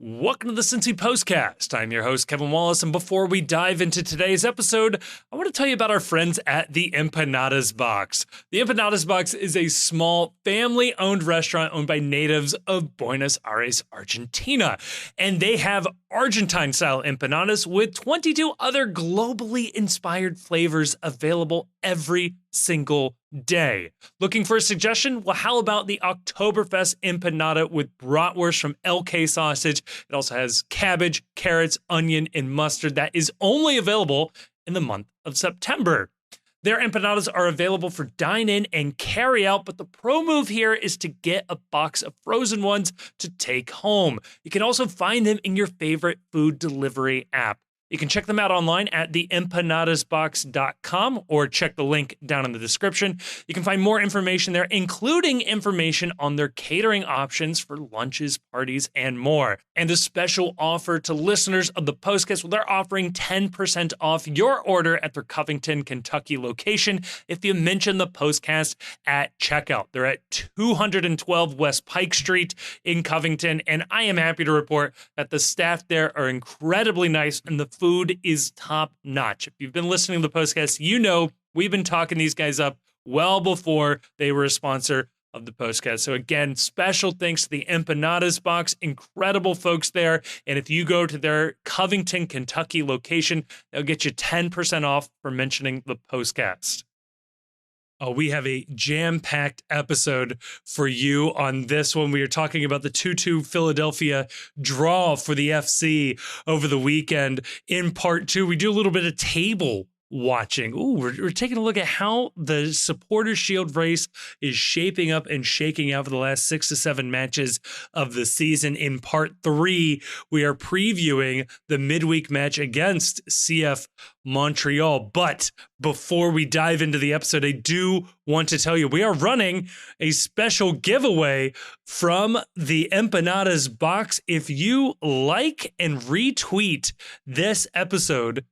Welcome to the Cincy Postcast. I'm your host, Kevin Wallace, and before we dive into today's episode, I want to tell you about our friends at the Empanadas Box. The Empanadas Box is a small, family-owned restaurant owned by natives of Buenos Aires, Argentina, and they have Argentine-style empanadas with 22 other globally inspired flavors available every single day. Looking for a suggestion? Well, how about the Oktoberfest empanada with bratwurst from LK sausage? It also has cabbage, carrots, onion, and mustard that is only available in the month of September. Their empanadas are available for dine-in and carry-out, but the pro move here is to get a box of frozen ones to take home. You can also find them in your favorite food delivery app. You can check them out online at theempanadasbox.com or check the link down in the description. You can find more information there, including information on their catering options for lunches, parties, and more. And a special offer to listeners of the Postcast, well, they're offering 10% off your order at their Covington, Kentucky location if you mention the Postcast at checkout. They're at 212 West Pike Street in Covington, and I am happy to report that the staff there are incredibly nice and the food is top notch. If you've been listening to the Postcast, you know we've been talking these guys up well before they were a sponsor of the Postcast. So again, special thanks to the Empanadas Box, incredible folks there. And if you go to their Covington, Kentucky location, they'll get you 10% off for mentioning the Postcast. Oh, we have a jam-packed episode for you on this one. We are talking about the 2-2 Philadelphia draw for the FC over the weekend. In part two, we do a little bit of table watching. Ooh, we're taking a look at how the Supporters Shield race is shaping up and shaking out for the last 6 to 7 matches of the season. In part three, we are previewing the midweek match against CF Montreal. But before we dive into the episode, I do want to tell you we are running a special giveaway from the Empanadas Box. If you like and retweet this episode,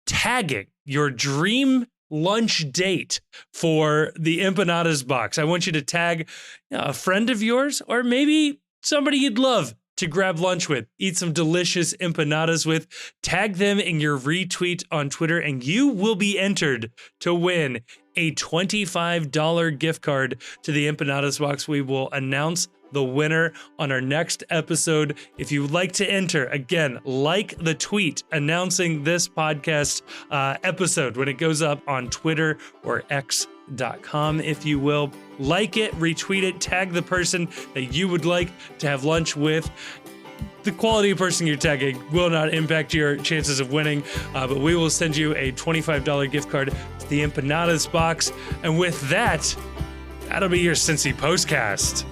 tagging your dream lunch date for the Empanadas Box. I want you to tag a friend of yours or maybe somebody you'd love to grab lunch with, eat some delicious empanadas with. Tag them in your retweet on Twitter and you will be entered to win a $25 gift card to the Empanadas Box. We will announce the winner on our next episode. If you would like to enter, again, like the tweet announcing this podcast episode when it goes up on Twitter or X.com, if you will. Like it, retweet it, tag the person that you would like to have lunch with. The quality of person you're tagging will not impact your chances of winning, but we will send you a $25 gift card to the Empanadas Box. And with that, that'll be your Cincy Postcast.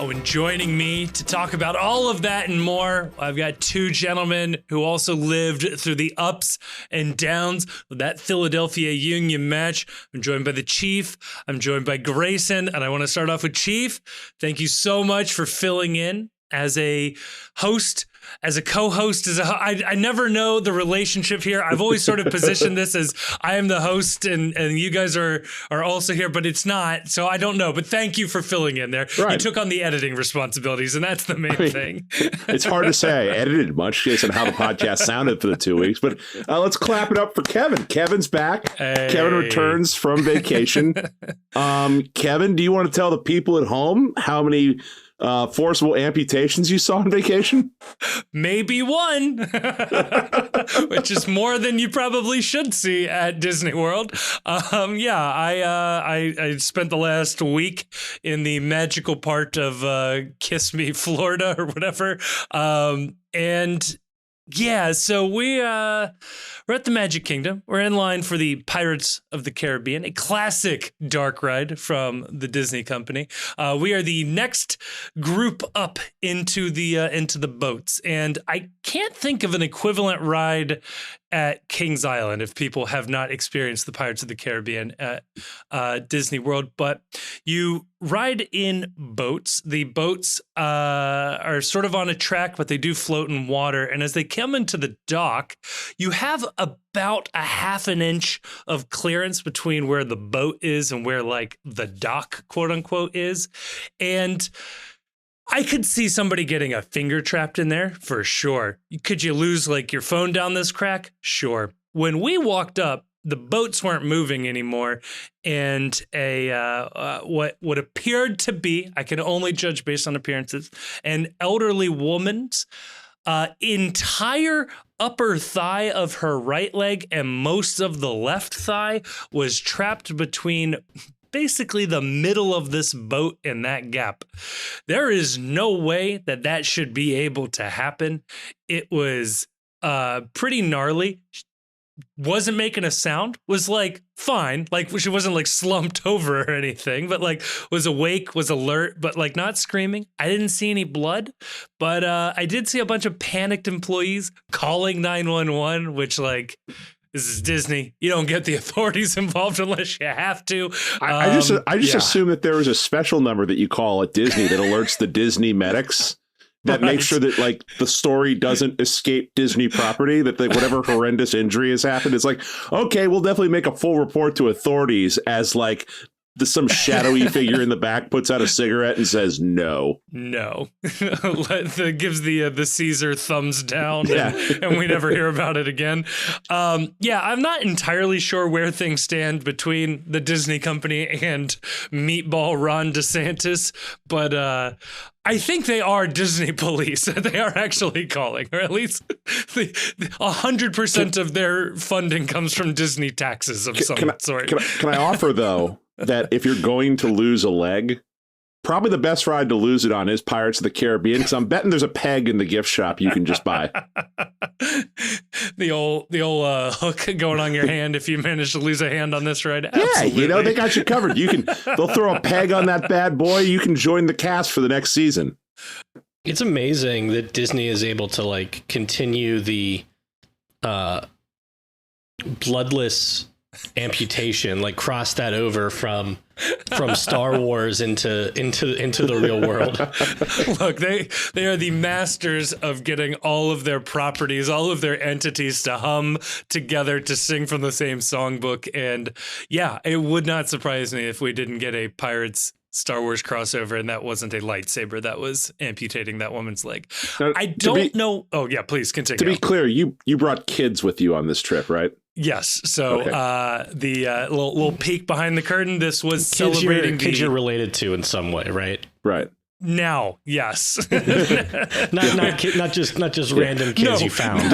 Oh, and joining me to talk about all of that and more, I've got two gentlemen who also lived through the ups and downs of that Philadelphia Union match. I'm joined by the Chief. I'm joined by Grayson, and I want to start off with Chief. Thank you so much for filling in as a host, as a co-host, I never know the relationship here. I've always sort of positioned this as I am the host and you guys are also here, but it's not. So I don't know, but thank you for filling in there. Right. You took on the editing responsibilities and that's the main thing. It's hard to say. I edited much based on how the podcast sounded for the 2 weeks, but let's clap it up for Kevin. Kevin's back. Hey. Kevin returns from vacation. Kevin, do you want to tell the people at home how many forcible amputations you saw on vacation? Maybe one, which is more than you probably should see at Disney World. I spent the last week in the magical part of Kiss Me, Florida or whatever. And yeah, so we're at the Magic Kingdom. We're in line for the Pirates of the Caribbean, a classic dark ride from the Disney company. We are the next group up into the boats, and I can't think of an equivalent ride at Kings Island if people have not experienced the Pirates of the Caribbean at Disney World. But you ride in boats. The boats are sort of on a track, but they do float in water. And as they come into the dock, you have about a half an inch of clearance between where the boat is and where like the dock, quote unquote, is. And I could see somebody getting a finger trapped in there for sure. Could you lose like your phone down this crack? Sure. When we walked up, the boats weren't moving anymore, and what appeared to be, I can only judge based on appearances, an elderly woman's entire upper thigh of her right leg and most of the left thigh was trapped between basically the middle of this boat and that gap. There is no way that should be able to happen. It was pretty gnarly. Wasn't making a sound, was like fine, like she wasn't like slumped over or anything, but like was awake, was alert, but like not screaming. I didn't see any blood, but I did see a bunch of panicked employees calling 911, which like, this is Disney. You don't get the authorities involved unless you have to. I just assume that there is a special number that you call at Disney that alerts the Disney medics that makes sure that like the story doesn't escape Disney property, that whatever horrendous injury has happened, it's like, okay, we'll definitely make a full report to authorities as like some shadowy figure in the back puts out a cigarette and says no. Gives the Caesar thumbs down, and we never hear about it again. I'm not entirely sure where things stand between the Disney company and Meatball Ron DeSantis, but I think they are Disney police. They are actually calling, or at least 100% of their funding comes from Disney taxes of some sort. Can I offer, though, that if you're going to lose a leg, probably the best ride to lose it on is Pirates of the Caribbean, because I'm betting there's a peg in the gift shop you can just buy. The old hook going on your hand if you manage to lose a hand on this ride. Absolutely. Yeah, they got you covered. They'll throw a peg on that bad boy. You can join the cast for the next season. It's amazing that Disney is able to like continue the bloodless amputation, like cross that over from Star Wars into the real world. Look, they are the masters of getting all of their properties, all of their entities to hum together, to sing from the same songbook. And yeah, it would not surprise me if we didn't get a Pirates Star Wars crossover and that wasn't a lightsaber that was amputating that woman's leg. Now, I don't know. Oh yeah, please continue. To be clear, you brought kids with you on this trip, right? Yes. So the little peek behind the curtain. This was celebrating kids you're related to in some way, right? Right. Now, yes. not just random kids you found.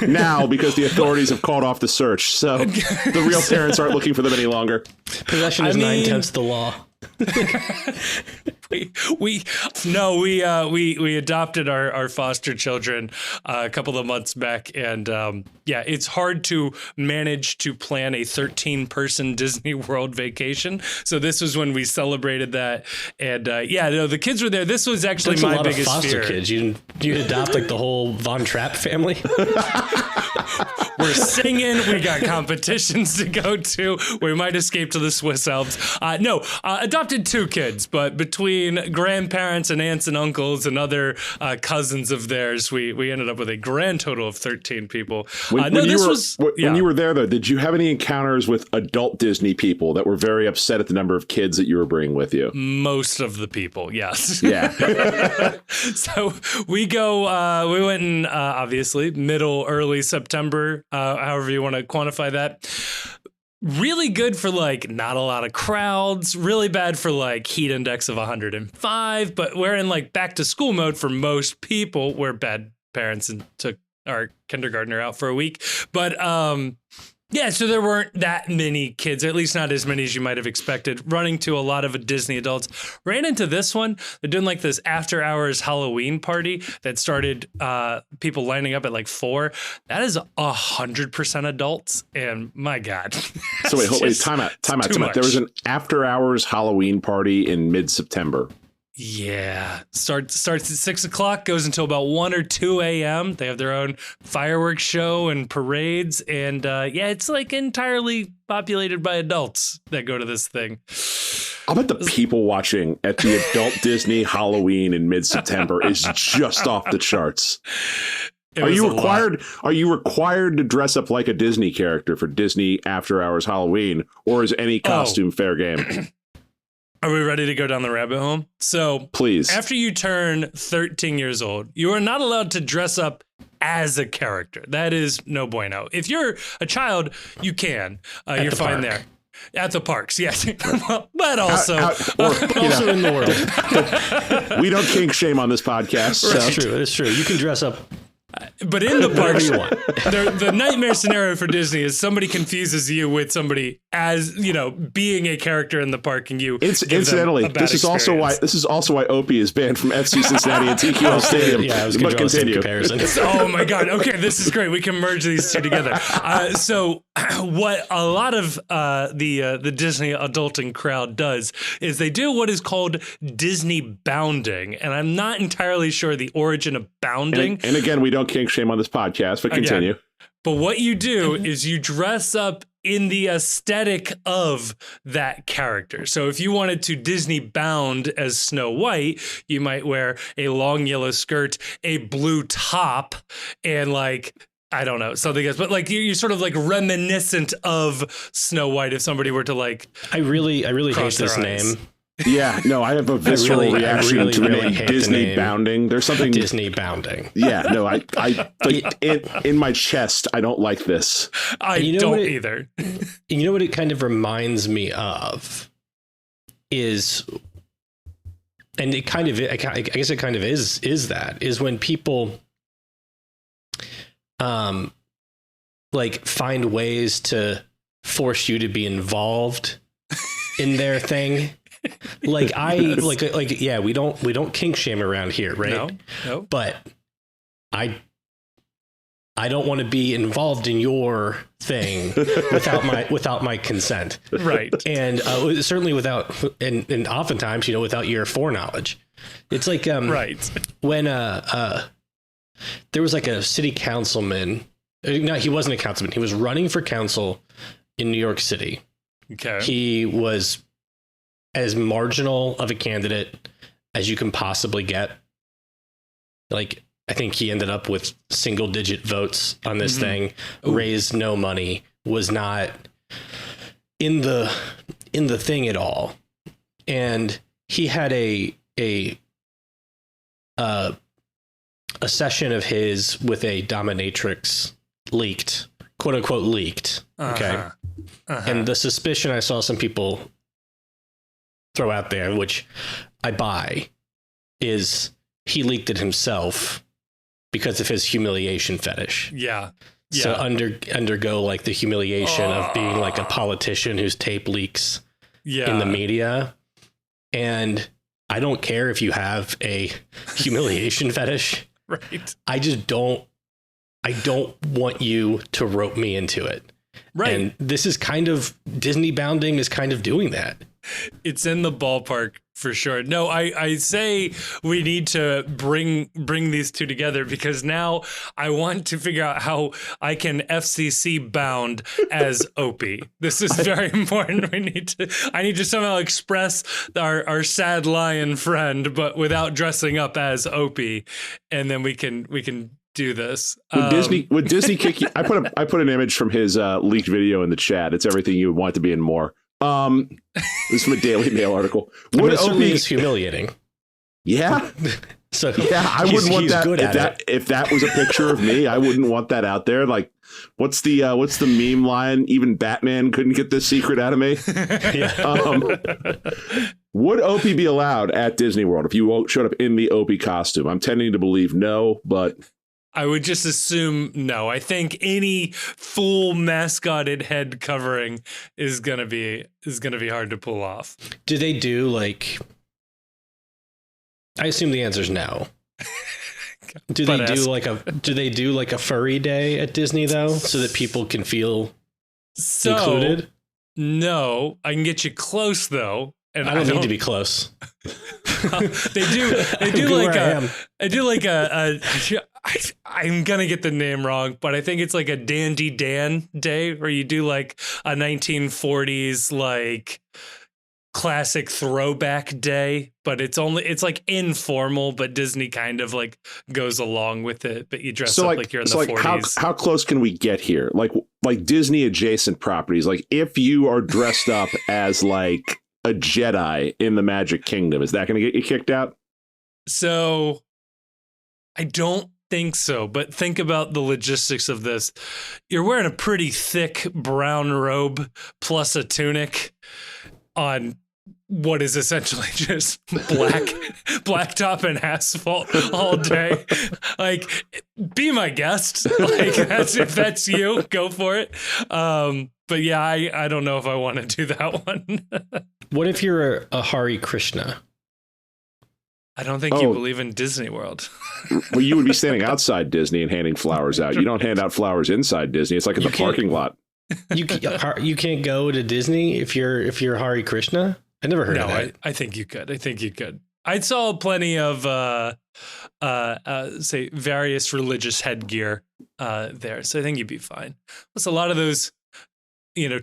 Now, because the authorities have called off the search, so the real parents aren't looking for them any longer. Possession is 9/10 the law. we adopted our foster children a couple of months back, and it's hard to manage to plan a 13-person Disney World vacation. So this was when we celebrated that, and the kids were there. This was actually That's my a biggest lot of foster fear. Kids. You adopt like the whole Von Trapp family. We're singing. We got competitions to go to. We might escape to the Swiss Alps. Adopted 2 kids, but between grandparents and aunts and uncles and other cousins of theirs, we ended up with a grand total of 13 people. When you were there, though, did you have any encounters with adult Disney people that were very upset at the number of kids that you were bringing with you? Most of the people, yes. Yeah. So we went in, obviously, early September, however you want to quantify that. Really good for like not a lot of crowds, really bad for like heat index of 105, but we're in like back to school mode for most people. We're bad parents and took our kindergartner out for a week. But so there weren't that many kids, at least not as many as you might have expected, running to a lot of Disney adults. Ran into this one. They're doing like this after hours Halloween party that started people lining up at like 4. That is 100% adults. And my God. So wait, time out. There was an after hours Halloween party in mid-September. Yeah. Starts at 6 o'clock, goes until about 1 or 2 a.m. They have their own fireworks show and parades. And it's like entirely populated by adults that go to this thing. I bet the people watching at the adult Disney Halloween in mid-September is just off the charts. Are you required to dress up like a Disney character for Disney After Hours Halloween, or is any costume fair game? Are we ready to go down the rabbit hole? So, please. After you turn 13 years old, you are not allowed to dress up as a character. That is no bueno. If you're a child, you can. You're fine there. At the parks, yes. But also, also in the world. We don't kink shame on this podcast. That's true. It's true. You can dress up. But in the parks, the nightmare scenario for Disney is somebody confuses you with somebody as, being a character in the park, and you. Incidentally, this is also why Opie is banned from FC Cincinnati and TQL Stadium. Yeah, I was going to draw some comparison. Oh my God! Okay, this is great. We can merge these two together. So, what a lot of the Disney adulting crowd does is they do what is called Disney bounding, and I'm not entirely sure the origin of bounding. And again, we don't kink shame on this podcast, but continue. But what you do is you dress up in the aesthetic of that character. So if you wanted to Disney bound as Snow White, you might wear a long yellow skirt, a blue top, and I don't know, something else. But you're sort of reminiscent of Snow White if somebody were to I really hate this name. Yeah, no, I have a visceral reaction to the name Disney bounding. There's something Disney bounding. Yeah, no, I in my chest, I don't like this. I don't either. You know what it kind of reminds me of is, and it kind of, I guess it kind of is that when people find ways to force you to be involved in their thing. We don't kink shame around here, right? No. But I don't want to be involved in your thing without my consent. Right. And certainly without, and oftentimes, without your foreknowledge. It's like right. When there was a city councilman. No, he wasn't a councilman. He was running for council in New York City. Okay. He was as marginal of a candidate as you can possibly get. I think he ended up with single digit votes on this thing, raised no money, was not in the thing at all. And he had a session of his with a dominatrix leaked, quote unquote leaked. Okay. And the suspicion I saw some people throw out there, which I buy, is he leaked it himself because of his humiliation fetish. Yeah. So undergo the humiliation of being a politician whose tape leaks in the media. And I don't care if you have a humiliation fetish. Right. I don't want you to rope me into it. Right. And this is Disney bounding is kind of doing that. It's in the ballpark for sure. No, I say we need to bring these two together because now I want to figure out how I can FCC bound as Opie. This is very important. I need to somehow express our sad lion friend, but without dressing up as Opie, and then we can do this. Would Disney kick you? I put an image from his leaked video in the chat. It's everything you would want to be and more. This is from a Daily Mail article. It certainly is humiliating. Yeah. So I wouldn't want that. If that was a picture of me, I wouldn't want that out there. What's the meme line? Even Batman couldn't get this secret out of me. Would Opie be allowed at Disney World if you showed up in the Opie costume? I'm tending to believe no, but I would just assume no. I think any full mascotted head covering is gonna be hard to pull off. Do they do I assume the answer is no. Do they do a furry day at Disney though, so that people can feel included? No, I can get you close though. I don't need to be close. They do like I'm gonna get the name wrong, but I think it's like a Dandy Dan Day where you do like a 1940s like classic throwback day, but it's like informal, but Disney kind of like goes along with it, but you dress up like you're in the 40s. How close can we get here? Like Disney adjacent properties. Like if you are dressed up as like a Jedi in the Magic Kingdom, is that going to get you kicked out? So I don't think so, but think about the logistics of this. You're wearing a pretty thick brown robe plus a tunic on what is essentially just black top and asphalt all day. Like, be my guest. Like, if that's you, go for it. But yeah, I don't know if I want to do that one. What if you're a Hare Krishna? I don't think you believe in Disney World. Well, you would be standing outside Disney and handing flowers out. You don't hand out flowers inside Disney. It's like in the parking lot. You can't go to Disney if you're Hare Krishna? I never heard of that. I think you could. I saw plenty of say various religious headgear there, so I think you'd be fine. Plus, a lot of those,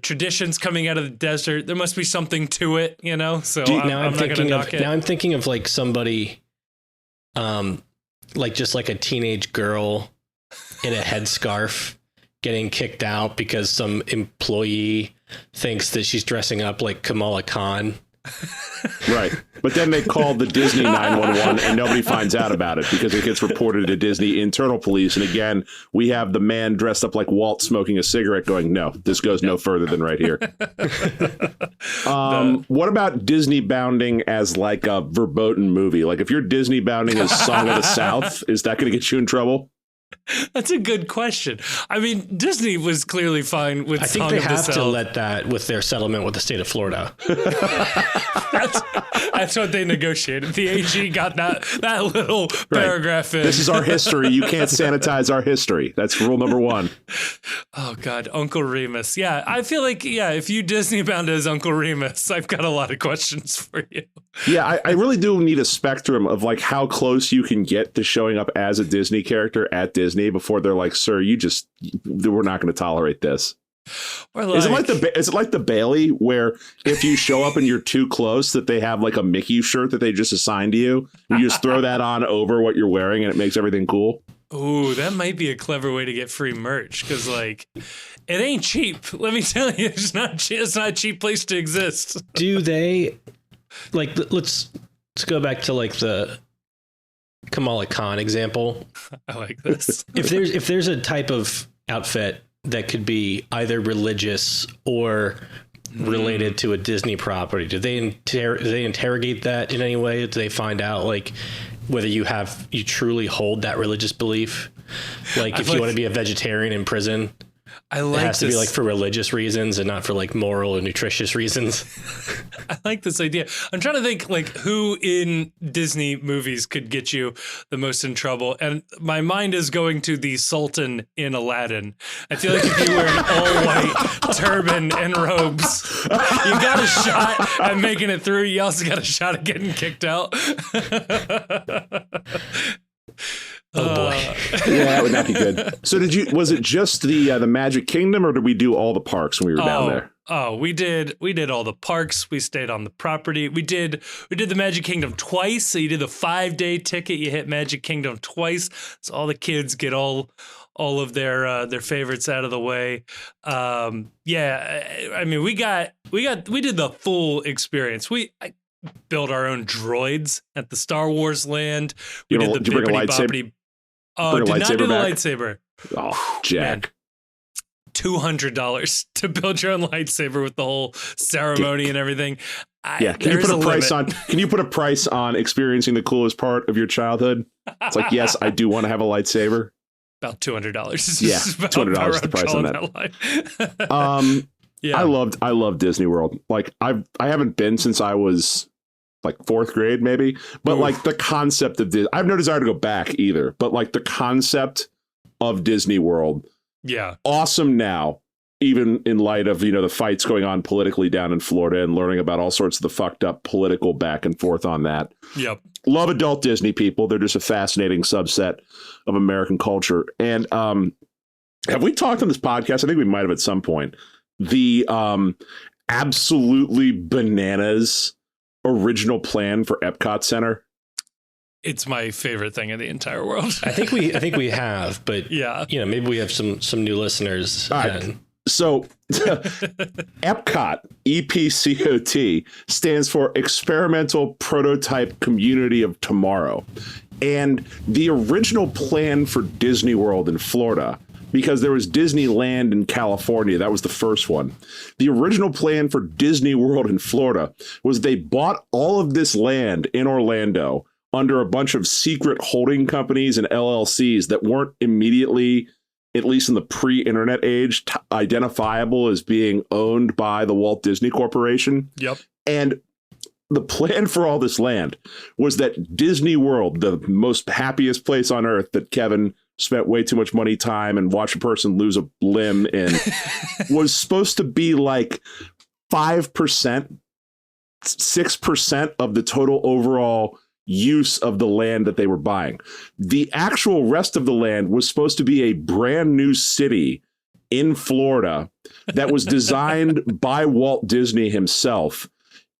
traditions coming out of the desert. There must be something to it, So I'm not going to knock it. Now I'm thinking of like somebody, like just like a teenage girl in a headscarf getting kicked out because some employee thinks that she's dressing up like Kamala Khan. Right. But then they call the Disney 911 and nobody finds out about it because it gets reported to Disney internal police. And again, we have the man dressed up like Walt smoking a cigarette going, no, this goes no further than right here. What about Disney bounding as like a verboten movie? Like if you're Disney bounding as Song of the South, is that going to get you in trouble? That's a good question. I mean, Disney was clearly fine with. I think they have to let that with their settlement with the state of Florida. That's what they negotiated. The AG got that little paragraph in. This is our history. You can't sanitize our history. That's rule number one. Oh God, Uncle Remus. Yeah, I feel like if you Disney bound as Uncle Remus, I've got a lot of questions for you. Yeah, I really do need a spectrum of like how close you can get to showing up as a Disney character at Disney before they're like, sir, we're not going to tolerate this. Or like, is it like the Bailey where if you show up and you're too close that they have like a Mickey shirt that they just assigned to you? You just throw that on over what you're wearing and it makes everything cool. Ooh, that might be a clever way to get free merch because like it ain't cheap. Let me tell you, it's not a cheap place to exist. Do they like let's go back to like the Kamala Khan example. I like this. If there's a type of outfit that could be either religious or related to a Disney property, do they interrogate that in any way? Do they find out like whether you truly hold that religious belief? Like if you want to be a vegetarian in prison, it has to be like for religious reasons and not for like moral or nutritious reasons. I like this idea. I'm trying to think like who in Disney movies could get you the most in trouble. And my mind is going to the Sultan in Aladdin. I feel like if you wear an all white turban and robes, you got a shot at making it through. You also got a shot at getting kicked out. Oh boy. Yeah, that would not be good. So was it just the Magic Kingdom or did we do all the parks when we were down there? Oh, we did all the parks. We stayed on the property. We did the Magic Kingdom twice. So you did the 5-day ticket, you hit Magic Kingdom twice. So all the kids get all of their favorites out of the way. Yeah, I mean we did the full experience. I built our own droids at the Star Wars land. We did the bippity boppity. Oh, did not do the lightsaber. Oh, Jack. $200 to build your own lightsaber with the whole ceremony and everything. Can you put a price on experiencing the coolest part of your childhood? It's like, yes, I do want to have a lightsaber. About $200. Yeah, $200 is the price on that. Yeah. I love Disney World. Like I haven't been since I was like 4th grade, maybe. But like the concept of Disney, I have no desire to go back either. But like the concept of Disney World, yeah, awesome now. even in light of, the fights going on politically down in Florida and learning about all sorts of the fucked up political back and forth on that. Yep. Love adult Disney people. They're just a fascinating subset of American culture. And have we talked on this podcast? I think we might have at some point. The absolutely bananas original plan for Epcot Center. It's my favorite thing in the entire world. I think we have, but yeah, maybe we have some new listeners. All right. So Epcot, EPCOT, stands for Experimental Prototype Community of Tomorrow. And the original plan for Disney World in Florida, because there was Disneyland in California, that was the first one. The original plan for Disney World in Florida was they bought all of this land in Orlando under a bunch of secret holding companies and LLCs that weren't immediately, at least in the pre-internet age, identifiable as being owned by the Walt Disney Corporation. Yep. And the plan for all this land was that Disney World, the most happiest place on earth that Kevin spent way too much money, time, and watched a person lose a limb in, was supposed to be like 5%, 6% of the total overall use of the land that they were buying. The actual rest of the land was supposed to be a brand new city in Florida that was designed by Walt Disney himself.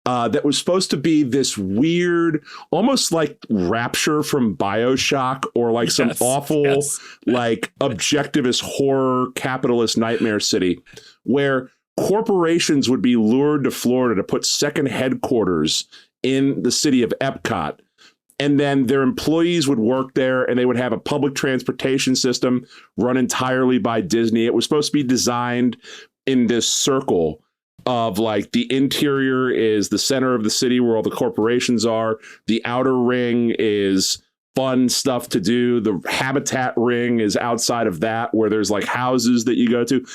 That was supposed to be this weird, almost like Rapture from BioShock, or like some awful, like objectivist horror capitalist nightmare city where corporations would be lured to Florida to put second headquarters in the city of Epcot. And then their employees would work there, and they would have a public transportation system run entirely by Disney. It was supposed to be designed in this circle of like the interior is the center of the city where all the corporations are. The outer ring is fun stuff to do. The habitat ring is outside of that, where there's like houses that you go to.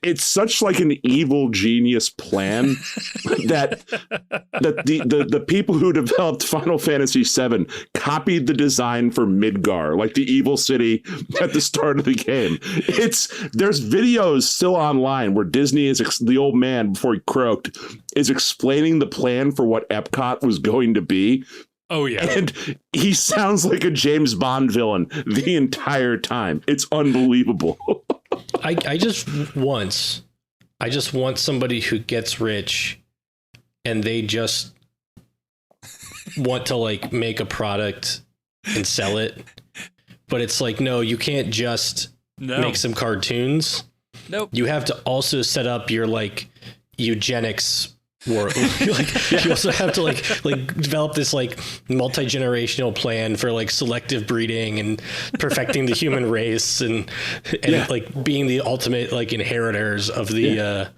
It's such like an evil genius plan that the people who developed Final Fantasy VII copied the design for Midgar, like the evil city at the start of the game. There's videos still online where Disney is the old man before he croaked is explaining the plan for what Epcot was going to be. Oh, yeah. And he sounds like a James Bond villain the entire time. It's unbelievable. I just want somebody who gets rich and they just want to like make a product and sell it. But it's like, no, you can't just make some cartoons. Nope. You have to also set up your like eugenics work. You also have to like develop this like multi-generational plan for like selective breeding and perfecting the human race and like being the ultimate like inheritors of the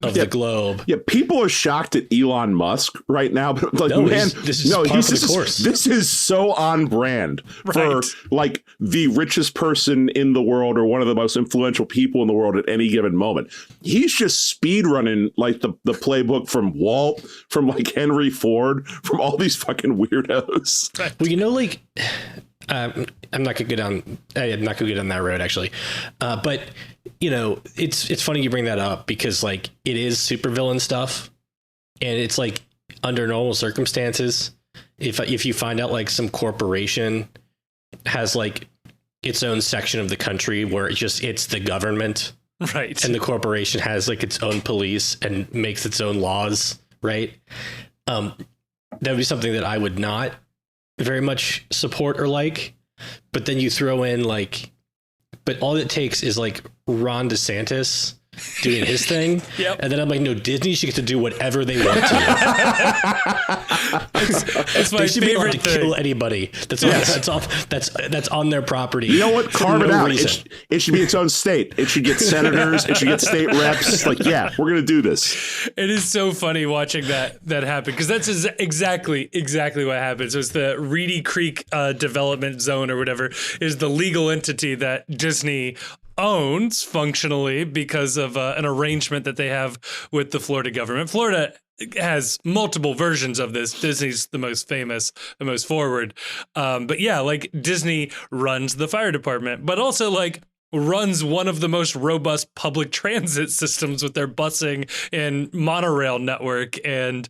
the globe. Yeah, people are shocked at Elon Musk right now, but like, this is so on brand for like the richest person in the world or one of the most influential people in the world at any given moment. He's just speed running like the playbook from Walt, from like Henry Ford, from all these fucking weirdos. Well, like I'm not gonna go down that road actually, but it's funny you bring that up because like it is supervillain stuff, and it's like under normal circumstances, if you find out like some corporation has like its own section of the country where it's the government. Right. And the corporation has like its own police and makes its own laws. Right. That would be something that I would not very much support or like. But then you throw in like, but all it takes is like Ron DeSantis doing his thing. Yep. And then I'm like, no, Disney should get to do whatever they want to. It's my they should favorite be able to thing. kill anybody that's on their property. You know what? Carve it out. It should be its own state. It should get senators. It should get state reps. Like, yeah, we're going to do this. It is so funny watching that happen because that's exactly what happens. So it's the Reedy Creek Development Zone or whatever is the legal entity that Disney owns functionally because of an arrangement that they have with the Florida government. Florida has multiple versions of this. Disney's the most famous, the most forward. But yeah, like Disney runs the fire department, but also like runs one of the most robust public transit systems with their busing and monorail network and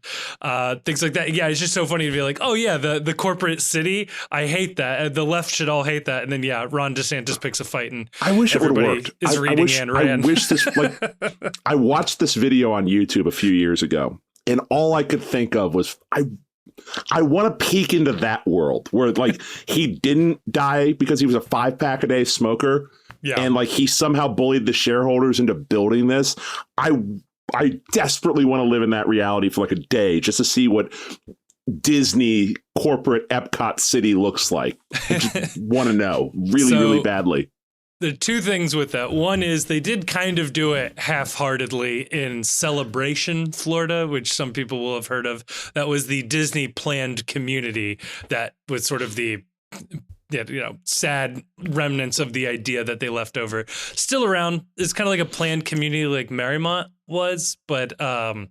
things like that. Yeah, it's just so funny to be like, oh yeah, the corporate city, I hate that. The left should all hate that. And then yeah, Ron DeSantis picks a fight and I wish it would have worked. Is reading Ayn Rand. I wish this I watched this video on YouTube a few years ago, and all I could think of was I want to peek into that world where like he didn't die because he was a 5-pack a day smoker. Yeah. And like he somehow bullied the shareholders into building this. I desperately want to live in that reality for like a day just to see what Disney corporate Epcot City looks like. I just want to know really badly. The two things with that. One is they did kind of do it half-heartedly in Celebration, Florida, which some people will have heard of. That was the Disney planned community that was sort of the sad remnants of the idea that they left over. Still around. It's kind of like a planned community like Marymount was, but a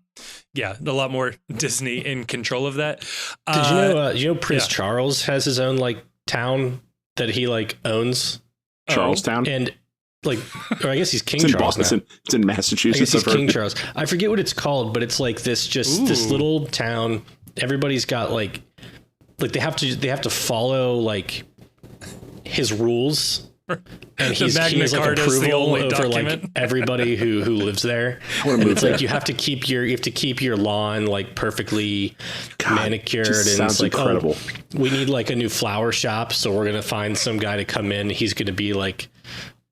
lot more Disney in control of that. Did you know Prince Charles has his own like town that he like owns? Charlestown? And like, or I guess he's King Charles. It's in Massachusetts. I guess he's King Charles. I forget what it's called, but it's like this little town. Everybody's got like they have to follow like his rules, and he has like approval over document. Like everybody who lives there. And it's like you have to keep your lawn like perfectly manicured, and sounds it's like incredible. We need like a new flower shop, so we're gonna find some guy to come in. He's gonna be like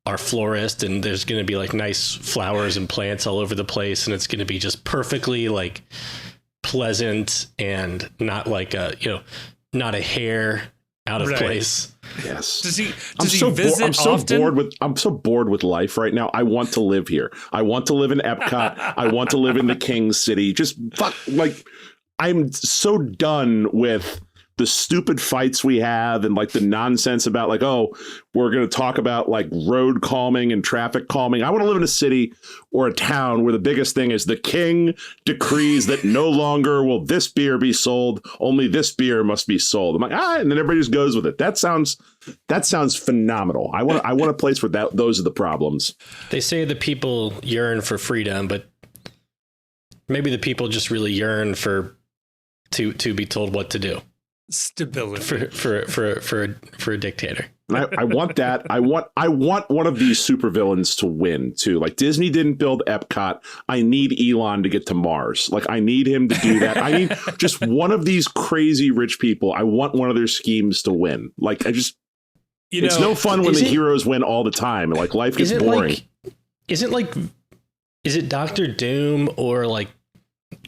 our florist, and there's gonna be like nice flowers and plants all over the place, and it's gonna be just perfectly like pleasant and not like not a hair out of place. Yes. Does he visit often? I'm so bored with life right now. I want to live here. I want to live in Epcot. I want to live in the King City. Just I'm so done with the stupid fights we have and like the nonsense about like, oh, we're going to talk about like road calming and traffic calming. I want to live in a city or a town where the biggest thing is the king decrees that no longer will this beer be sold. Only this beer must be sold. I'm like, and then everybody just goes with it. That sounds phenomenal. I want a place where those are the problems. They say the people yearn for freedom, but maybe the people just really yearn to be told what to do. Stability for a dictator. And I want that. I want one of these supervillains to win too. Like Disney didn't build Epcot. I need Elon to get to Mars. Like I need him to do that. I need just one of these crazy rich people. I want one of their schemes to win. Like it's no fun when the heroes win all the time. Like life gets boring. Is it Dr. Doom or like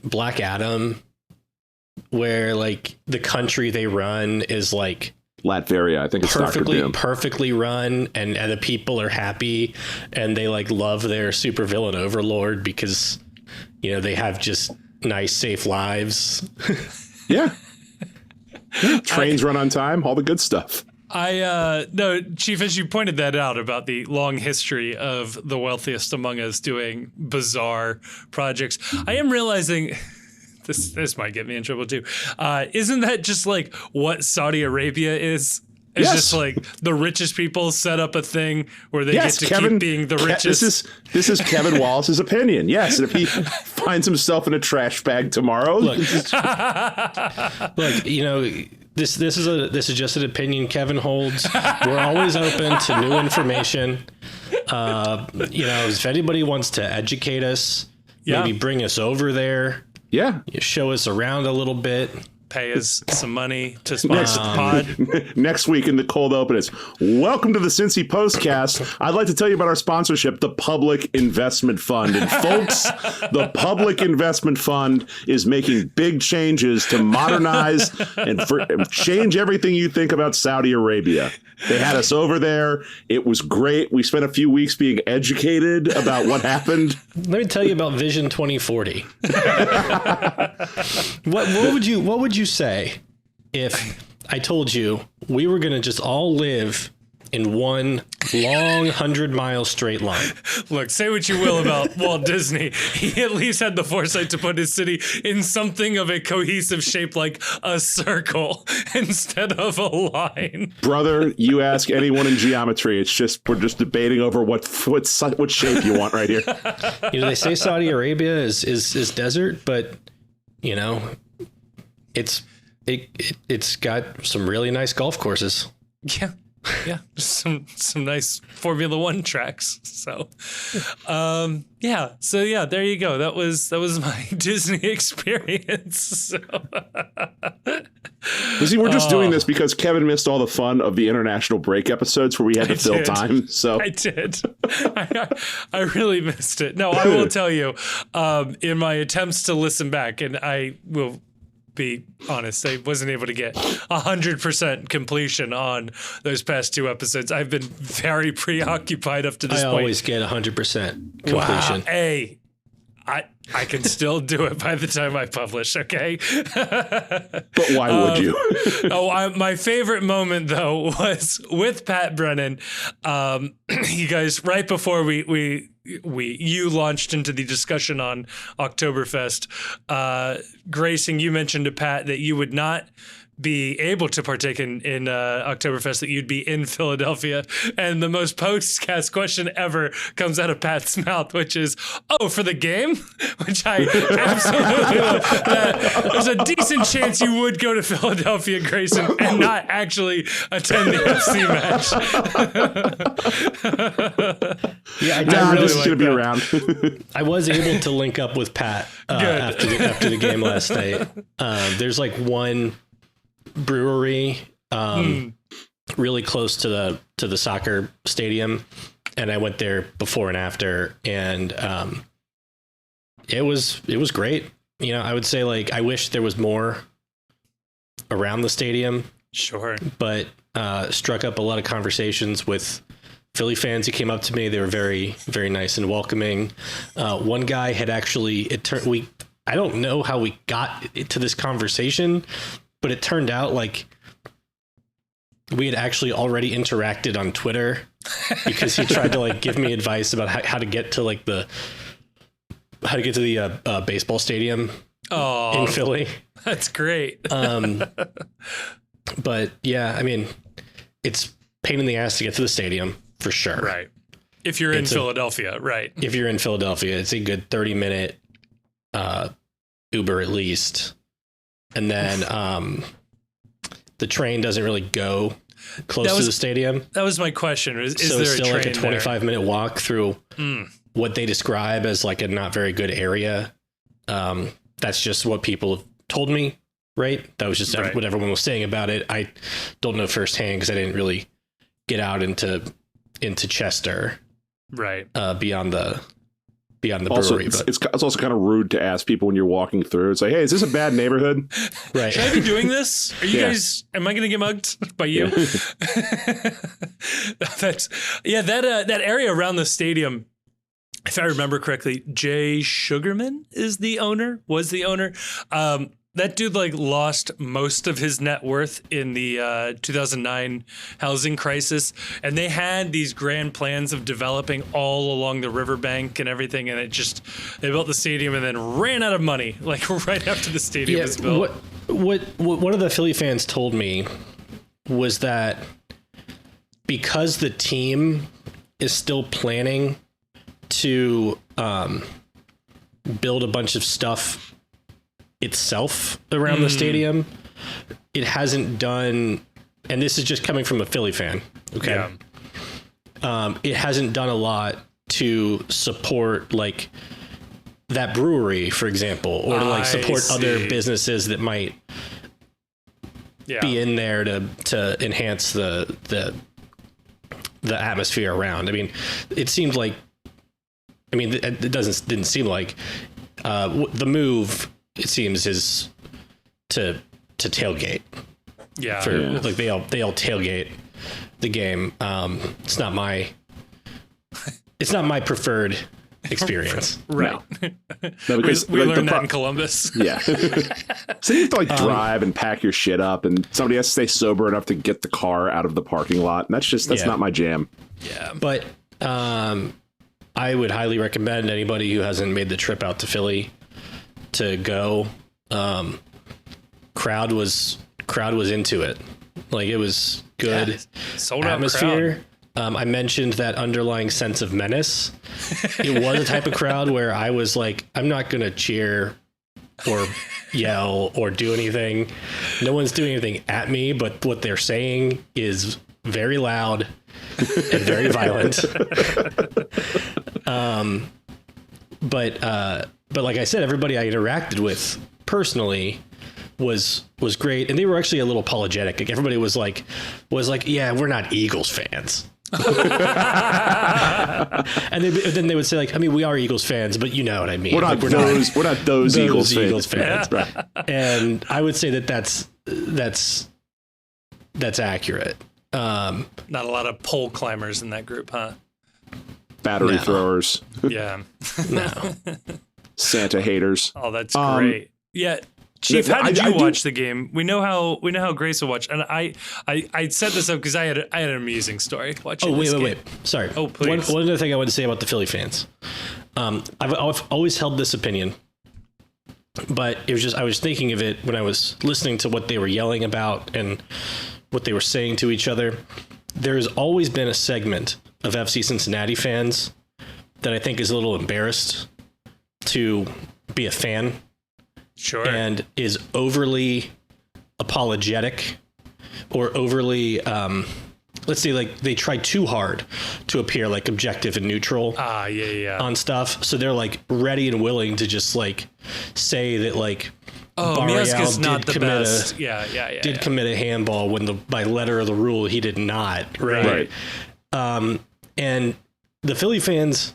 Black Adam, where like the country they run is like Latveria? I think it's Dr. Doom. Perfectly run, and the people are happy, and they like love their supervillain overlord because they have just nice, safe lives. Yeah. Trains run on time, all the good stuff. No, Chief, as you pointed that out about the long history of the wealthiest among us doing bizarre projects, I am realizing this might get me in trouble too. Isn't that just like what Saudi Arabia is? It's just like the richest people set up a thing where they get to keep being the richest. This is Kevin Wallace's opinion. Yes, and if he finds himself in a trash bag tomorrow, look, this is just an opinion Kevin holds. We're always open to new information. If anybody wants to educate us, maybe bring us over there. Yeah. Show us around a little bit. Pay us some money to sponsor the pod. Next week in the cold open is welcome to the Cincy Postcast. I'd like to tell you about our sponsorship, the Public Investment Fund. And folks, the Public Investment Fund is making big changes to modernize and change everything you think about Saudi Arabia. They had us over there. It was great. We spent a few weeks being educated about what happened. Let me tell you about Vision 2040. What would you say if I told you we were going to just all live in one long 100-mile straight line. Look, say what you will about Walt Disney. He at least had the foresight to put his city in something of a cohesive shape like a circle instead of a line. Brother, you ask anyone in geometry. It's just we're just debating over what shape you want right here. You know, they say Saudi Arabia is desert, but you know, it's got some really nice golf courses. Yeah. Yeah, some nice Formula One tracks. So, yeah. So yeah, there you go. That was my Disney experience. So. See, we're just doing this because Kevin missed all the fun of the international break episodes where we had to fill time. So I did. I really missed it. No, I will tell you, in my attempts to listen back, and I will be honest, I wasn't able to get 100% completion on those past 2 episodes. I've been very preoccupied up to this point. I always get 100% completion. Wow. Hey, I can still do it by the time I publish, okay? But why would you? My favorite moment, though, was with Pat Brennan. You guys, right before you launched into the discussion on Oktoberfest, Grayson, you mentioned to Pat that you would not be able to partake in Oktoberfest, that you'd be in Philadelphia. And the most postcast question ever comes out of Pat's mouth, which is, oh, for the game? Which I absolutely love. There's a decent chance you would go to Philadelphia, Grayson, and not actually attend the FC match. Yeah, I'm just going to be around. I was able to link up with Pat after the game last night. There's like one brewery really close to the soccer stadium, and I went there before and after, and it was great. You know, I would say, like, I wish there was more around the stadium. Sure. But struck up a lot of conversations with Philly fans who came up to me. They were very, very nice and welcoming. One guy had actually, I don't know how we got to this conversation, but it turned out like we had actually already interacted on Twitter because he tried to like give me advice about how to get to like the baseball stadium in Philly. That's great. But yeah, I mean, it's pain in the ass to get to the stadium for sure. Right. If you're in Philadelphia, right. If you're in Philadelphia, it's a good 30-minute Uber at least. And then the train doesn't really go close to the stadium. That was my question. Is so there it's still a train like a 25-minute walk through what they describe as like a not very good area. That's just what people have told me, right? That was just what everyone was saying about it. I don't know firsthand because I didn't really get out into Chester, right? Beyond the also, brewery. But it's also kind of rude to ask people when you're walking through. It's like, hey, is this a bad neighborhood? Right. Should I be doing this? Are you guys? Am I going to get mugged by you? That area around the stadium, if I remember correctly, Jay Sugarman was the owner. That dude like lost most of his net worth in the 2009 housing crisis, and they had these grand plans of developing all along the riverbank and everything, and they built the stadium and then ran out of money like right after the stadium was built. What one of the Philly fans told me was that because the team is still planning to build a bunch of stuff itself around the stadium, it hasn't done, and this is just coming from a Philly fan, okay? Yeah. It hasn't done a lot to support like that brewery, for example, or to like support other businesses that might be in there to enhance the atmosphere around. I mean, it seemed like, it didn't seem like the move, it seems, is to tailgate. Yeah. Like they all tailgate the game. It's not my preferred experience. Right. No, because we learned that in Columbus. Yeah. So you have to drive and pack your shit up, and somebody has to stay sober enough to get the car out of the parking lot. And that's not my jam. Yeah. But I would highly recommend anybody who hasn't made the trip out to Philly to go. Crowd was into it. Like, it was good. Yeah, sold out atmosphere. crowd. I mentioned that underlying sense of menace. It was a type of crowd where I was like, I'm not going to cheer or yell or do anything. No one's doing anything at me, but what they're saying is very loud and very violent. But like I said, everybody I interacted with personally was great, and they were actually a little apologetic. Like, everybody was like, yeah, we're not Eagles fans. And then they would say, like, I mean, we are Eagles fans, but you know what I mean. We're not those Eagles fans. Right. And I would say that's accurate. Not a lot of pole climbers in that group, huh? Battery throwers. Yeah. No. Santa haters. Oh, that's great. Yeah. Chief, how did you watch the game? We know how Grayson watched, and I set this up because I had an amusing story watching. Wait. Sorry. Oh, please. One other thing I want to say about the Philly fans. I've always held this opinion, but it was just, I was thinking of it when I was listening to what they were yelling about and what they were saying to each other. There's always been a segment of FC Cincinnati fans that I think is a little embarrassed to be a fan. Sure. And is overly apologetic or overly, let's say, like, they try too hard to appear like objective and neutral on stuff. So they're like ready and willing to just like say that, like, Miaska's not the best. Did commit a handball when by letter of the rule he did not. Right. And the Philly fans,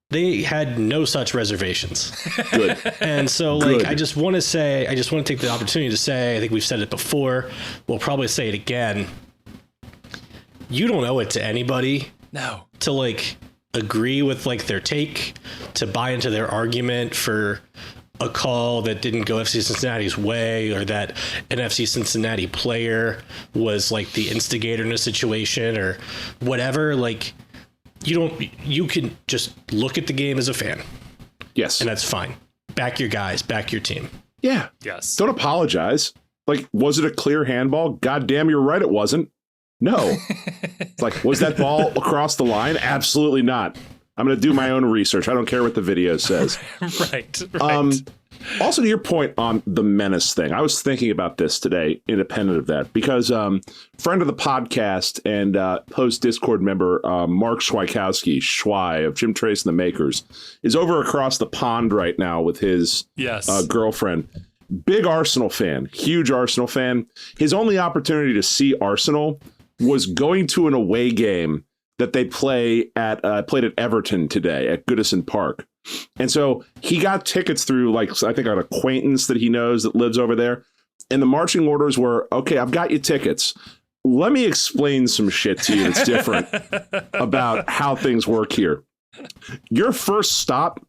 they had no such reservations. Good. And so, like, I just want to take the opportunity to say, I think we've said it before, we'll probably say it again. You don't owe it to anybody. No. To, like, agree with, like, their take, to buy into their argument for a call that didn't go FC Cincinnati's way, or that an FC Cincinnati player was, like, the instigator in a situation or whatever. Like, you can just look at the game as a fan. Yes. And that's fine. Back your guys, back your team. Yeah. Yes. Don't apologize. Like, was it a clear handball? God damn, you're right, it wasn't. No. It's like, was that ball across the line? Absolutely not. I'm going to do my own research. I don't care what the video says. Right. Also, to your point on the menace thing, I was thinking about this today, independent of that, because friend of the podcast and post Discord member Mark Schweikowski, Schwei of Jim Trace and the Makers, is over across the pond right now with his girlfriend. Big Arsenal fan, huge Arsenal fan. His only opportunity to see Arsenal was going to an away game that they played at Everton today at Goodison Park. And so he got tickets through, like, I think an acquaintance that he knows that lives over there. And the marching orders were, okay, I've got you tickets. Let me explain some shit to you that's different about how things work here. Your first stop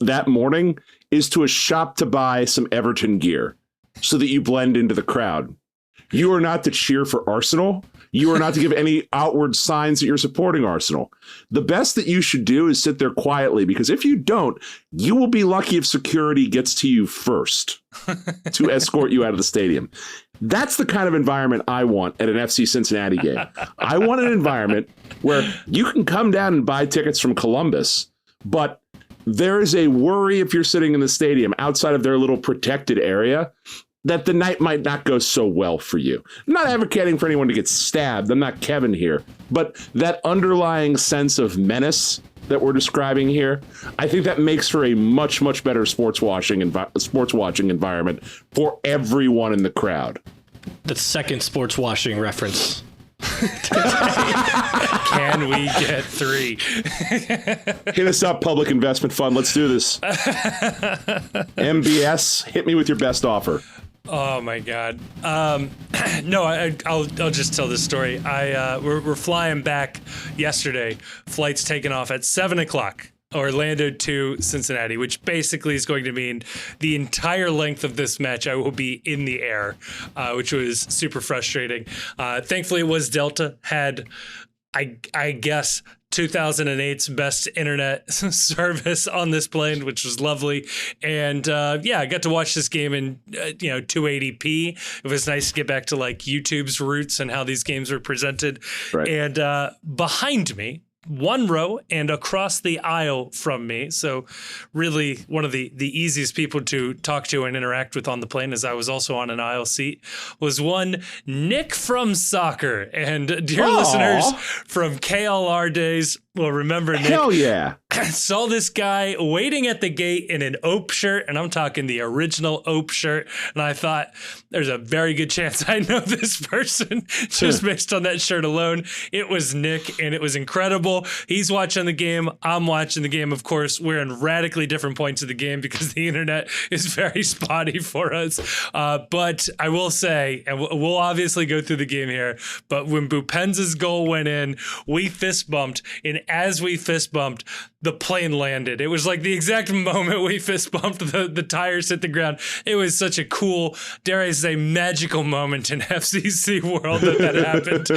that morning is to a shop to buy some Everton gear so that you blend into the crowd. You are not to cheer for Arsenal. You are not to give any outward signs that you're supporting Arsenal. The best that you should do is sit there quietly, because if you don't, you will be lucky if security gets to you first to escort you out of the stadium. That's the kind of environment I want at an FC Cincinnati game. I want an environment where you can come down and buy tickets from Columbus, but there is a worry if you're sitting in the stadium outside of their little protected area that the night might not go so well for you. I'm not advocating for anyone to get stabbed. I'm not Kevin here. But that underlying sense of menace that we're describing here, I think that makes for a much, much better sports watching environment for everyone in the crowd. The second sports washing reference. Can we get 3? Hit us up, Public Investment Fund. Let's do this. MBS, hit me with your best offer. Oh my God. No, I'll just tell this story. We're flying back yesterday. Flight's taking off at 7:00. Orlando to Cincinnati, which basically is going to mean the entire length of this match I will be in the air, which was super frustrating. Thankfully, it was Delta, had, I guess, 2008's best internet service on this plane, which was lovely. And I got to watch this game in 280p. It was nice to get back to like YouTube's roots and how these games were presented. Right. And behind me, one row and across the aisle from me, so really one of the easiest people to talk to and interact with on the plane, as I was also on an aisle seat, was one Nick from Soccer. And dear listeners from KLR days will remember Nick. Hell yeah. Saw this guy waiting at the gate in an Ope shirt, and I'm talking the original Ope shirt, and I thought there's a very good chance I know this person just based on that shirt alone. It was Nick, and it was incredible. He's watching the game. I'm watching the game. Of course, we're in radically different points of the game because the internet is very spotty for us. But I will say, and we'll obviously go through the game here, but when Boupendza's goal went in, we fist bumped, and as we fist bumped, the plane landed. It was like the exact moment we fist bumped, the tires hit the ground. It was such a cool, dare I say, magical moment in FCC world that happened.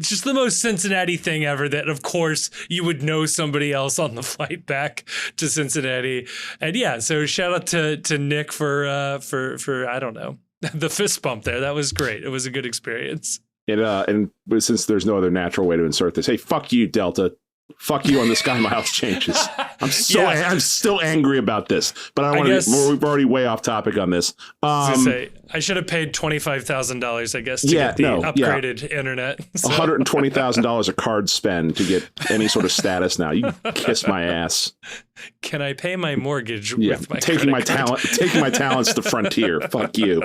Just the most Cincinnati thing ever, that of course you would know somebody else on the flight back to Cincinnati. And yeah, so shout out to Nick for I don't know, the fist bump there. That was great. It was a good experience. And since there's no other natural way to insert this, hey, fuck you, Delta. Fuck you on the Sky Miles changes. I'm still angry about this, but we're already way off topic on this. I should have paid $25,000, I guess, to get the upgraded internet. So. $120,000 a card spend to get any sort of status now. You kiss my ass. Can I pay my mortgage with my taking my talents to Frontier? Fuck you.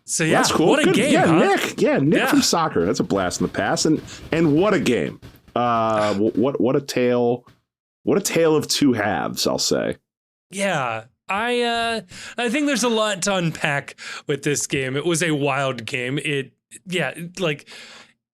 So yeah, that's cool. What a Good. game, yeah, huh? Nick from Soccer. That's a blast in the past, and what a game. What a tale of two halves, I'll say. Yeah. I think there's a lot to unpack with this game. It was a wild game.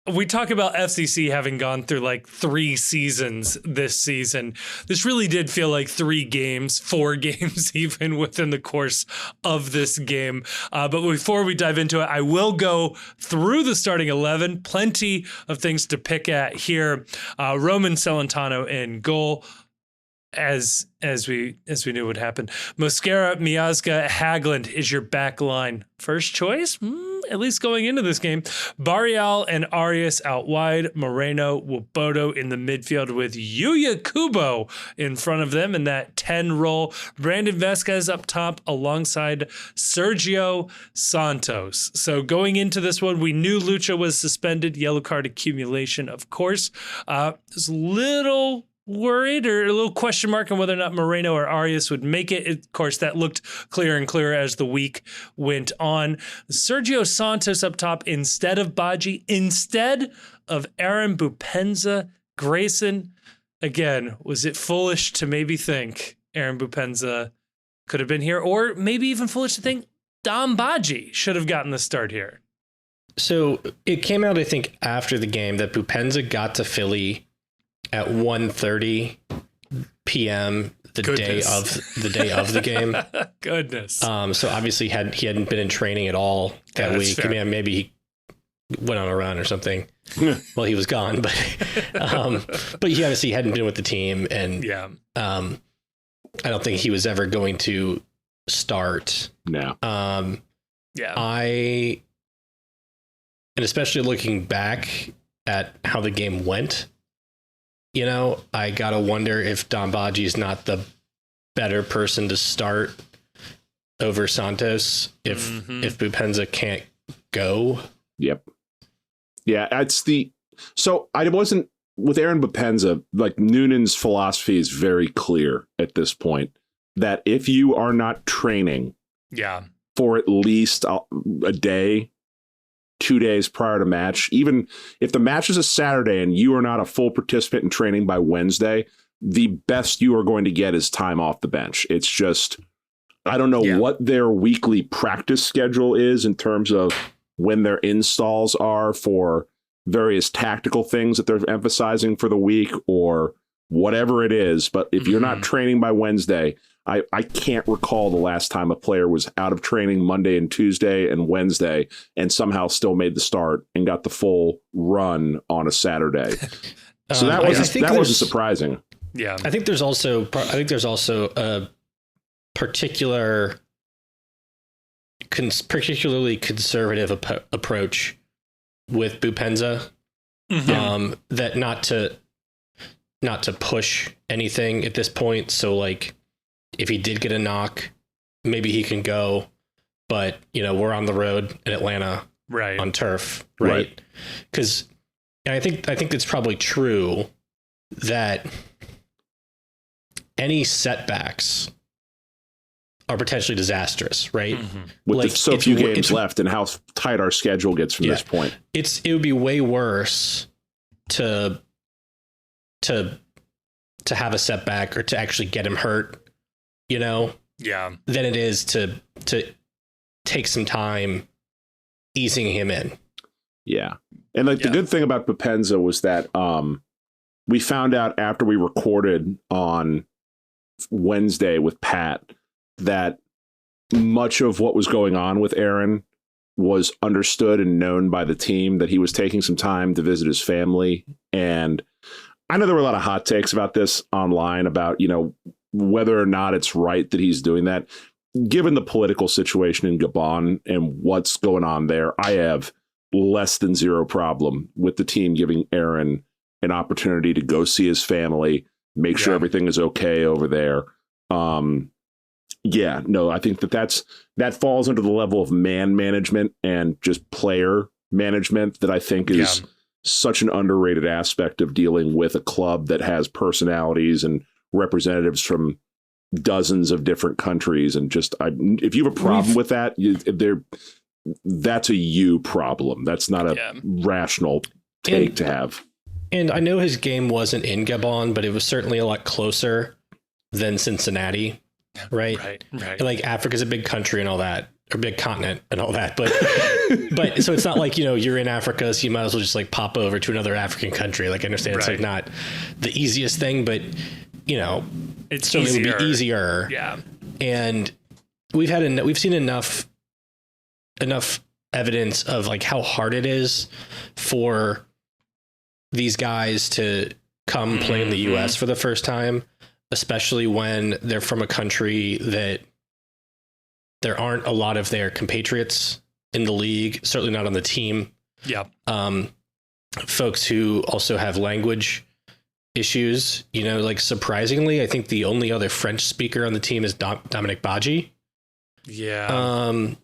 We talk about FCC having gone through like 3 seasons this season. This really did feel like 4 games even within the course of this game. But before we dive into it, I will go through the starting 11. Plenty of things to pick at here. Roman Celentano in goal. As we knew would happen. Mosquera, Miazga, Haglund is your back line. First choice, at least going into this game. Barreal and Arias out wide. Moreno, Wobodo in the midfield with Yuya Kubo in front of them in that 10 role. Brandon Vasquez up top alongside Sergio Santos. So going into this one, we knew Lucho was suspended. Yellow card accumulation, of course. There's a little worried or a little question mark on whether or not Moreno or Arias would make it. Of course, that looked clearer and clearer as the week went on. Sergio Santos up top instead of Badji, instead of Aaron Boupendza. Grayson, again, was it foolish to maybe think Aaron Boupendza could have been here, or maybe even foolish to think Dom Badji should have gotten the start here? So it came out, I think, after the game that Boupendza got to Philly at 1:30 p.m. the day of the game. Goodness. So obviously he hadn't been in training at all that week. Fair. I mean, maybe he went on a run or something while he was gone, but he obviously hadn't been with the team, and I don't think he was ever going to start. No. And especially looking back at how the game went, I gotta wonder if Dom Badji is not the better person to start over Santos if Boupendza can't go. Yep. Yeah, so I wasn't with Aaron Boupendza. Like, Noonan's philosophy is very clear at this point that if you are not training, for at least a day, 2 days prior to match, even if the match is a Saturday and you are not a full participant in training by Wednesday, the best you are going to get is time off the bench. It's just, I don't know what their weekly practice schedule is in terms of when their installs are for various tactical things that they're emphasizing for the week or whatever it is. But if you're not training by Wednesday, I can't recall the last time a player was out of training Monday and Tuesday and Wednesday and somehow still made the start and got the full run on a Saturday. So that wasn't surprising. Yeah. I think there's also a particularly conservative approach with Boupendza, that not to push anything at this point. So like, if he did get a knock, maybe he can go, but we're on the road in Atlanta, right, on turf, right? Because I think it's probably true that any setbacks are potentially disastrous, right? With like, so few games left and how tight our schedule gets from this point. It would be way worse to have a setback or to actually get him hurt, than it is to take some time easing him in. Yeah. And the good thing about Boupendza was that we found out after we recorded on Wednesday with Pat that much of what was going on with Aaron was understood and known by the team, that he was taking some time to visit his family. And I know there were a lot of hot takes about this online about, whether or not it's right that he's doing that. Given the political situation in Gabon and what's going on there, I have less than zero problem with the team giving Aaron an opportunity to go see his family, make sure everything is okay over there. I think that falls under the level of man management and just player management that I think is such an underrated aspect of dealing with a club that has personalities and representatives from dozens of different countries. And just, if you have a problem with that, that's a you problem. That's not a rational take to have. And I know his game wasn't in Gabon, but it was certainly a lot closer than Cincinnati, right? Right. And like, Africa's a big country and all that, or big continent and all that. But but so it's not like, you're in Africa, so you might as well just like pop over to another African country. Like, I understand it's like not the easiest thing, but it's so easier. It would be easier. Yeah. And we've seen enough evidence of like how hard it is for these guys to come play in the US for the first time, especially when they're from a country that there aren't a lot of their compatriots in the league, certainly not on the team. Yeah. Folks who also have language issues, like, surprisingly, I think the only other French speaker on the team is Dominic Badji. Yeah.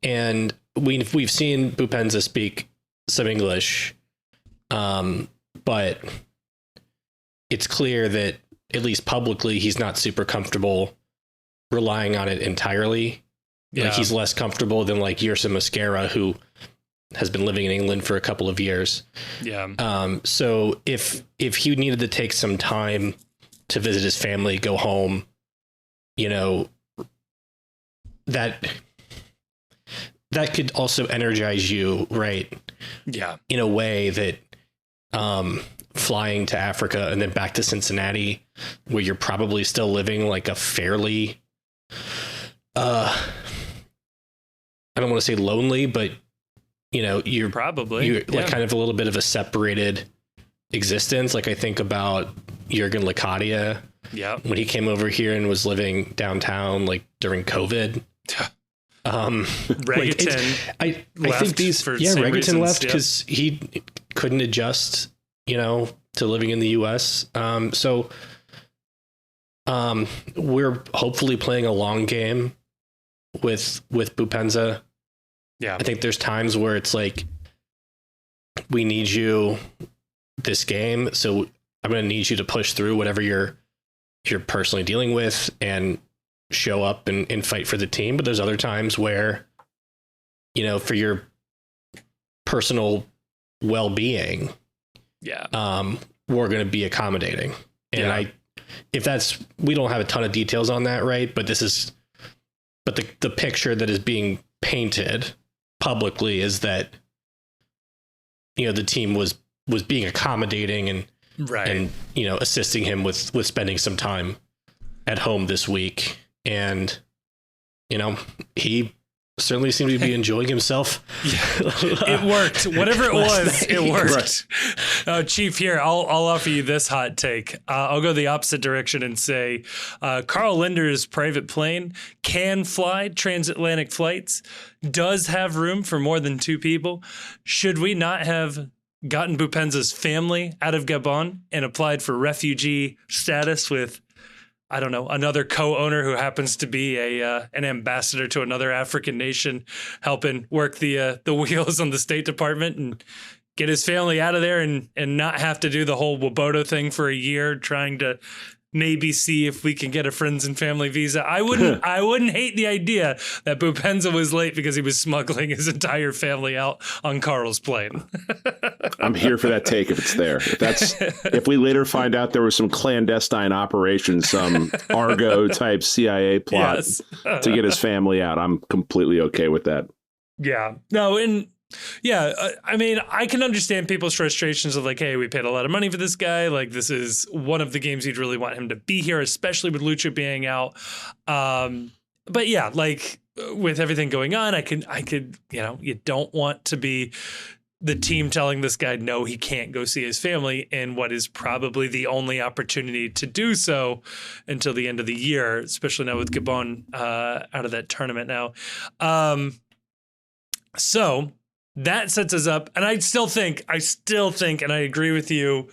And we've seen Boupendza speak some English, but it's clear that, at least publicly, he's not super comfortable relying on it entirely. Like, he's less comfortable than like Yersa Mosquera, who has been living in England for a couple of years. Yeah. So if he needed to take some time to visit his family, go home, that could also energize you, right? Yeah. In a way that flying to Africa and then back to Cincinnati, where you're probably still living like a fairly, I don't want to say lonely, but you're probably like kind of a little bit of a separated existence. Like, I think about Jurgen Locadia. Yeah. When he came over here and was living downtown, like during COVID. Regaton I think Regaton left because he couldn't adjust, to living in the US. So we're hopefully playing a long game with Boupendza. Yeah. I think there's times where it's like, we need you this game, so I'm going to need you to push through whatever you're personally dealing with and show up and fight for the team. But there's other times where, for your personal well-being, we're going to be accommodating. And we don't have a ton of details on that, right? But the picture that is being painted publicly is that the team was being accommodating and assisting him with spending some time at home this week. And, he certainly seemed to be enjoying himself. It worked. Whatever it was, it worked. Right. Chief, here, I'll offer you this hot take. I'll go the opposite direction and say Carl Linder's private plane can fly transatlantic flights, does have room for more than 2 people. Should we not have gotten Boupendza's family out of Gabon and applied for refugee status with, I don't know, another co-owner who happens to be an ambassador to another African nation, helping work the wheels on the State Department and get his family out of there and not have to do the whole Woboto thing for a year, trying to maybe see if we can get a friends and family visa. I wouldn't hate the idea that Boupendza was late because he was smuggling his entire family out on Carl's plane. I'm here for that take if it's there. If we later find out there was some clandestine operation, some Argo type CIA plot to get his family out, I'm completely okay with that. Yeah. No, and yeah, I mean, I can understand people's frustrations of like, hey, we paid a lot of money for this guy. Like, this is one of the games you'd really want him to be here, especially with Lucho being out. But yeah, like with everything going on, I could, you don't want to be the team telling this guy, no, he can't go see his family in what is probably the only opportunity to do so until the end of the year, especially now with Gabon out of that tournament now. So that sets us up, and I still think, and I agree with you,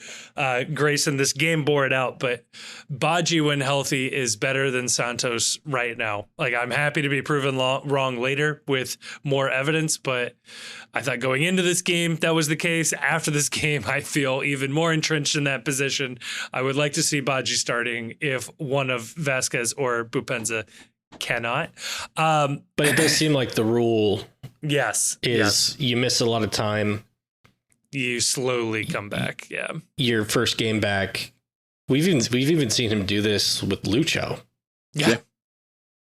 Grayson, this game bore it out, but Badji, when healthy, is better than Santos right now. Like, I'm happy to be proven wrong later with more evidence, but I thought going into this game, that was the case. After this game, I feel even more entrenched in that position. I would like to see Badji starting if one of Vasquez or Boupendza cannot. But it does seem like the rule... Yes. You miss a lot of time. You slowly come back. Yeah. Your first game back. We've even seen him do this with Lucho. Yeah.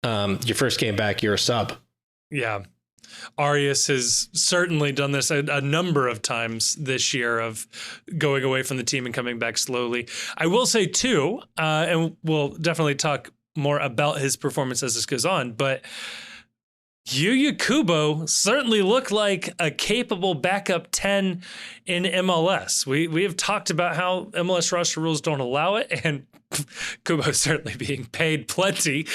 Your first game back, you're a sub. Yeah. Arias has certainly done this a number of times this year of going away from the team and coming back slowly. I will say too, and we'll definitely talk more about his performance as this goes on, but Kubo certainly looked like a capable backup 10 in MLS. We have talked about how MLS roster rules don't allow it, and Kubo certainly being paid plenty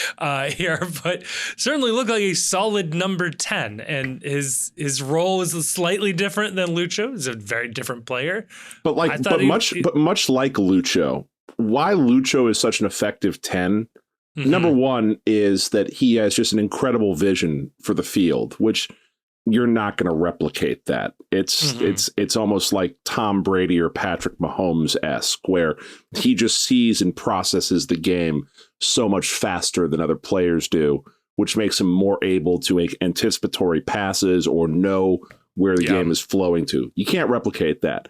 here, but certainly looked like a solid number 10. And his role is slightly different than Lucho. He's a very different player. But much like Lucho, why Lucho is such an effective 10. Mm-hmm. Number one is that he has just an incredible vision for the field, which you're not going to replicate that. It's almost like Tom Brady or Patrick Mahomes-esque, where he just sees and processes the game so much faster than other players do, which makes him more able to make anticipatory passes or know where the game is flowing to. You can't replicate that.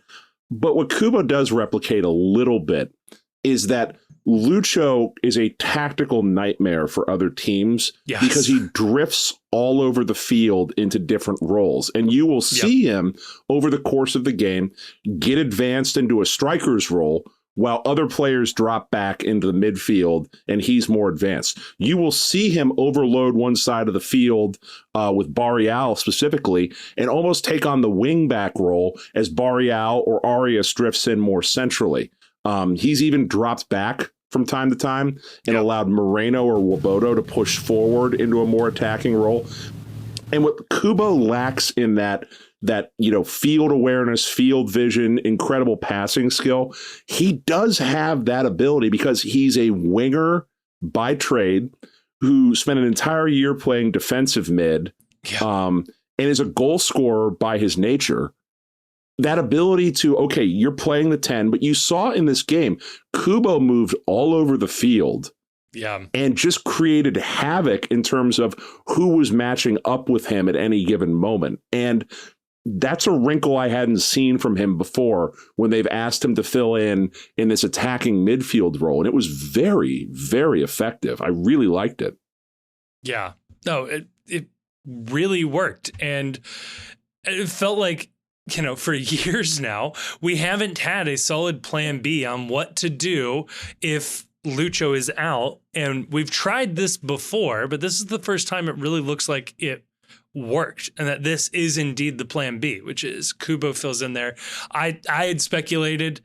But what Kubo does replicate a little bit is that Lucho is a tactical nightmare for other teams because he drifts all over the field into different roles. And you will see him over the course of the game get advanced into a striker's role while other players drop back into the midfield and he's more advanced. You will see him overload one side of the field with Barreal specifically and almost take on the wing back role as Barreal or Arias drifts in more centrally. He's even dropped back from time to time and allowed Moreno or Woboto to push forward into a more attacking role. And what Kubo lacks in that field awareness, field vision, incredible passing skill, he does have that ability because he's a winger by trade who spent an entire year playing defensive mid and is a goal scorer by his nature. That ability to, okay, you're playing the 10, but you saw in this game, Kubo moved all over the field and just created havoc in terms of who was matching up with him at any given moment. And that's a wrinkle I hadn't seen from him before when they've asked him to fill in this attacking midfield role. And it was very, very effective. I really liked it. Yeah, no, it really worked. And it felt like for years now, we haven't had a solid plan B on what to do if Lucho is out. And we've tried this before, but this is the first time it really looks like it worked, and that this is indeed the plan B, which is Kubo fills in there. I had speculated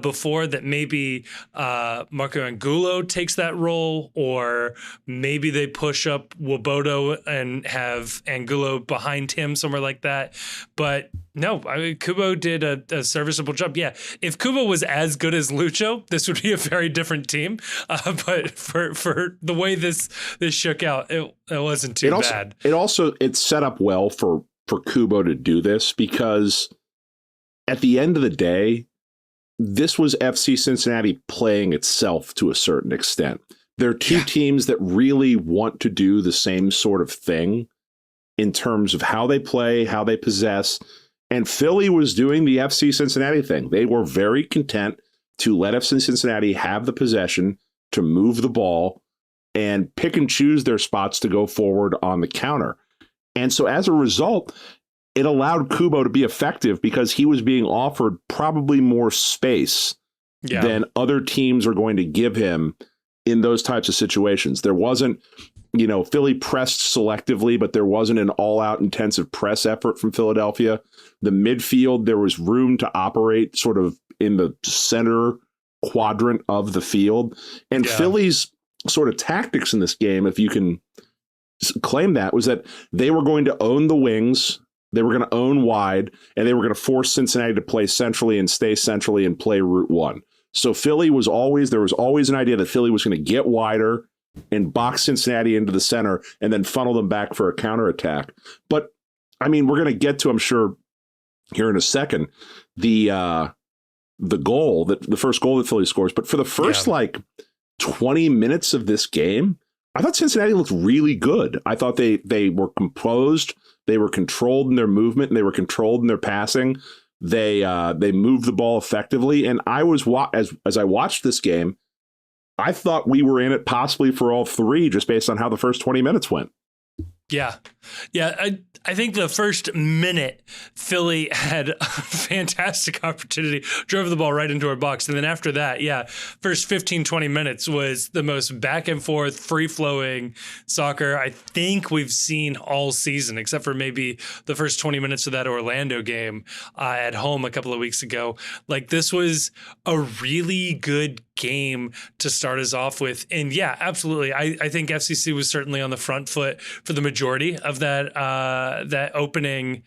before that maybe Marco Angulo takes that role, or maybe they push up Wobodo and have Angulo behind him, somewhere like that. But no, I mean, Kubo did a serviceable job. Yeah, if Kubo was as good as Lucho, this would be a very different team. But for the way this shook out, it wasn't too bad. It's set up well for Kubo to do this, because at the end of the day, this was FC Cincinnati playing itself to a certain extent. There are two teams that really want to do the same sort of thing in terms of how they play, how they possess. And Philly was doing the FC Cincinnati thing. They were very content to let FC Cincinnati have the possession, to move the ball, and pick and choose their spots to go forward on the counter. And so as a result, it allowed Kubo to be effective because he was being offered probably more space than other teams are going to give him in those types of situations. There wasn't, Philly pressed selectively, but there wasn't an all-out intensive press effort from Philadelphia. The midfield, there was room to operate sort of in the center quadrant of the field. And Philly's sort of tactics in this game, if you can claim that, was that they were going to own the wings, they were going to own wide, and they were going to force Cincinnati to play centrally and stay centrally and play route one. So there was always an idea that Philly was going to get wider and box Cincinnati into the center and then funnel them back for a counterattack. But I mean, we're going to get to, I'm sure, here in a second, the goal, the first goal that Philly scores. But for the first 20 minutes of this game, I thought Cincinnati looked really good. I thought they were composed, they were controlled in their movement, and they were controlled in their passing. They moved the ball effectively, and I was as I watched this game, I thought we were in it possibly for all three, just based on how the first 20 minutes went. Yeah. I think the first minute, Philly had a fantastic opportunity, drove the ball right into our box. And then after that, first 15, 20 minutes was the most back and forth, free-flowing soccer I think we've seen all season, except for maybe the first 20 minutes of that Orlando game at home a couple of weeks ago. Like, this was a really good game to start us off with. And yeah, absolutely. I think FCC was certainly on the front foot for the majority of that opening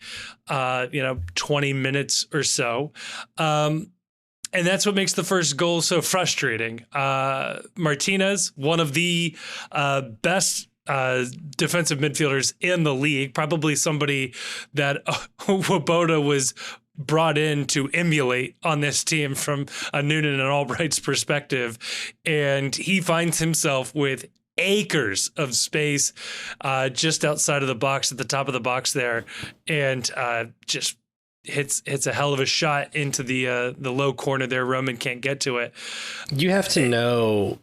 20 minutes or so. And that's what makes the first goal so frustrating. Martinez, one of the best defensive midfielders in the league, probably somebody that Woboda was brought in to emulate on this team from a Noonan and Albright's perspective. And he finds himself with acres of space just outside of the box, at the top of the box there, and just hits a hell of a shot into the low corner there. Roman can't get to it. You have to know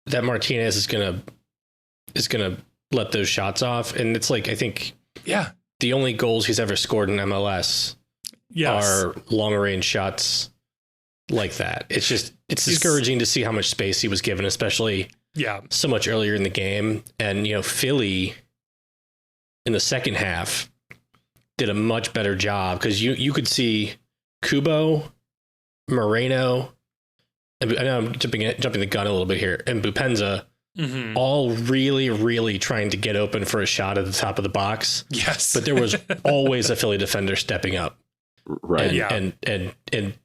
that Martinez is gonna let those shots off, and it's like, I think the only goals he's ever scored in MLS are long range shots like that. It's discouraging to see how much space he was given, especially so much earlier in the game. And Philly in the second half did a much better job, because you could see Kubo, Moreno, and I know I'm jumping the gun a little bit here, and Boupendza, all really, really trying to get open for a shot at the top of the box. Yes. But there was always a Philly defender stepping up. Right. And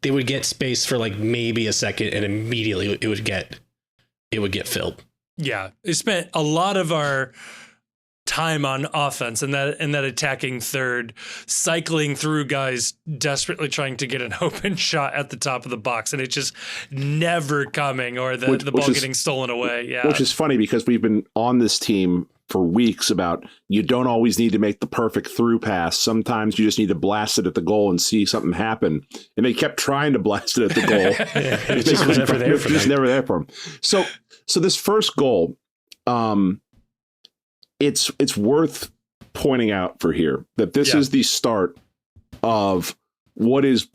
they would get space for like maybe a second, and immediately it would get filled. Yeah. They spent a lot of our time on offense and that attacking third, cycling through guys desperately trying to get an open shot at the top of the box, and it's just never coming, or the ball getting stolen away. Yeah. Which is funny, because we've been on this team for weeks about, you don't always need to make the perfect through pass. Sometimes you just need to blast it at the goal and see something happen. And they kept trying to blast it at the goal. It just was never there for them. Just never there for them. So this first goal, it's worth pointing out for here that this is the start of what is,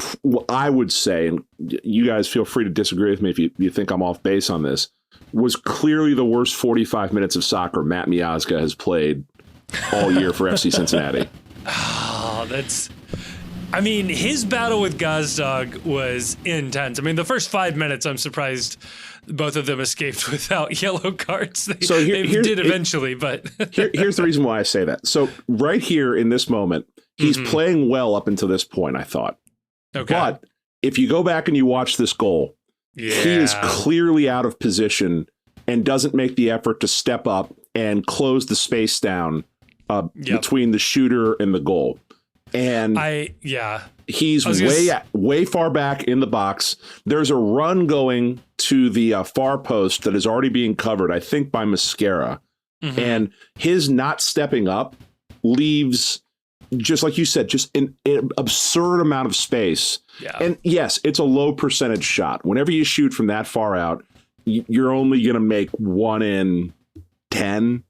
I would say, and you guys feel free to disagree with me if you think I'm off base on this, was clearly the worst 45 minutes of soccer Matt Miazga has played all year for FC Cincinnati. Oh, I mean, his battle with Gazdag was intense. I mean, the first 5 minutes, I'm surprised both of them escaped without yellow cards. They did eventually, but... here's the reason why I say that. So right here in this moment, he's playing well up until this point, I thought. Okay. But if you go back and you watch this goal, he is clearly out of position and doesn't make the effort to step up and close the space down between the shooter and the goal. And he's way far back in the box. There's a run going to the far post that is already being covered, I think, by Mascara. And his not stepping up leaves, just like you said, just an absurd amount of space. Yeah. And yes, it's a low percentage shot. Whenever you shoot from that far out, you're only going to make 1 in 10.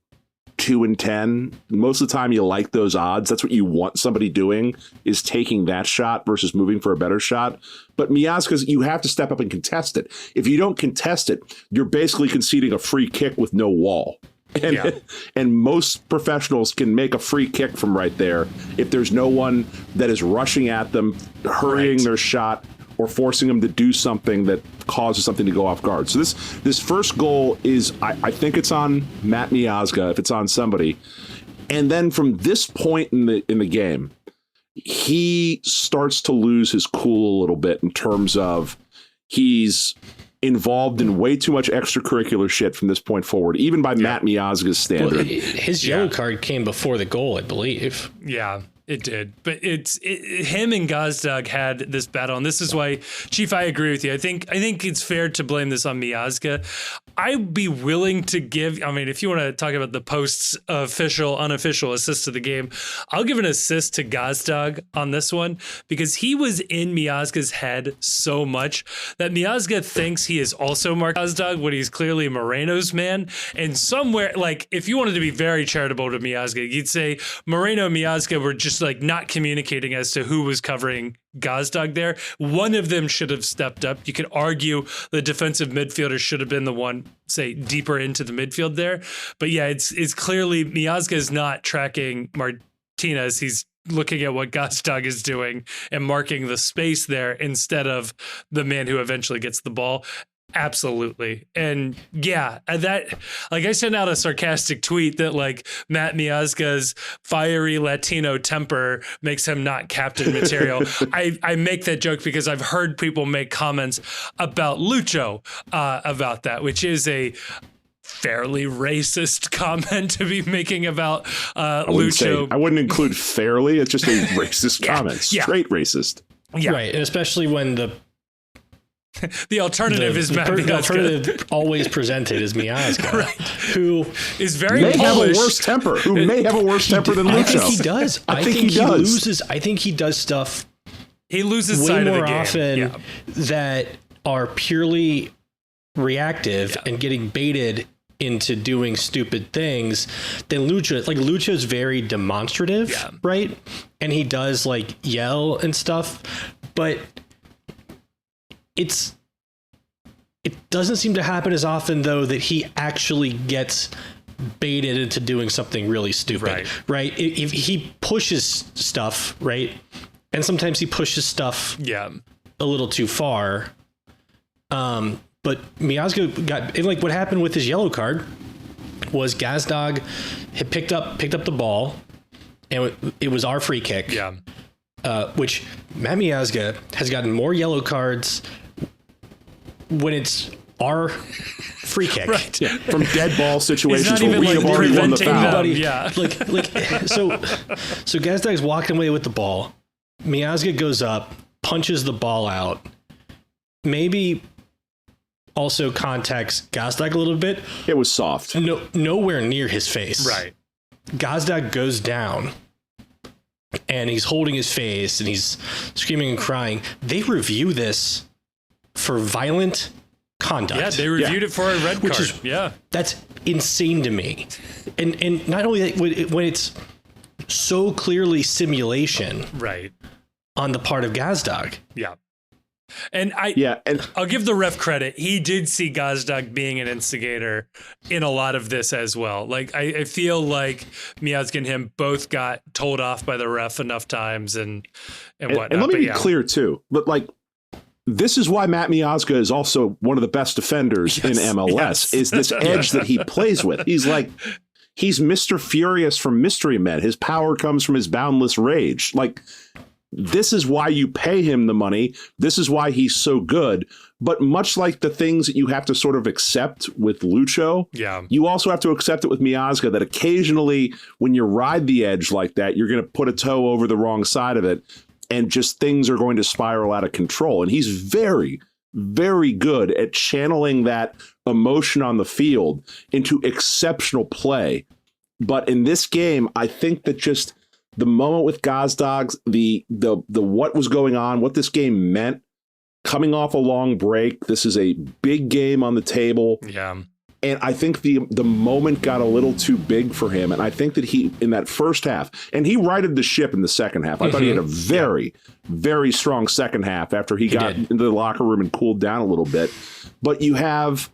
2 in 10. Most of the time you like those odds. That's what you want somebody doing, is taking that shot versus moving for a better shot. But Miazga's, you have to step up and contest it. If you don't contest it, you're basically conceding a free kick with no wall. And most professionals can make a free kick from right there if there's no one that is rushing at them, hurrying their shot, or forcing them to do something that causes something to go off guard. So this first goal is, I think it's on Matt Miazga, if it's on somebody. And then from this point in the game, he starts to lose his cool a little bit in terms of he's involved in way too much extracurricular shit from this point forward, even by Matt Miazga's standard. Well, his yellow card came before the goal, I believe. Yeah. It did, but him and Gazdag had this battle, and this is why, Chief, I agree with you. I think it's fair to blame this on Miazga. I'd be willing to give, I mean, if you want to talk about the post's official, unofficial assist to the game, I'll give an assist to Gazdag on this one, because he was in Miazga's head so much that Miazga thinks he is also Mark Gazdag when he's clearly Moreno's man. And somewhere, like, if you wanted to be very charitable to Miazga, you'd say Moreno and Miazga were just like not communicating as to who was covering Gazdag there. One of them should have stepped up. You could argue the defensive midfielder should have been the one, say, deeper into the midfield there. But yeah, it's clearly Miazga is not tracking Martinez. He's looking at what Gazdag is doing and marking the space there instead of the man who eventually gets the ball. Absolutely. And yeah, that, like, I sent out a sarcastic tweet that like Matt Miazga's fiery Latino temper makes him not captain material. I make that joke because I've heard people make comments about Lucho about that, which is a fairly racist comment to be making about Lucho. I wouldn't include fairly. It's just a racist comment. Straight racist. Yeah. Right. And especially when the alternative is Matt Miazga. The alternative always presented is Miazga, who is very may polished. Have a worse temper. Who may have a worse temper than Lucho. I think he does. I think he does. I think he does stuff. He loses way sight more of the game. often that are purely reactive and getting baited into doing stupid things than Lucho. Like, Lucho's very demonstrative, right? And he does like yell and stuff, but it doesn't seem to happen as often, though, that he actually gets baited into doing something really stupid, right? If he pushes stuff, right? And sometimes he pushes stuff a little too far. But Miazga got, and like what happened with his yellow card was Gazdag had picked up the ball, and it was our free kick. Which Matt Miazga has gotten more yellow cards when it's our free kick, from dead ball situations where we have already won the foul. So Gazdag's walking away with the ball. Miazga goes up, punches the ball out. Maybe also contacts Gazdag a little bit. It was soft. Nowhere near his face. Right. Gazdag goes down, and he's holding his face, and he's screaming and crying. They review this for violent conduct. Yeah, they reviewed it for a red card. That's insane to me. And not only that, when it's so clearly simulation right on the part of Gazdag. Yeah. And I'll give the ref credit. He did see Gazdag being an instigator in a lot of this as well. Like I feel like Miazga and him both got told off by the ref enough times and whatnot. And let me be clear too, but like this is why Matt Miazga is also one of the best defenders in MLS. Is this edge that he plays with? He's Mr. Furious from Mystery Men. His power comes from his boundless rage. Like, this is why you pay him the money. This is why he's so good. But much like the things that you have to sort of accept with Lucho, you also have to accept it with Miazga, that occasionally when you ride the edge like that, you're going to put a toe over the wrong side of it and just things are going to spiral out of control. And he's very, very good at channeling that emotion on the field into exceptional play. But in this game, I think that just the moment with Gazdag, the what was going on, what this game meant, coming off a long break, this is a big game on the table. Yeah. And I think the moment got a little too big for him. And I think that he, in that first half, and he righted the ship in the second half. I thought he had a very, very strong second half after he got into the locker room and cooled down a little bit. But you have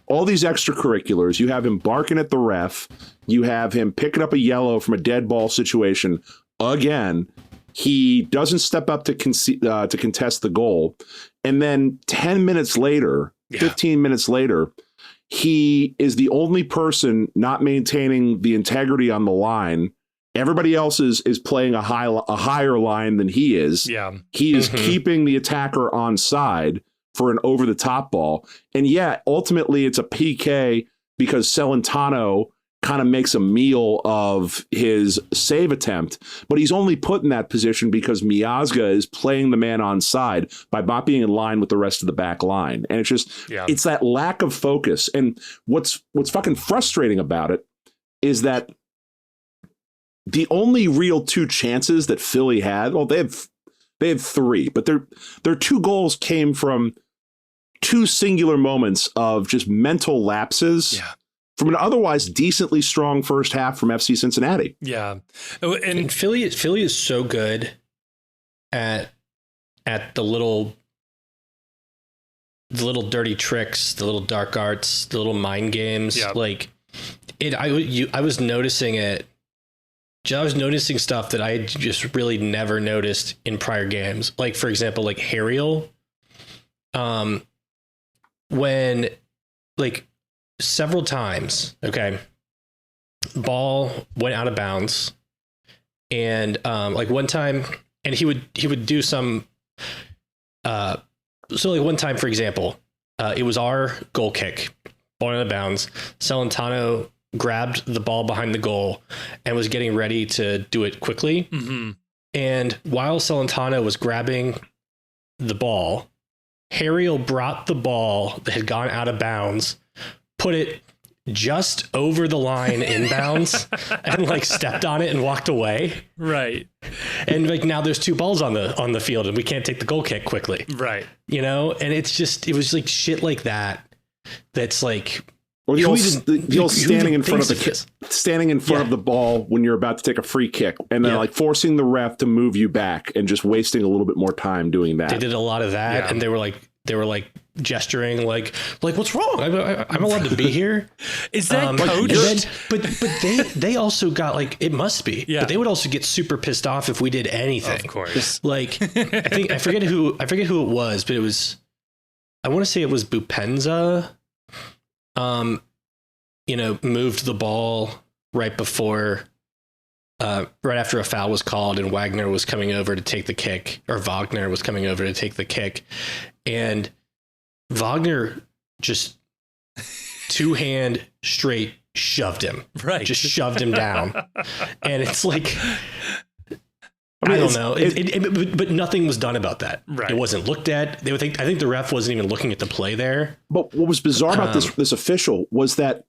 all these extracurriculars. You have him barking at the ref. You have him picking up a yellow from a dead ball situation again. He doesn't step up to contest the goal. And then 10 minutes later, 15 minutes later, he is the only person not maintaining the integrity on the line. Everybody else is playing a higher line than he is. Yeah. He is keeping the attacker on side for an over-the-top ball. And ultimately it's a PK because Celentano kind of makes a meal of his save attempt, but he's only put in that position because Miazga is playing the man on side by not being in line with the rest of the back line. And it's just, it's that lack of focus. And what's fucking frustrating about it is that the only real two chances that Philly had, well, they had three, but their two goals came from two singular moments of just mental lapses. Yeah. From an otherwise decently strong first half from FC Cincinnati. Yeah. And Philly is so good at the little dirty tricks, the little dark arts, the little mind games. Yeah. Like I was noticing it. I was noticing stuff that I had just really never noticed in prior games. Like, for example, like Harriel, when like several times, ball went out of bounds, and like one time, and he would do some so like one time, for example, it was our goal kick, ball out of bounds. Celentano grabbed the ball behind the goal and was getting ready to do it quickly. And while Celentano was grabbing the ball, Harriel brought the ball that had gone out of bounds, put it just over the line inbounds and like stepped on it and walked away. Right. And like now there's two balls on the field and we can't take the goal kick quickly. Right. You know, and it was like shit like that. That's like, or the old standing in front of the ball when you're about to take a free kick and then like forcing the ref to move you back and just wasting a little bit more time doing that. They did a lot of that, and they were like gesturing like what's wrong? I'm allowed to be here. Is that coached? But they also got like, it must be. Yeah. But they would also get super pissed off if we did anything. Of course. Like I forget who it was, but I want to say it was Boupendza. Moved the ball right before, right after a foul was called, and Wagner was coming over to take the kick, or Wagner was coming over to take the kick, and Wagner just two-hand straight shoved him, just shoved him down, and it's like, I don't know, but nothing was done about that. Right. It wasn't looked at. I think the ref wasn't even looking at the play there. But what was bizarre about this official was that,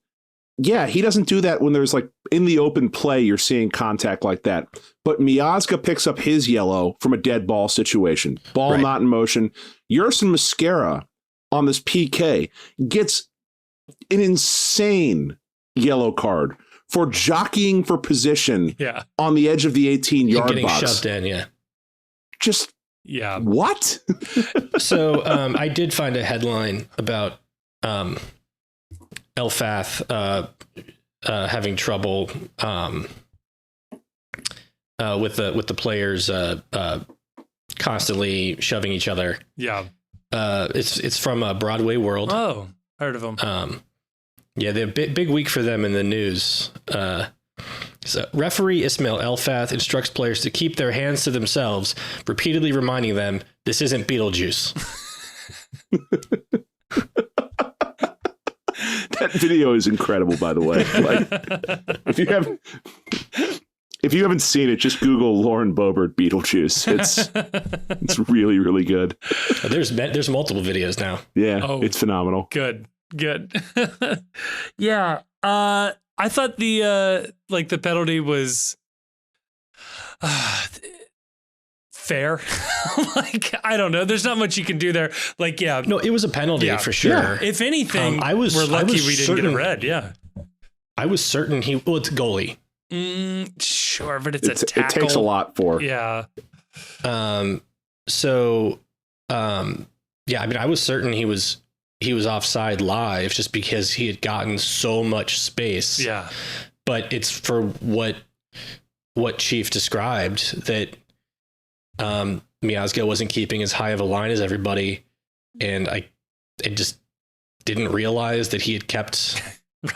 he doesn't do that when there's like in the open play, you're seeing contact like that. But Miazga picks up his yellow from a dead ball situation. Ball not in motion. Yerson Mosquera on this PK gets an insane yellow card for jockeying for position Yeah. on the edge of the 18-yard getting box. shoved in, yeah. Just Yeah. what? So I did find a headline about Elfath having trouble with the players constantly shoving each other. Yeah. It's from Broadway World. Oh, heard of them. Yeah, they have big week for them in the news. So referee Ismail Elfath instructs players to keep their hands to themselves, repeatedly reminding them this isn't Beetlejuice. That video is incredible, by the way. Like, if you haven't seen it, just Google Lauren Boebert Beetlejuice. It's really, really good. There's multiple videos now. Yeah, it's phenomenal. Good. Yeah. I thought the penalty was fair. Like, I don't know. There's not much you can do there. Like, yeah. No, it was a penalty for sure. Yeah. If anything, we're lucky we didn't get a red. Yeah. I was certain it's goalie. Sure, but it's a tackle. It takes a lot for. Yeah. Yeah, I mean, I was certain he was offside live just because he had gotten so much space. Yeah. But it's for what Chief described, that Miazga wasn't keeping as high of a line as everybody, and I just didn't realize that he had kept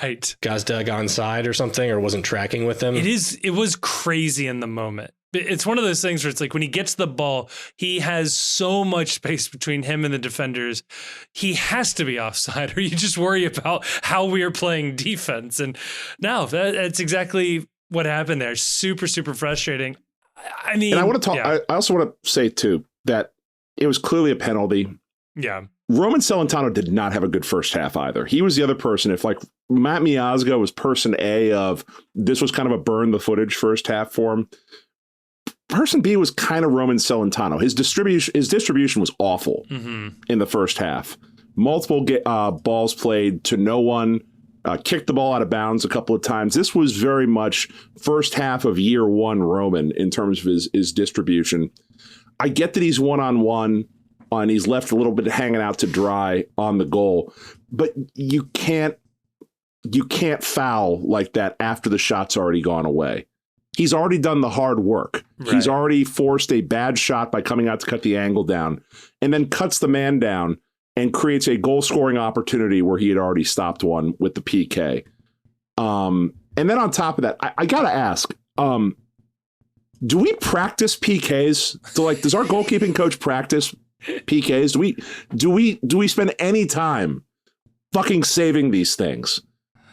right Gazdag onside or something, or wasn't tracking with him. It was crazy in the moment. It's one of those things where it's like when he gets the ball, he has so much space between him and the defenders. He has to be offside, or you just worry about how we are playing defense. And no, that's exactly what happened there. Super, super frustrating. I mean, and I want to talk. Yeah. I also want to say too that it was clearly a penalty. Yeah. Roman Celentano did not have a good first half either. He was the other person. If like Matt Miazga was person A of this was kind of a burn the footage first half for him. Person B was kind of Roman Celentano. His distribution was awful in the first half. Multiple balls played to no one. Kicked the ball out of bounds a couple of times. This was very much first half of year one Roman in terms of his distribution. I get that he's one-on-one and he's left a little bit hanging out to dry on the goal, but you can't foul like that after the shot's already gone away. He's already done the hard work. Right. He's already forced a bad shot by coming out to cut the angle down, and then cuts the man down and creates a goal-scoring opportunity where he had already stopped one with the PK. And then on top of that, I got to ask, do we practice PKs? So, like, does our goalkeeping coach practice PKs? Do we spend any time fucking saving these things?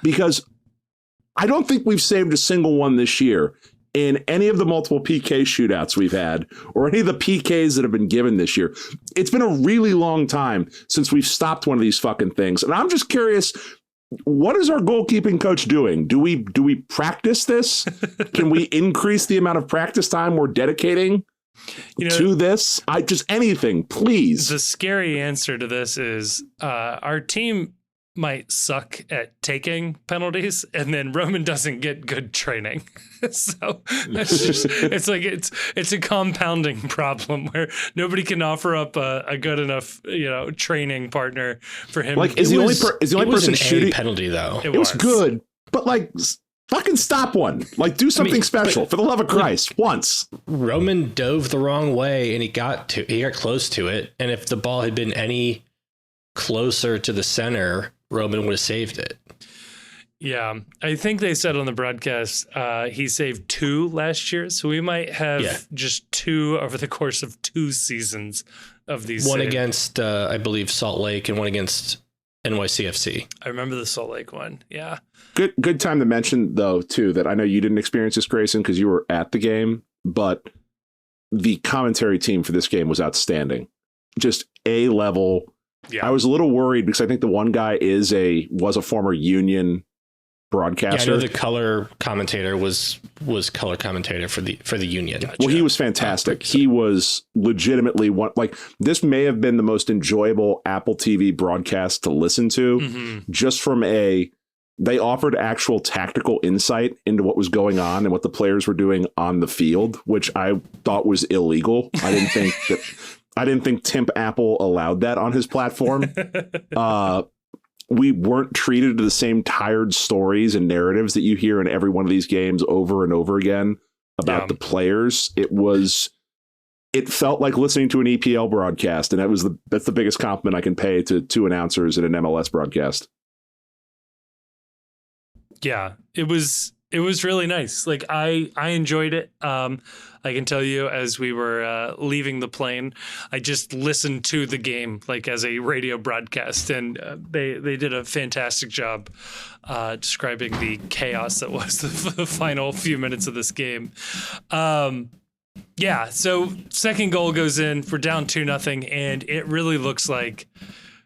Because I don't think we've saved a single one this year in any of the multiple PK shootouts we've had, or any of the PKs that have been given this year. It's been a really long time since we've stopped one of these fucking things. And I'm just curious, what is our goalkeeping coach doing? Do we practice this? Can we increase the amount of practice time we're dedicating to this? Anything, please. The scary answer to this is our team might suck at taking penalties, and then Roman doesn't get good training. So it's a compounding problem where nobody can offer up a good enough training partner for him. Like, is the only person shooting penalty though? It was good, but like, fucking stop one. Like, do something special for the love of Christ once. Roman dove the wrong way and he got close to it, and if the ball had been any closer to the center, Roman would have saved it. Yeah, I think they said on the broadcast he saved 2 last year, so we might have just 2 over the course of 2 seasons of these. One against, I believe, Salt Lake, and one against NYCFC. I remember the Salt Lake one. Yeah. Good time to mention, though, too, that I know you didn't experience this, Grayson, because you were at the game, but the commentary team for this game was outstanding. Just A-level. Yeah. I was a little worried because I think the one guy was a former Union broadcaster. Yeah, I know the color commentator was color commentator for the Union. Gotcha. Well, he was fantastic. He was legitimately this may have been the most enjoyable Apple TV broadcast to listen to, just from a they offered actual tactical insight into what was going on and what the players were doing on the field, which I thought was illegal. I didn't think Tim Apple allowed that on his platform. We weren't treated to the same tired stories and narratives that you hear in every one of these games over and over again about the players. It felt like listening to an EPL broadcast, and that's the biggest compliment I can pay to two announcers in an MLS broadcast. Yeah, it was really nice. Like I enjoyed it. I can tell you, as we were leaving the plane, I just listened to the game like as a radio broadcast, and they did a fantastic job describing the chaos that was the final few minutes of this game. Yeah, so second goal goes in. We're down 2-0, and it really looks like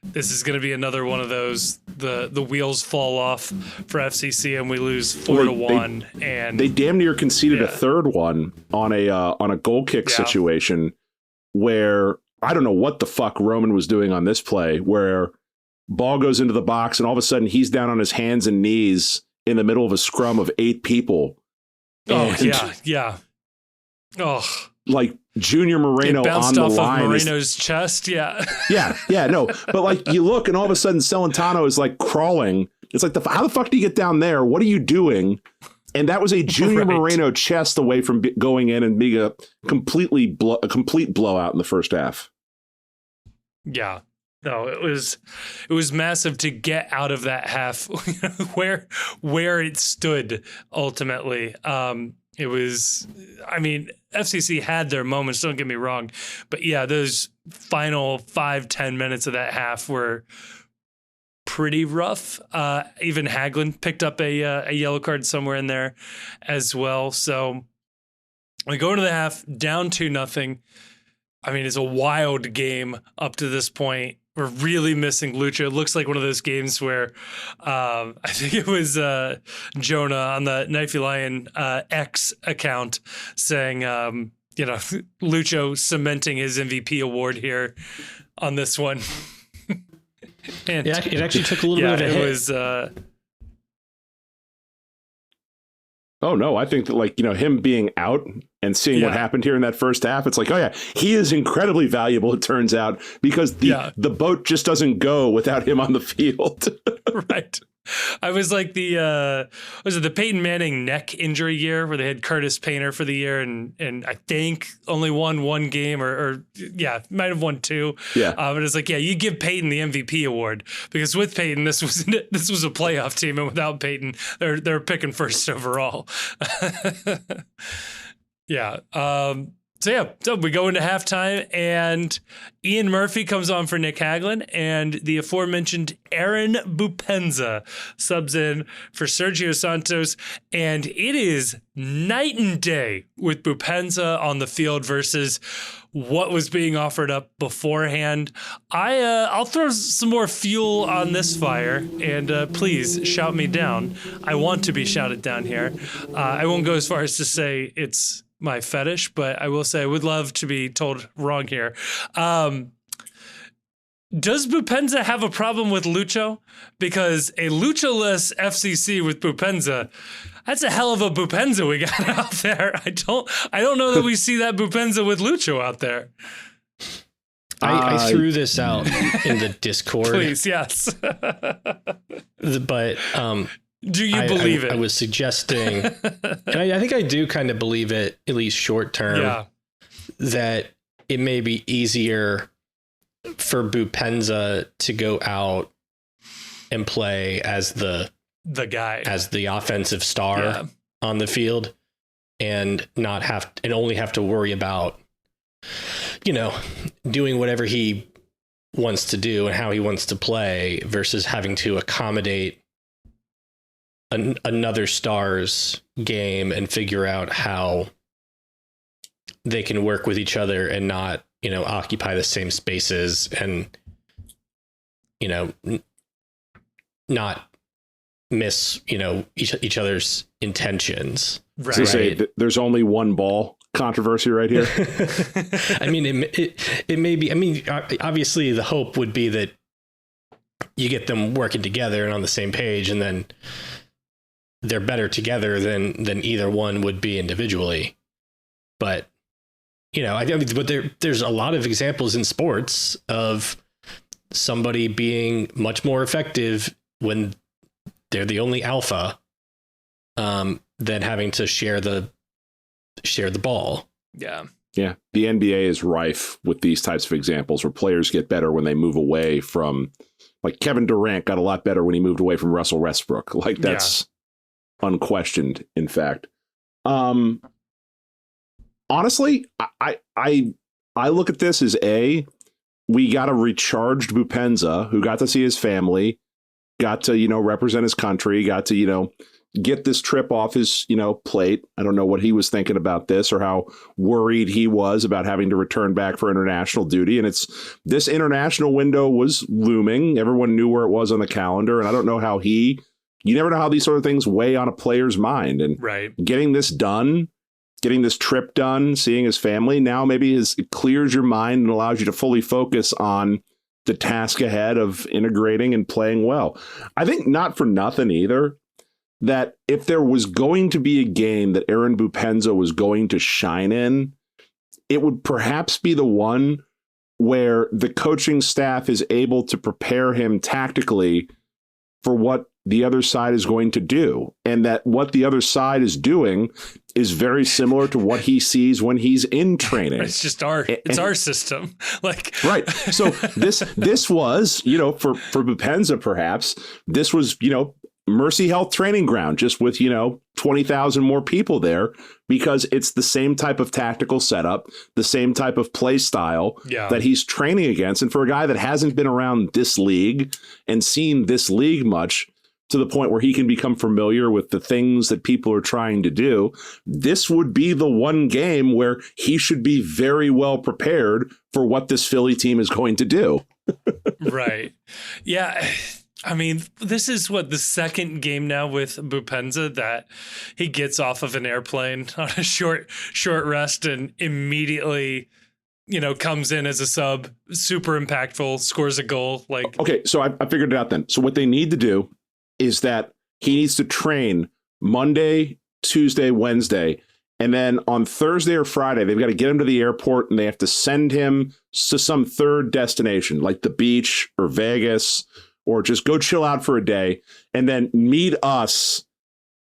this is going to be another one of those, the wheels fall off for FCC and we lose 4-1. And they damn near conceded a third one on a goal kick situation where I don't know what the fuck Roman was doing on this play, where ball goes into the box and all of a sudden he's down on his hands and knees in the middle of a scrum of 8 people. Yeah. Oh, like Junior Moreno on the line. Of Moreno's chest. Yeah. No, but like you look and all of a sudden Celentano is like crawling. It's like, how the fuck do you get down there? What are you doing? And that was a Junior Moreno chest away from going in and being a complete blowout in the first half. Yeah. No, it was massive to get out of that half where it stood ultimately. It was, I mean, FCC had their moments, don't get me wrong. But yeah, those final 5-10 minutes of that half were pretty rough. Even Hagelin picked up a yellow card somewhere in there as well. So we go into the half down 2-0. I mean, it's a wild game up to this point. We're really missing Lucho. It looks like one of those games where I think it was Jonah on the Knifey Lion X account saying, Lucho cementing his MVP award here on this one. And, yeah, it actually took a little bit of a hit. It was. Oh, no, I think that him being out and seeing what happened here in that first half, it's like, oh, yeah, he is incredibly valuable, it turns out, because the boat just doesn't go without him on the field. Right. I was like the Peyton Manning neck injury year where they had Curtis Painter for the year and I think only won one game or might have won 2. Yeah. But it's like, you give Peyton the MVP award because with Peyton, this was a playoff team, and without Peyton, they're picking first overall. Yeah. So we go into halftime, and Ian Murphy comes on for Nick Hagelin, and the aforementioned Aaron Boupendza subs in for Sergio Santos, and it is night and day with Boupendza on the field versus what was being offered up beforehand. I'll throw some more fuel on this fire, and please shout me down. I want to be shouted down here. I won't go as far as to say it's my fetish, but I will say I would love to be told wrong here. Does Boupendza have a problem with Lucho? Because a Lucho-less FCC with Boupendza, that's a hell of a Boupendza we got out there. I don't know that we see that Boupendza with Lucho out there. I threw this out in the Discord. Please, yes. But do you believe it? I was suggesting, and I think I do kind of believe it, at least short term, that it may be easier for Boupendza to go out and play as the guy, as the offensive star on the field, and only have to worry about, doing whatever he wants to do and how he wants to play versus having to accommodate another star's game and figure out how they can work with each other and not, occupy the same spaces and, not miss, each other's intentions. Right. So say there's only one ball controversy right here. I mean, it may be, obviously the hope would be that you get them working together and on the same page, and then they're better together than either one would be individually. But, there's a lot of examples in sports of somebody being much more effective when they're the only alpha, than having to share the ball. Yeah. Yeah. The NBA is rife with these types of examples where players get better when they move away from, like Kevin Durant got a lot better when he moved away from Russell Westbrook. Like that's unquestioned, in fact. Honestly, I look at this as we got a recharged Boupendza who got to see his family, got to, represent his country, got to, get this trip off his, plate. I don't know what he was thinking about this or how worried he was about having to return back for international duty. And this international window was looming. Everyone knew where it was on the calendar. And I don't know how you never know how these sort of things weigh on a player's mind. And getting this done, getting this trip done, seeing his family now maybe it clears your mind and allows you to fully focus on the task ahead of integrating and playing well. I think not for nothing either, that if there was going to be a game that Aaron Boupendza was going to shine in, it would perhaps be the one where the coaching staff is able to prepare him tactically for what the other side is going to do. And that what the other side is doing is very similar to what he sees when he's in training. It's just our system. Right. So this was, for Boupendza, perhaps this was, Mercy Health Training Ground, just with, 20,000 more people there, because it's the same type of tactical setup, the same type of play style that he's training against. And for a guy that hasn't been around this league and seen this league much, to the point where he can become familiar with the things that people are trying to do, this would be the one game where he should be very well prepared for what this Philly team is going to do. Right. Yeah. I mean, this is the second game now with Boupendza that he gets off of an airplane on a short rest and immediately, comes in as a sub, super impactful, scores a goal. Okay, so I figured it out then. So what they need to do is that he needs to train Monday, Tuesday, Wednesday, and then on Thursday or Friday, they've got to get him to the airport and they have to send him to some third destination, like the beach or Vegas, or just go chill out for a day and then meet us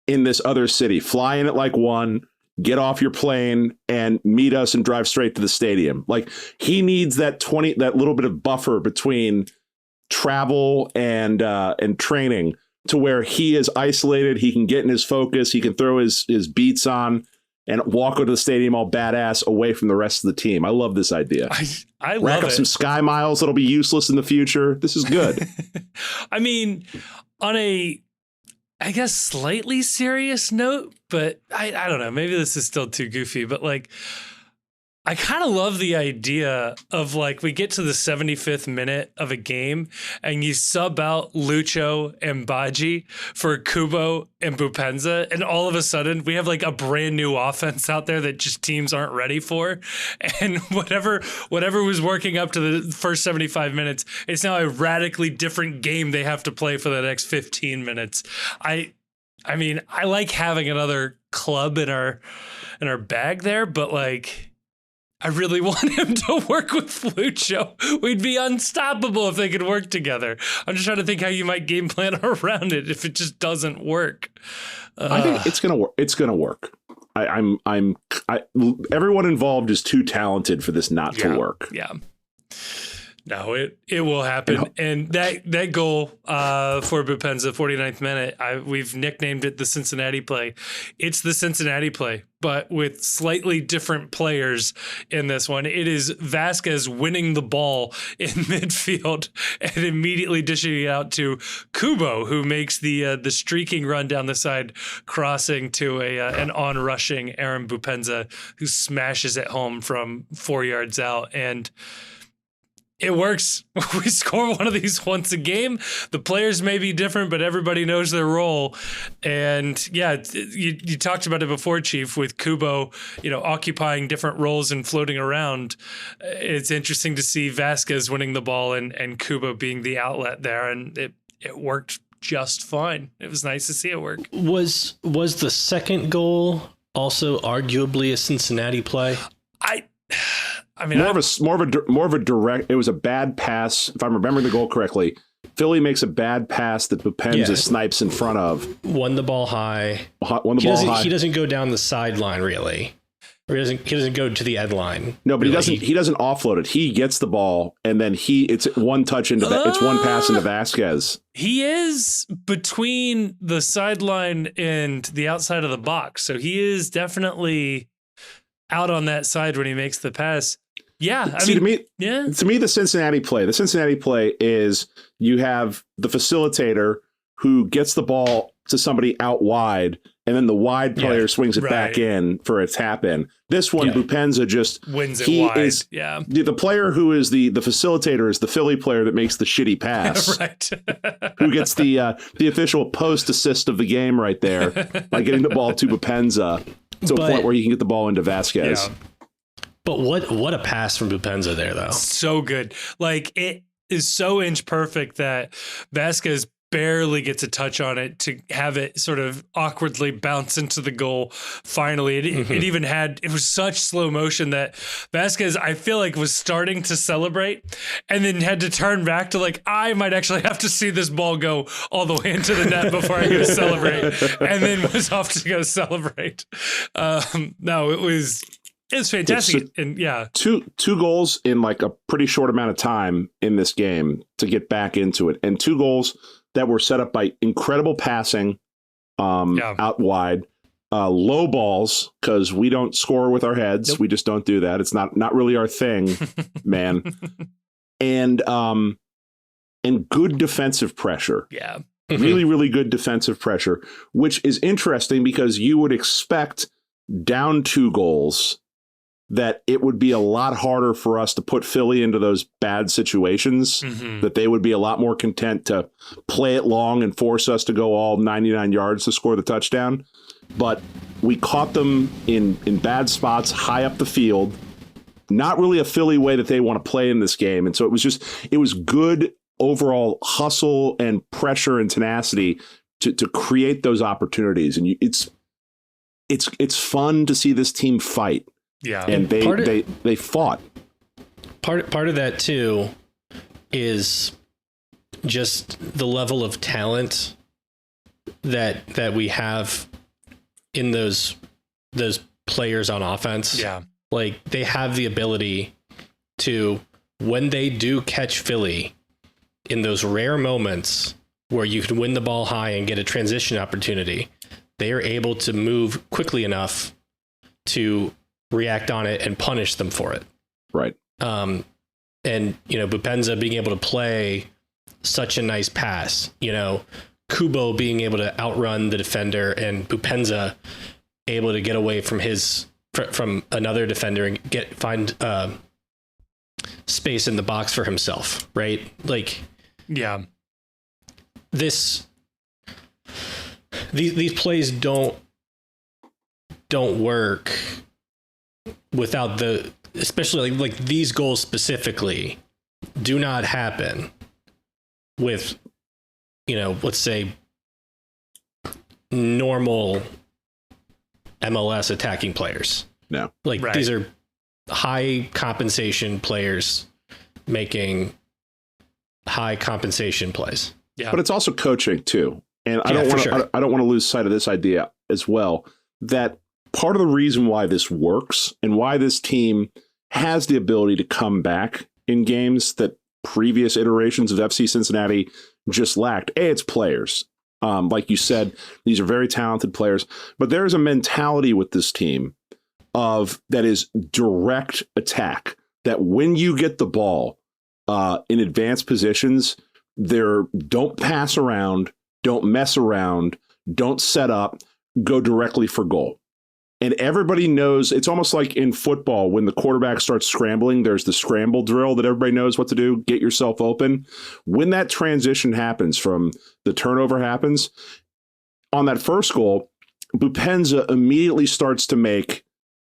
in this other city. Fly in at 1, get off your plane and meet us and drive straight to the stadium. He needs that little bit of buffer between travel and training to where he is isolated. He can get in his focus. He can throw his beats on and walk over to the stadium all badass away from the rest of the team. I love this idea. I love Rack up some sky miles that'll be useless in the future. This is good. I mean, on a, I guess, slightly serious note, but I don't know. Maybe this is still too goofy, but I kind of love the idea of we get to the 75th minute of a game and you sub out Lucho and Baji for Kubo and Boupendza. And all of a sudden we have a brand new offense out there that just teams aren't ready for. And whatever was working up to the first 75 minutes, it's now a radically different game they have to play for the next 15 minutes. I mean, I like having another club in our bag there, but I really want him to work with Lucho. We'd be unstoppable if they could work together. I'm just trying to think how you might game plan around it if it just doesn't work. I think it's gonna work. It's gonna work. Everyone involved is too talented for this not to work. Yeah. No, it will happen. And that goal for Boupendza, 49th minute, we've nicknamed it the Cincinnati play. It's the Cincinnati play, but with slightly different players in this one. It is Vasquez winning the ball in midfield and immediately dishing it out to Kubo, who makes the streaking run down the side, crossing to an on-rushing Aaron Boupendza, who smashes it home from 4 yards out. And It works. We score one of these once a game. The players may be different, but everybody knows their role. And yeah, you talked about it before, Chief, with Kubo, occupying different roles and floating around. It's interesting to see Vasquez winning the ball and Kubo being the outlet there. And it worked just fine. It was nice to see it work. Was the second goal also arguably a Cincinnati play? I mean, more of a direct. It was a bad pass, if I'm remembering the goal correctly. Philly makes a bad pass that Boupendza snipes in front of. Won the ball high. He doesn't go down the sideline really, or he doesn't go to the end line. No, but really. He doesn't offload it. He gets the ball and then it's one touch into it's one pass into Vasquez. He is between the sideline and the outside of the box, so he is definitely out on that side when he makes the pass. Yeah. To me, the Cincinnati play is you have the facilitator who gets the ball to somebody out wide, and then the wide player swings it back in for a tap in. This one, Boupendza just wins it wide. The player who is the facilitator is the Philly player that makes the shitty pass. Right. Who gets the official post assist of the game right there by getting the ball to Boupendza to a point where he can get the ball into Vasquez. Yeah. But what a pass from Boupendza there, though. So good. Like, it is so inch perfect that Vasquez barely gets a touch on it to have it sort of awkwardly bounce into the goal. Finally, it was such slow motion that Vasquez, I feel like, was starting to celebrate and then had to turn back to like, I might actually have to see this ball go all the way into the net before I go celebrate, and then was off to go celebrate. No, it was fantastic. And yeah, two goals in like a pretty short amount of time in this game to get back into it, and two goals that were set up by incredible passing out wide, low balls, because we don't score with our heads. Nope. We just don't do that. It's not really our thing, man. And good defensive pressure. Yeah. Really, really good defensive pressure, which is interesting because you would expect down 2 goals that it would be a lot harder for us to put Philly into those bad situations, that they would be a lot more content to play it long and force us to go all 99 yards to score the touchdown. But we caught them in bad spots high up the field, not really a Philly way that they want to play in this game. And so it was good overall hustle and pressure and tenacity to create those opportunities. And it's fun to see this team fight. Yeah, and they fought. Part of that too is just the level of talent that we have in those players on offense. Yeah, like they have the ability to, when they do catch Philly in those rare moments where you can win the ball high and get a transition opportunity, they are able to move quickly enough to react on it and punish them for it. Right. And, Boupendza being able to play such a nice pass, Kubo being able to outrun the defender and Boupendza able to get away from another defender and find space in the box for himself. Right. Like, yeah, these plays don't work without especially like these goals specifically do not happen with, let's say normal MLS attacking players. No. These are high compensation players making high compensation plays. Yeah. But it's also coaching too. And I don't want to lose sight of this idea as well, that part of the reason why this works and why this team has the ability to come back in games that previous iterations of FC Cincinnati just lacked. It's players. Like you said, these are very talented players, but there's a mentality with this team that is direct attack, that when you get the ball in advanced positions, don't pass around, don't mess around, don't set up, go directly for goal. And everybody knows, it's almost like in football, when the quarterback starts scrambling, there's the scramble drill that everybody knows what to do, get yourself open. When that transition happens from the turnover happens, on that first goal, Boupendza immediately starts to make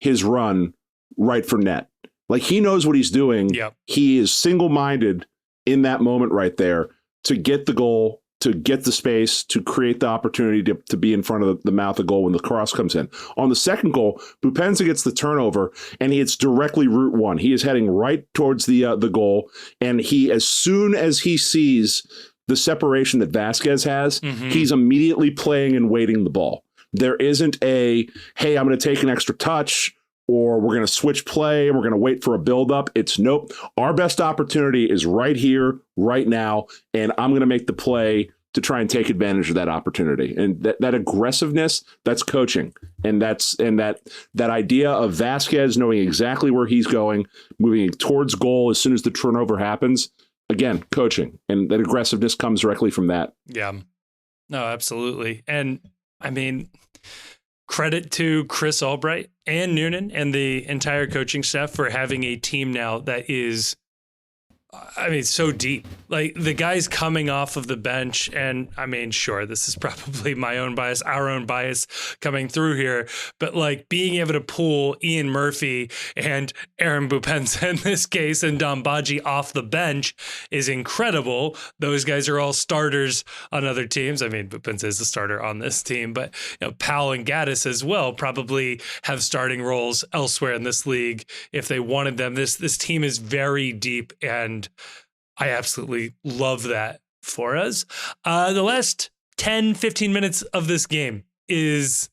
his run right for net. Like, he knows what he's doing. Yep. He is single-minded in that moment right there to get the goal, to get the space, to create the opportunity to be in front of the mouth of goal when the cross comes in. On the second goal, Boupendza gets the turnover, and it's directly route one. He is heading right towards the goal, and he, as soon as he sees the separation that Vasquez has, he's immediately playing and waiting the ball. There isn't a, hey, I'm going to take an extra touch, or we're going to switch play and we're going to wait for a buildup. It's nope. Our best opportunity is right here, right now, and I'm going to make the play to try and take advantage of that opportunity. And that aggressiveness, that's coaching. And that idea of Vasquez knowing exactly where he's going, moving towards goal as soon as the turnover happens, again, coaching. And that aggressiveness comes directly from that. Yeah. No, absolutely. And I mean, credit to Chris Albright and Noonan and the entire coaching staff for having a team now that is, I mean, so deep. Like, the guys coming off of the bench, and I mean, sure, this is probably my own bias, our own bias coming through here, but like being able to pull Ian Murphy and Aaron Boupendza in this case and Dom Badji off the bench is incredible. Those guys are all starters on other teams. I mean, Boupendza is the starter on this team, but Powell and Gaddis as well probably have starting roles elsewhere in this league if they wanted them. This team is very deep, and I absolutely love that for us. The last 10, 15 minutes of this game is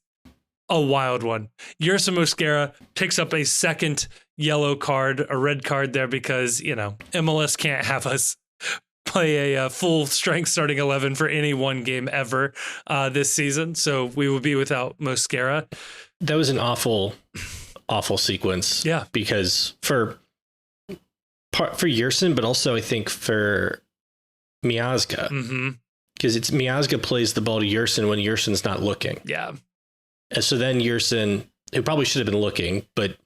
a wild one. Yerson Mosquera picks up a second yellow card, a red card there because, MLS can't have us play a full strength starting 11 for any one game ever this season. So we will be without Mosquera. That was an awful sequence. Yeah. Because for Yerson, but also I think for Miazga, because it's Miazga plays the ball to Yerson when Yerson's not looking. Yeah. And so then Yerson, who probably should have been looking, but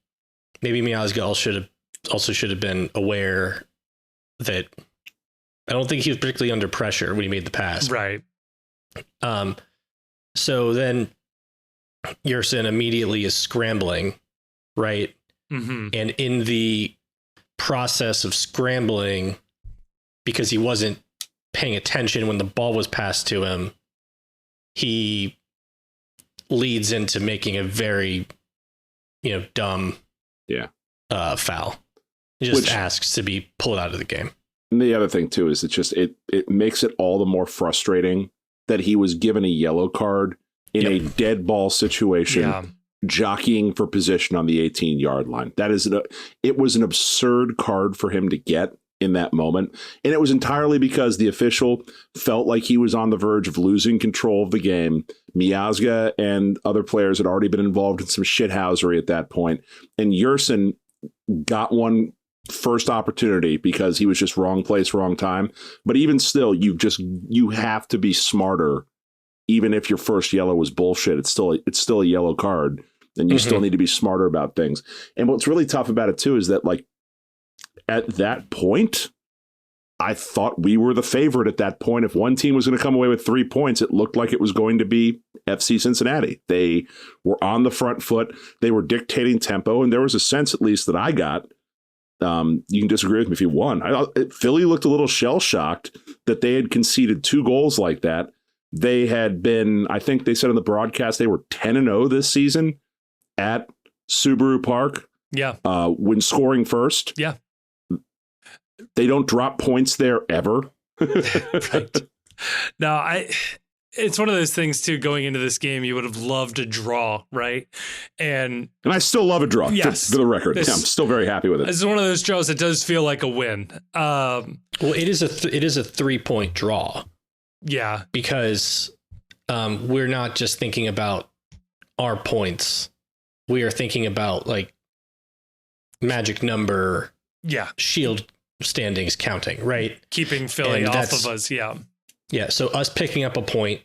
maybe Miazga also should have been aware that I don't think he was particularly under pressure when he made the pass. Right. So then Yerson immediately is scrambling, right? And in the process of scrambling, because he wasn't paying attention when the ball was passed to him, he leads into making a very dumb foul. He just asks to be pulled out of the game. And the other thing too is it makes it all the more frustrating that he was given a yellow card in a dead ball situation, jockeying for position on the 18-yard line. It was an absurd card for him to get in that moment. And it was entirely because the official felt like he was on the verge of losing control of the game. Miazga and other players had already been involved in some shithousery at that point. And Yerson got one first opportunity because he was just wrong place, wrong time. But even still, you have to be smarter. Even if your first yellow was bullshit, it's still a yellow card, and you still need to be smarter about things. And what's really tough about it too is that, like, at that point, I thought we were the favorite at that point. If one team was going to come away with 3 points, it looked like it was going to be FC Cincinnati. They were on the front foot. They were dictating tempo, and there was a sense, at least, that I got. You can disagree with me if you want. Philly looked a little shell-shocked that they had conceded 2 goals like that. They had been, I think they said on the broadcast, they were 10-0 this season at Subaru Park. Yeah. When scoring first. Yeah. They don't drop points there ever. Right. No, it's one of those things too, going into this game, you would have loved a draw, right? And I still love a draw, yes, for the record. I'm still very happy with it. This is one of those draws that does feel like a win. Well, it is a 3-point draw. Yeah. Because we're not just thinking about our points. We are thinking about, like, magic number, shield standings counting, right? Keeping Philly off of us, Yeah, so us picking up a point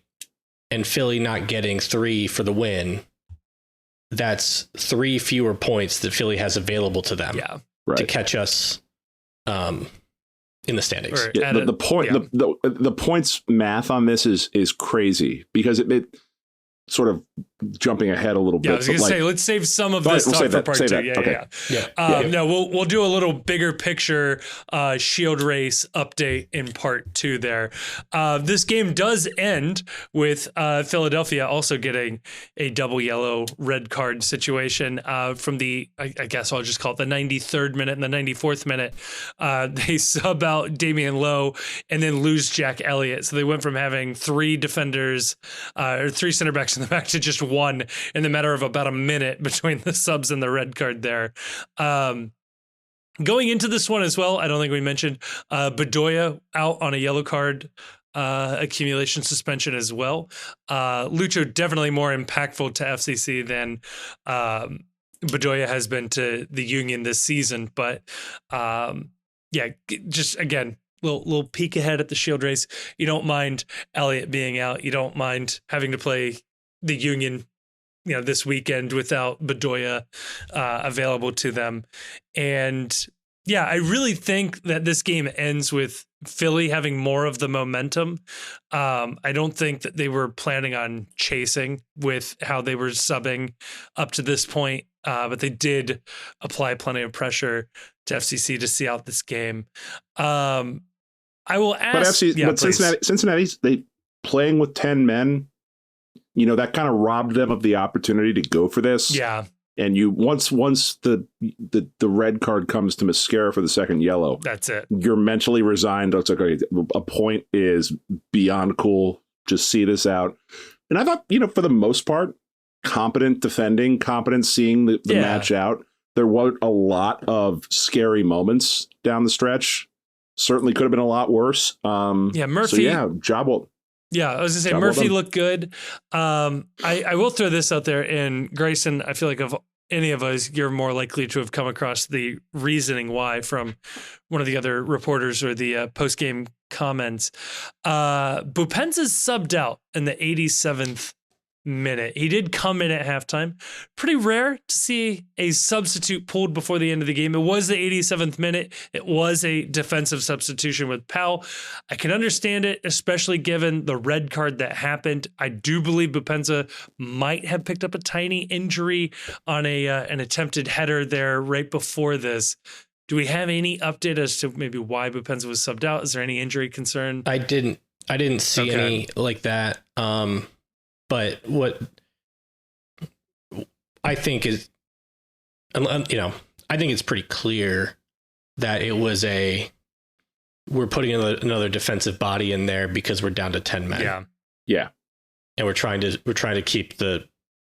and Philly not getting 3 for the win, that's 3 fewer points that Philly has available to them to catch us in the standings. The points math on this is crazy because it sort of jumping ahead a little bit. I was going to say, let's save some of this talk for part 2. No, we'll do a little bigger picture shield race update in part 2 there. This game does end with Philadelphia also getting a double yellow red card situation from the, I guess I'll just call it the 93rd minute and the 94th minute. They sub out Damian Lowe and then lose Jack Elliott. So they went from having 3 defenders or 3 center backs in the back to just 1 in the matter of about a minute between the subs and the red card there. Going into this one as well, I don't think we mentioned Bedoya out on a yellow card accumulation suspension as well. Lucho definitely more impactful to FCC than Bedoya has been to the Union this season. But just again, little peek ahead at the shield race. You don't mind Elliott being out. You don't mind having to play the Union this weekend without Bedoya available to them. And I really think that this game ends with Philly having more of the momentum. I don't think that they were planning on chasing with how they were subbing up to this point, but they did apply plenty of pressure to FCC to see out this game. I will ask, but Cincinnati's they playing with 10 men. That kind of robbed them of the opportunity to go for this. Yeah. And once the red card comes to Mascara for the second yellow, that's it. You're mentally resigned. It's like, okay, a point is beyond cool. Just see this out. And I thought, for the most part, competent defending, competent seeing the match out. There weren't a lot of scary moments down the stretch. Certainly could have been a lot worse. Murphy. Job well. Yeah, I was going to say Murphy looked good. I will throw this out there. And Grayson, I feel like of any of us, you're more likely to have come across the reasoning why from one of the other reporters or the post-game comments. Boupendza's subbed out in the 87th minute. He did come in at halftime. Pretty rare to see a substitute pulled before the end of the game. It was the 87th minute. It was a defensive substitution with Powell. I can understand it, especially given the red card that happened. I do believe Boupendza might have picked up a tiny injury on an attempted header there right before this. Do we have any update as to maybe why Boupendza was subbed out? Is there any injury concern? I didn't see any like that. But what I think is, I think it's pretty clear that it was we're putting another defensive body in there because we're down to 10 men. Yeah. And we're trying to keep the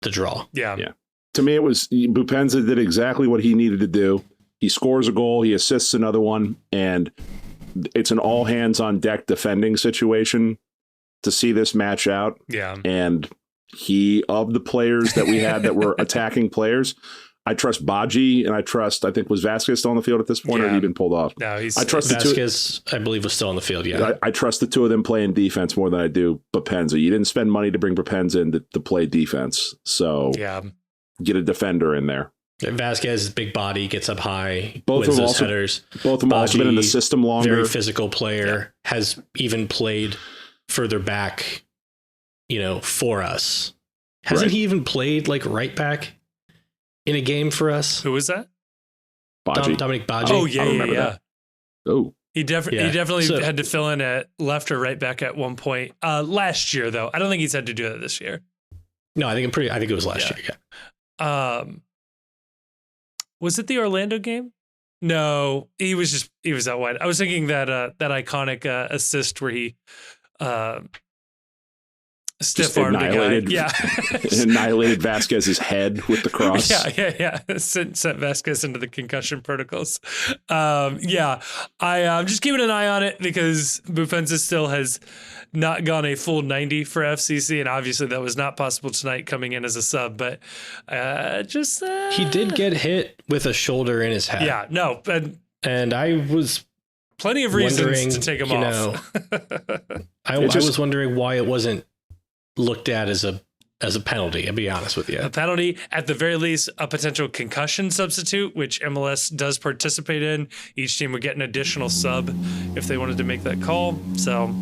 draw. Yeah. To me, it was Boupendza did exactly what he needed to do. He scores a goal, he assists another one, and it's an all hands on deck defending situation to see this match out. Yeah. And of the players that we had that were attacking players, I trust Baji and I think was Vasquez still on the field at this point, or had he been pulled off? No, I trust Vasquez, I believe, was still on the field. Yeah. I trust the two of them playing defense more than I do Boupendza. You didn't spend money to bring Boupendza in to play defense. So get a defender in there. Vasquez, big body, gets up high, both wins of those headers. Both of them also been in the system longer. Very physical player, has even played further back, for us. Hasn't he even played like right back in a game for us? Who was that? Dominic Baji. Oh, yeah. That. Oh. He definitely had to fill in at left or right back at one point. Last year, though. I don't think he's had to do that this year. No, I think it was last year, yeah. Was it the Orlando game? No, he was out wide. I was thinking that iconic assist where he stiff armed the guy. Annihilated Vasquez's head with the cross. Yeah. Sent Vasquez into the concussion protocols. I'm just keeping an eye on it because Boupendza still has not gone a full 90 for FCC, and obviously that was not possible tonight coming in as a sub. But he did get hit with a shoulder in his head. Yeah, no, and I was plenty of reasons to take him off. I was wondering why it wasn't looked at as a as a penalty. I'll be honest with you. A penalty, at the very least, a potential concussion substitute, which MLS does participate in. Each team would get an additional sub if they wanted to make that call. So,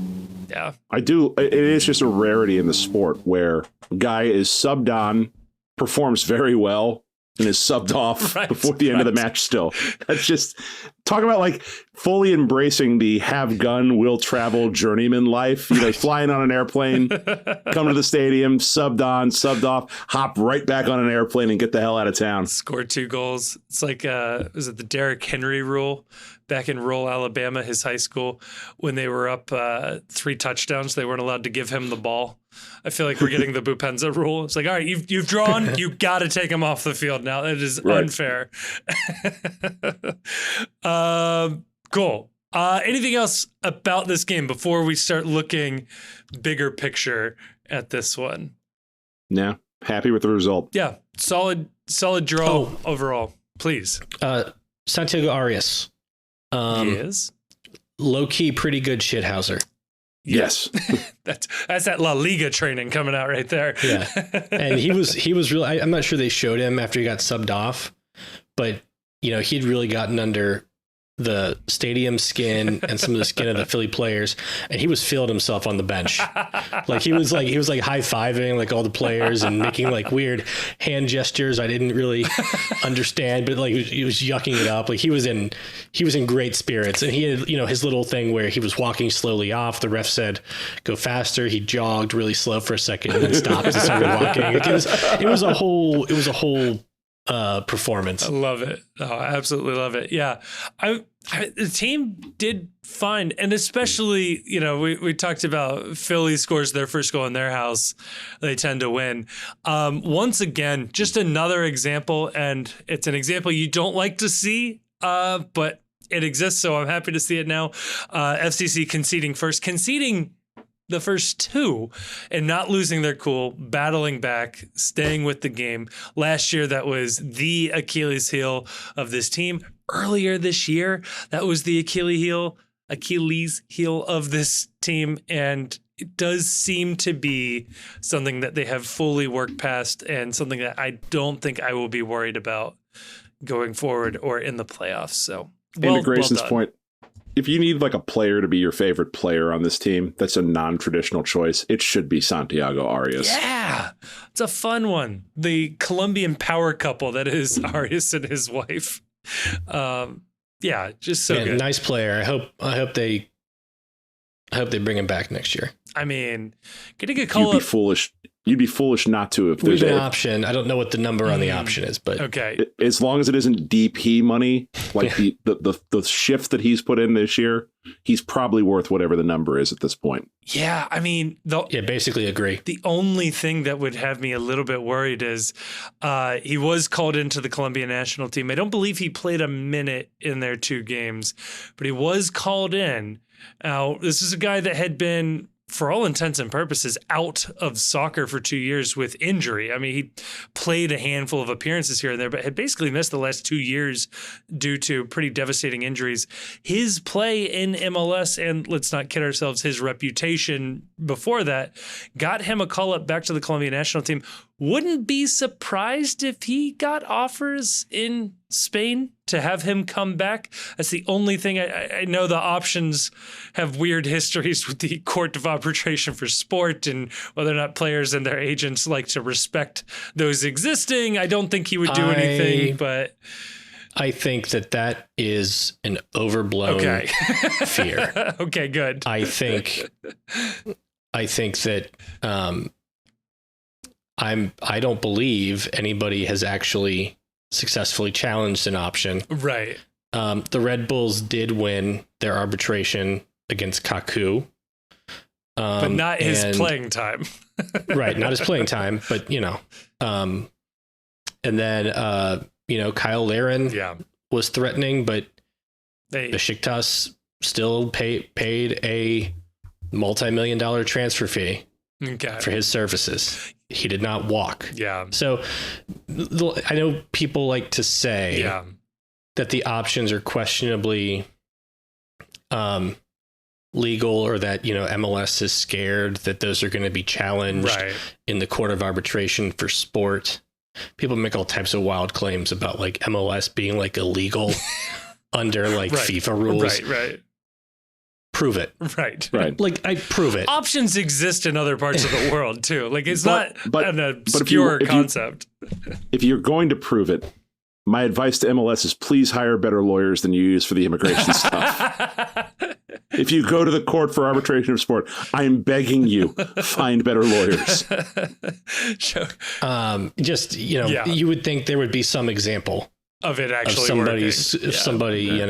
yeah. I do. It is just a rarity in the sport where a guy is subbed on, performs very well, and is subbed off before the end of the match still. That's just, talk about like fully embracing the have gun, will travel journeyman life. You know, flying on an airplane, come to the stadium, subbed on, subbed off, hop right back on an airplane and get the hell out of town. Scored 2 goals. It's like, was it the Derrick Henry rule back in rural Alabama, his high school, when they were up 3 touchdowns, they weren't allowed to give him the ball. I feel like we're getting the Boupendza rule. It's like, all right, you've drawn, you got to take him off the field now. It is unfair. Cool. Anything else about this game before we start looking bigger picture at this one? Yeah, happy with the result. Yeah, solid draw overall. Please. Santiago Arias. Yes. Low key, pretty good shithouser. Yes. that's that La Liga training coming out right there. Yeah. And he was really, I'm not sure they showed him after he got subbed off, but you know, he'd really gotten under the stadium skin and some of the skin of the Philly players, and he was feeling himself on the bench. Like he was like high-fiving like all the players and making like weird hand gestures I didn't really understand, but like he was yucking it up. Like he was in great spirits, and he had, you know, his little thing where he was walking slowly off. The ref said go faster. He jogged really slow for a second and then stopped and started walking. Like it was a whole performance. I love it. Oh, I absolutely love it. Yeah. The team did fine. And especially, you know, we talked about Philly scores their first goal in their house. They tend to win. Once again, just another example. And it's an example you don't like to see, but it exists. So I'm happy to see it now. FCC conceding the first 2 and not losing their cool, battling back, staying with the game. Last year, that was the Achilles heel of this team. Earlier this year, that was the Achilles heel of this team. And it does seem to be something that they have fully worked past and something that I don't think I will be worried about going forward or in the playoffs. So, and to Grayson's point, if you need like a player to be your favorite player on this team, that's a non-traditional choice. It should be Santiago Arias. Yeah, it's a fun one. The Colombian power couple that is Arias and his wife. Yeah, just so good. Nice player. I hope they bring him back next year. I mean, getting a call up. You'd be foolish not to if there's an option. I don't know what the number on the option is, but okay. As long as it isn't DP money, like the shift that he's put in this year, he's probably worth whatever the number is at this point. Yeah, I mean, basically agree. The only thing that would have me a little bit worried is he was called into the Colombian national team. I don't believe he played a minute in their 2 games, but he was called in. Now, this is a guy that had been, for all intents and purposes, out of soccer for 2 years with injury. I mean, he played a handful of appearances here and there, but had basically missed the last 2 years due to pretty devastating injuries. His play in MLS, and let's not kid ourselves, his reputation before that, got him a call up back to the Colombian national team. Wouldn't be surprised if he got offers in Spain to have him come back. That's the only thing. I know the options have weird histories with the Court of Arbitration for Sport and whether or not players and their agents like to respect those existing. I don't think he would do anything, but I think that is an overblown fear. Okay, good. I think that I don't believe anybody has actually successfully challenged an option. Right. The Red Bulls did win their arbitration against Kaku. But not his playing time. Right. Not his playing time, but you know, and then, you know, Kyle Larin was threatening, but Besiktas still paid a multi-million-dollar transfer fee for his services. He did not walk. Yeah. So I know people like to say that the options are questionably legal or that, MLS is scared that those are going to be challenged in the court of arbitration for sport. People make all types of wild claims about like MLS being like illegal under like FIFA rules. Right. Prove it. Right. Like I prove it. Options exist in other parts of the world too. Like it's not an obscure concept. If you're going to prove it, my advice to MLS is please hire better lawyers than you use for the immigration stuff. If you go to the court for arbitration of sport, I am begging you, find better lawyers. Sure. You would think there would be some example of it actually of somebody,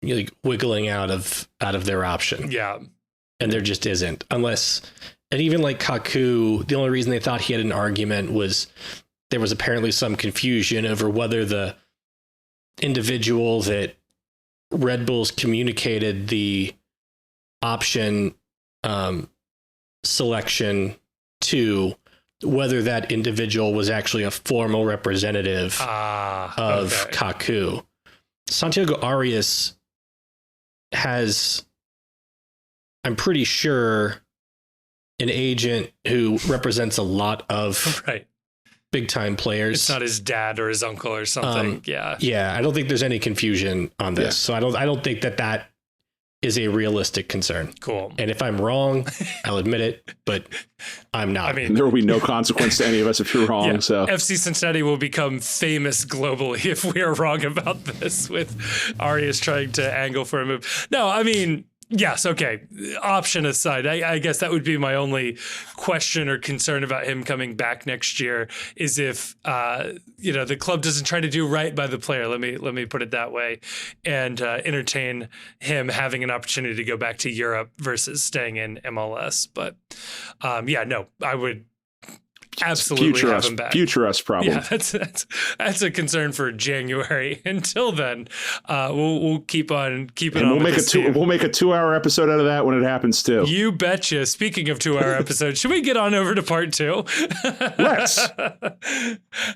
like wiggling out of their option. Yeah. And there just isn't, unless, and even like Kaku, the only reason they thought he had an argument was there was apparently some confusion over whether the individual that Red Bulls communicated the option selection to, whether that individual was actually a formal representative of Kaku. Santiago Arias has, I'm pretty sure, an agent who represents a lot of big time players. It's not his dad or his uncle or something. I don't think there's any confusion on this. So I don't think that is a realistic concern. Cool. And if I'm wrong, I'll admit it, but I'm not. I mean, there will be no consequence to any of us if you're wrong. So FC Cincinnati will become famous globally if we are wrong about this, with Arias trying to angle for a move. No, I mean, yes, okay. Option aside, I guess that would be my only question or concern about him coming back next year is if the club doesn't try to do right by the player. Let me put it that way, and entertain him having an opportunity to go back to Europe versus staying in MLS. But I would absolutely have him back. Future us problem. Yeah, that's a concern for January. Until then, we'll keep on keeping on. We'll make a 2-hour episode out of that when it happens too. You betcha. Speaking of 2-hour episodes, should we get on over to part 2? Let's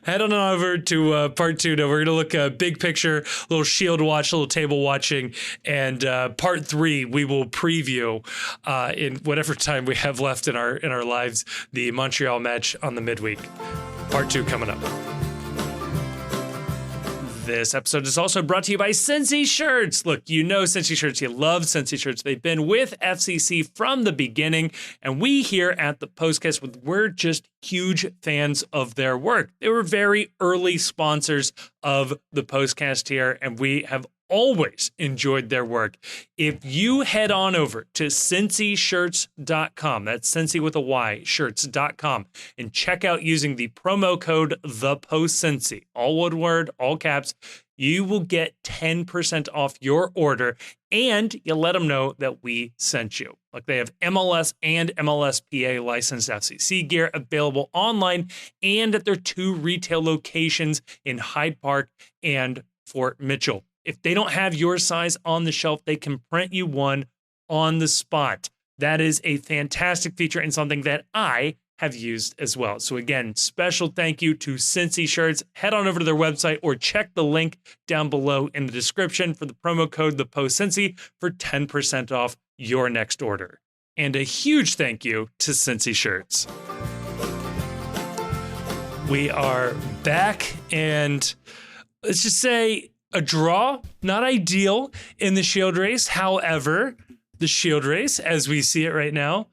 head on over to part 2. Now we're gonna look big picture, a little Shield watch, a little table watching, and part 3 we will preview in whatever time we have left in our lives the Montreal match on the midweek. Part 2 coming up. This episode is also brought to you by Cincy Shirts. Look, you know Cincy Shirts. You love Cincy Shirts. They've been with FCC from the beginning, and we here at the Postcast, we're just huge fans of their work. They were very early sponsors of the Postcast here, and we have always enjoyed their work. If you head on over to cincyshirts.com, that's Cincy with a Y, shirts.com, and check out using the promo code ThePostCincy, all one word, all caps, you will get 10% off your order, and you let them know that we sent you. Like, they have MLS and MLSPA licensed FCC gear available online and at their 2 retail locations in Hyde Park and Fort Mitchell. If they don't have your size on the shelf, they can print you one on the spot. That is a fantastic feature and something that I have used as well. So again, special thank you to Cincy Shirts. Head on over to their website or check the link down below in the description for the promo code ThePostCincy for 10% off your next order. And a huge thank you to Cincy Shirts. We are back, and let's just say a draw, not ideal in the Shield race. However, the Shield race, as we see it right now,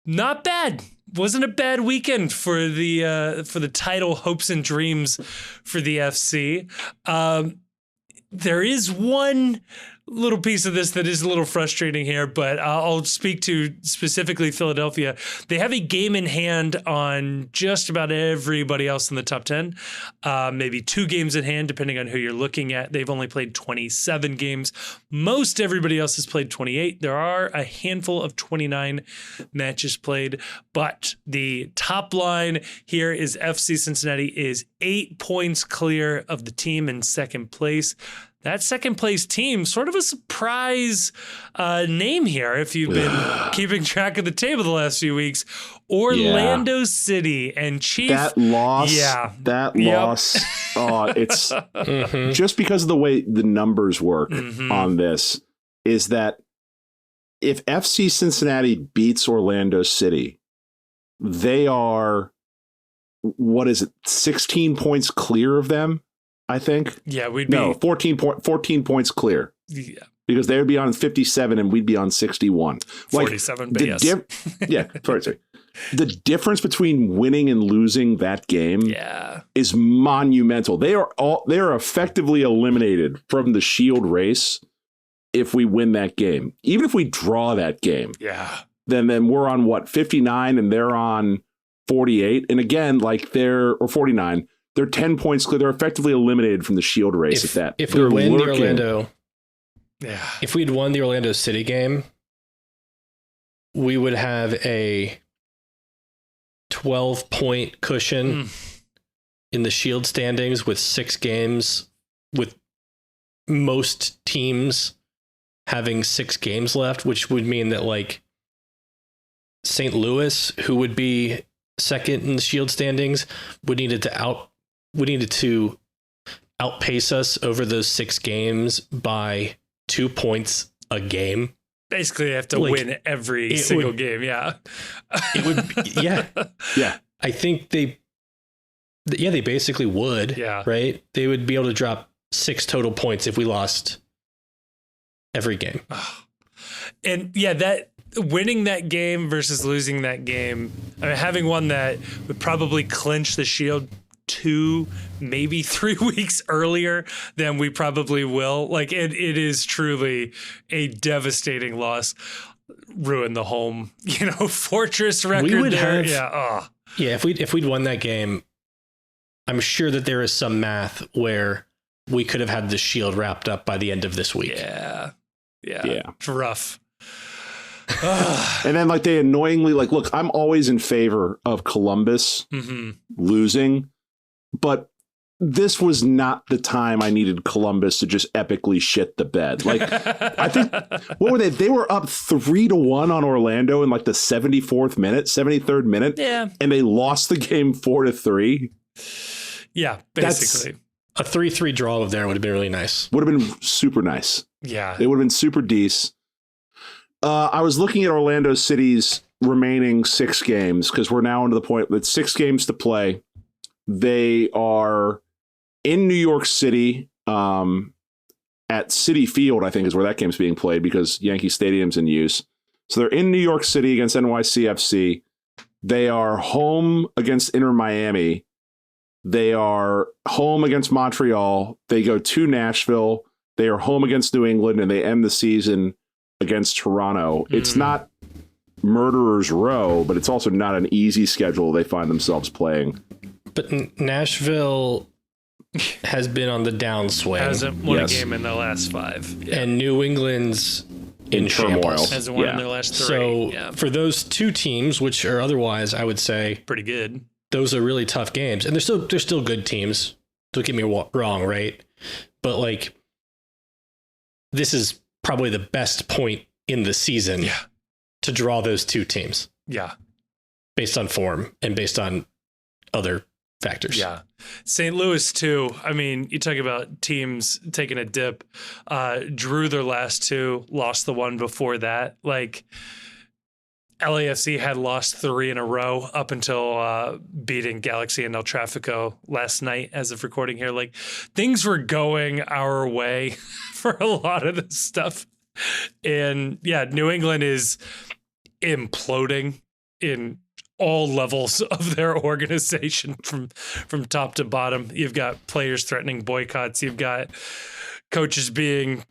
not bad. Wasn't a bad weekend for the title hopes and dreams for the FC. There is one little piece of this that is a little frustrating here, but I'll speak to specifically Philadelphia. They have a game in hand on just about everybody else in the top 10, maybe 2 games in hand, depending on who you're looking at. They've only played 27 games. Most everybody else has played 28. There are a handful of 29 matches played, but the top line here is FC Cincinnati is 8 points clear of the team in second place. That second place team, sort of a surprise name here, if you've been keeping track of the table the last few weeks. Orlando City and Chief. That loss. Oh, it's just because of the way the numbers work on this, is that if FC Cincinnati beats Orlando City, they are, 16 points clear of them, I think? Yeah, we'd be... 14 points clear. Yeah. Because they would be on 57 and we'd be on 61. 47, but yes. Sorry. The difference between winning and losing that game is monumental. They are effectively eliminated from the Shield race if we win that game. Even if we draw that game. Yeah. Then we're on 59 and they're on 48. And again, or 49. They're 10 points clear. They're effectively eliminated from the Shield race at that. If we win the Orlando... Yeah. If we'd won the Orlando City game, we would have a 12-point cushion in the Shield standings with 6 games, with most teams having 6 games left, which would mean that like St. Louis, who would be second in the Shield standings, would needed to outpace us over those 6 games by 2 points a game. Basically, you have to win every single game. Yeah. It would. Yeah. Yeah. I think they basically would. Yeah. Right. They would be able to drop 6 total points if we lost every game. And that winning that game versus losing that game, I mean, having one that would probably clinch the Shield 2, maybe 3 weeks earlier than we probably will. Like it is truly a devastating loss. Ruin the home, fortress record. We would there. Have, if we'd won that game, I'm sure that there is some math where we could have had the Shield wrapped up by the end of this week. Yeah. It's rough. And then they annoyingly look, I'm always in favor of Columbus losing. But this was not the time I needed Columbus to just epically shit the bed. I think, what were they? They were up 3-1 on Orlando in the 73rd minute. Yeah. And they lost the game 4-3. Yeah, basically. A 3-3 draw there would have been really nice. Would have been super nice. Yeah. It would have been super decent. I was looking at Orlando City's remaining 6 games because we're now into the point with 6 games to play. They are in New York City at Citi Field, I think is where that game's being played because Yankee Stadium's in use. So they're in New York City against NYCFC. They are home against Inter Miami. They are home against Montreal. They go to Nashville. They are home against New England, and they end the season against Toronto. It's not Murderer's Row, but it's also not an easy schedule they find themselves playing. But Nashville has been on the downswing. Hasn't won a game in the last 5. Yeah. And New England's in turmoil. Hasn't won in their last 3. So for those 2 teams, which are otherwise, I would say, pretty good. Those are really tough games. And they're still good teams. Don't get me wrong, right? But this is probably the best point in the season to draw those 2 teams. Yeah. Based on form and based on other factors. Yeah. St. Louis, too. I mean, you talk about teams taking a dip. Drew their last 2, lost the one before that. LAFC had lost 3 in a row up until beating Galaxy and El Tráfico last night as of recording here. Things were going our way for a lot of this stuff. And New England is imploding in all levels of their organization from top to bottom. You've got players threatening boycotts. You've got coaches being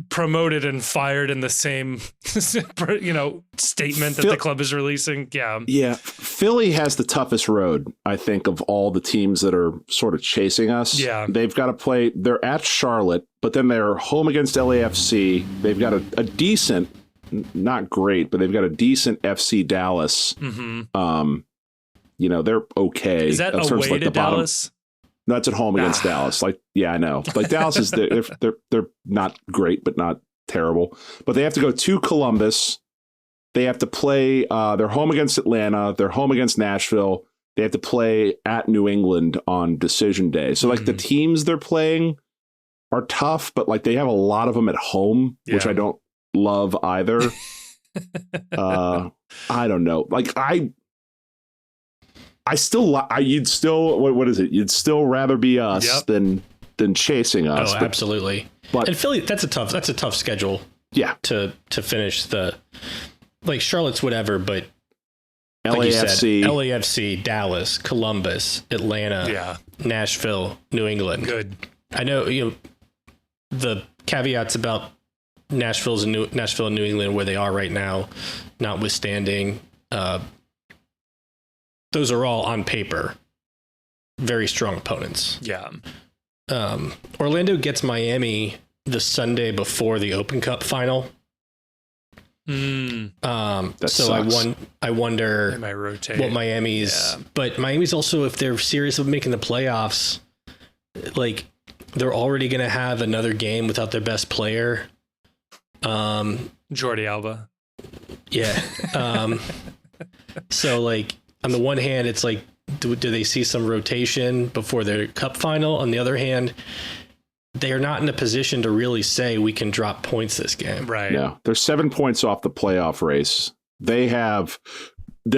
promoted and fired in the same, statement that the club is releasing. Yeah. Yeah. Philly has the toughest road, I think, of all the teams that are sort of chasing us. Yeah. They've got to play, they're at Charlotte, but then they're home against LAFC. They've got a decent, not great, but they've got a decent FC Dallas. They're okay. Is that away to Dallas? No, it's at home against Dallas. I know. Dallas is they're not great, but not terrible. But they have to go to Columbus. They have to play. They're home against Atlanta. They're home against Nashville. They have to play at New England on decision day. So the teams they're playing are tough, but they have a lot of them at home, which I don't love either. I don't know. Like you'd still, what is it? You'd still rather be us than chasing us. Oh, absolutely. But and Philly, that's a tough schedule. Yeah. To finish like Charlotte's whatever, but LAFC, like you said, LAFC, Dallas, Columbus, Atlanta, Nashville, New England. Good. I know the caveats about Nashville and New England where they are right now, notwithstanding, those are all on paper very strong opponents. Yeah. Orlando gets Miami the Sunday before the Open Cup final. Sucks. I wonder they might rotate what Miami's, but Miami's also, if they're serious of making the playoffs, like they're already going to have another game without their best player. Jordi Alba. Yeah. So like on the one hand, it's like, do they see some rotation before their cup final? On the other hand, they are not in a position to really say we can drop points this game. Right. No, they're 7 points off the playoff race. They're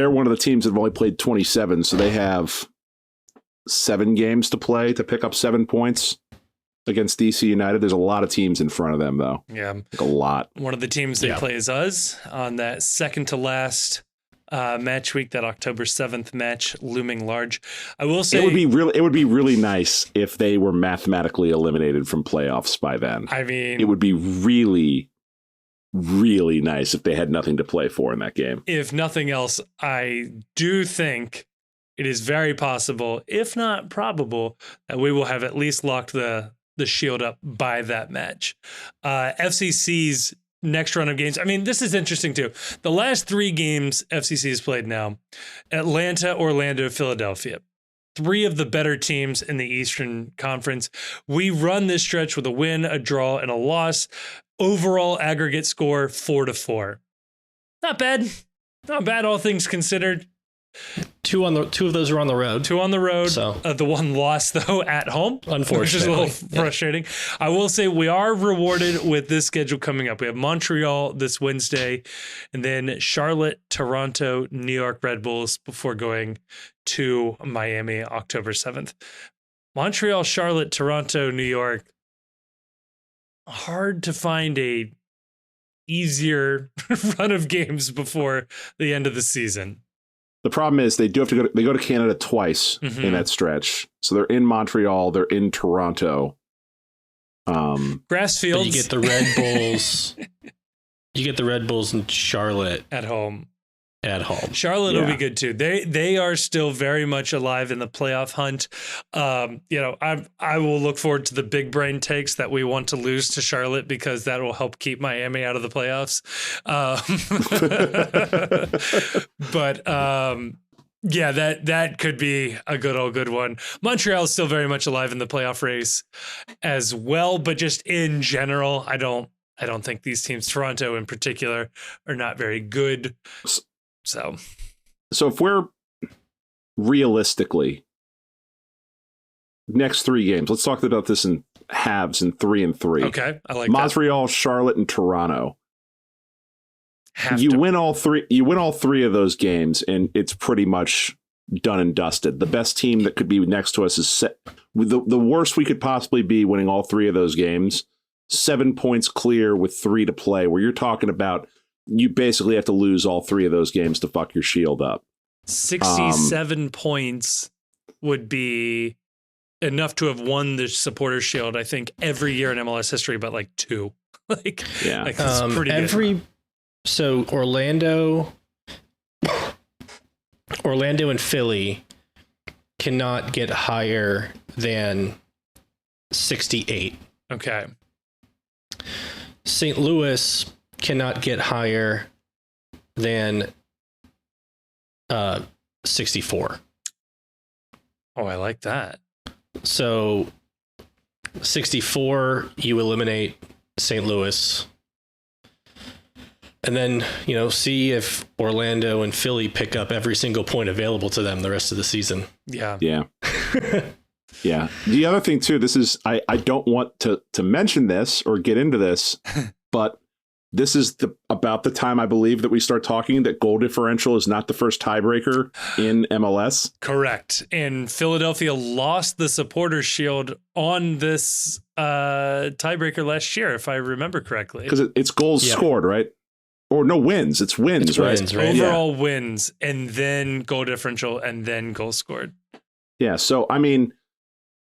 one of the teams that have only played 27. So they have 7 games to play to pick up 7 points against DC United. There's a lot of teams in front of them though. Yeah. Like a lot. One of the teams they play is us on that second to last match week, that October 7th match looming large. I will say it would be really nice if they were mathematically eliminated from playoffs by then. I mean, it would be really, really nice if they had nothing to play for in that game. If nothing else, I do think it is very possible, if not probable, that we will have at least locked the shield up by that match. FCC's next run of games. I mean, this is interesting too. The last 3 games FCC has played now: Atlanta, Orlando, Philadelphia. 3 of the better teams in the Eastern Conference. We run this stretch with a win, a draw, and a loss. Overall aggregate score 4-4. Not bad. Not bad, all things considered. 2 of those are on the road. 2 on the road. So the one lost though at home, unfortunately, which is a little frustrating. I will say we are rewarded with this schedule coming up. We have Montreal this Wednesday, and then Charlotte, Toronto, New York Red Bulls before going to Miami October 7th. Montreal, Charlotte, Toronto, New York. Hard to find a easier run of games before the end of the season. The problem is they go to Canada twice in that stretch. So they're in Montreal, they're in Toronto. Grass fields. But you get the Red Bulls. You get the Red Bulls in Charlotte at home. Charlotte will be good too. They are still very much alive in the playoff hunt. I will look forward to the big brain takes that we want to lose to Charlotte because that will help keep Miami out of the playoffs. That could be a good one. Montreal is still very much alive in the playoff race as well, but just in general, I don't think these teams, Toronto in particular, are not very good. So if we're realistically next 3 games, let's talk about this in halves in 3 and 3. Okay, I like Montreal, that. Charlotte, and Toronto. You win all 3 of those games, and it's pretty much done and dusted. The best team that could be next to us is set. The worst we could possibly be winning all 3 of those games. 7 points clear with 3 to play, where you're talking about you basically have to lose all 3 of those games to fuck your shield up. 67 points would be enough to have won the Supporters Shield, I think, every year in MLS history, but like 2. That's pretty good. So Orlando and Philly cannot get higher than 68. Okay. St. Louis cannot get higher than 64. Oh, I like that. So 64, you eliminate St. Louis. And then, see if Orlando and Philly pick up every single point available to them the rest of the season. Yeah. Yeah. Yeah. The other thing too, this is, I don't want to mention this or get into this, but this is about the time I believe that we start talking that goal differential is not the first tiebreaker in MLS. Correct. And Philadelphia lost the Supporters Shield on this tiebreaker last year, if I remember correctly. Because it's goals scored, right? Or no, wins. It's wins, it's right? Wins, right? Overall wins, and then goal differential, and then goals scored. Yeah. So, I mean,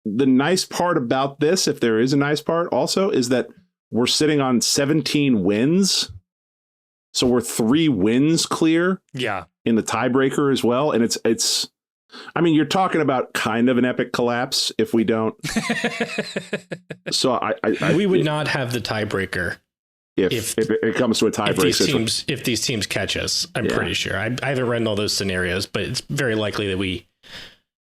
the nice part about this, if there is a nice part also, is that we're sitting on 17 wins. So we're 3 wins clear. Yeah. In the tiebreaker as well. And it's, I mean, you're talking about kind of an epic collapse if we don't. So we would not have the tiebreaker if it comes to a tiebreaker. If these teams catch us, I'm pretty sure. I haven't read all those scenarios, but it's very likely that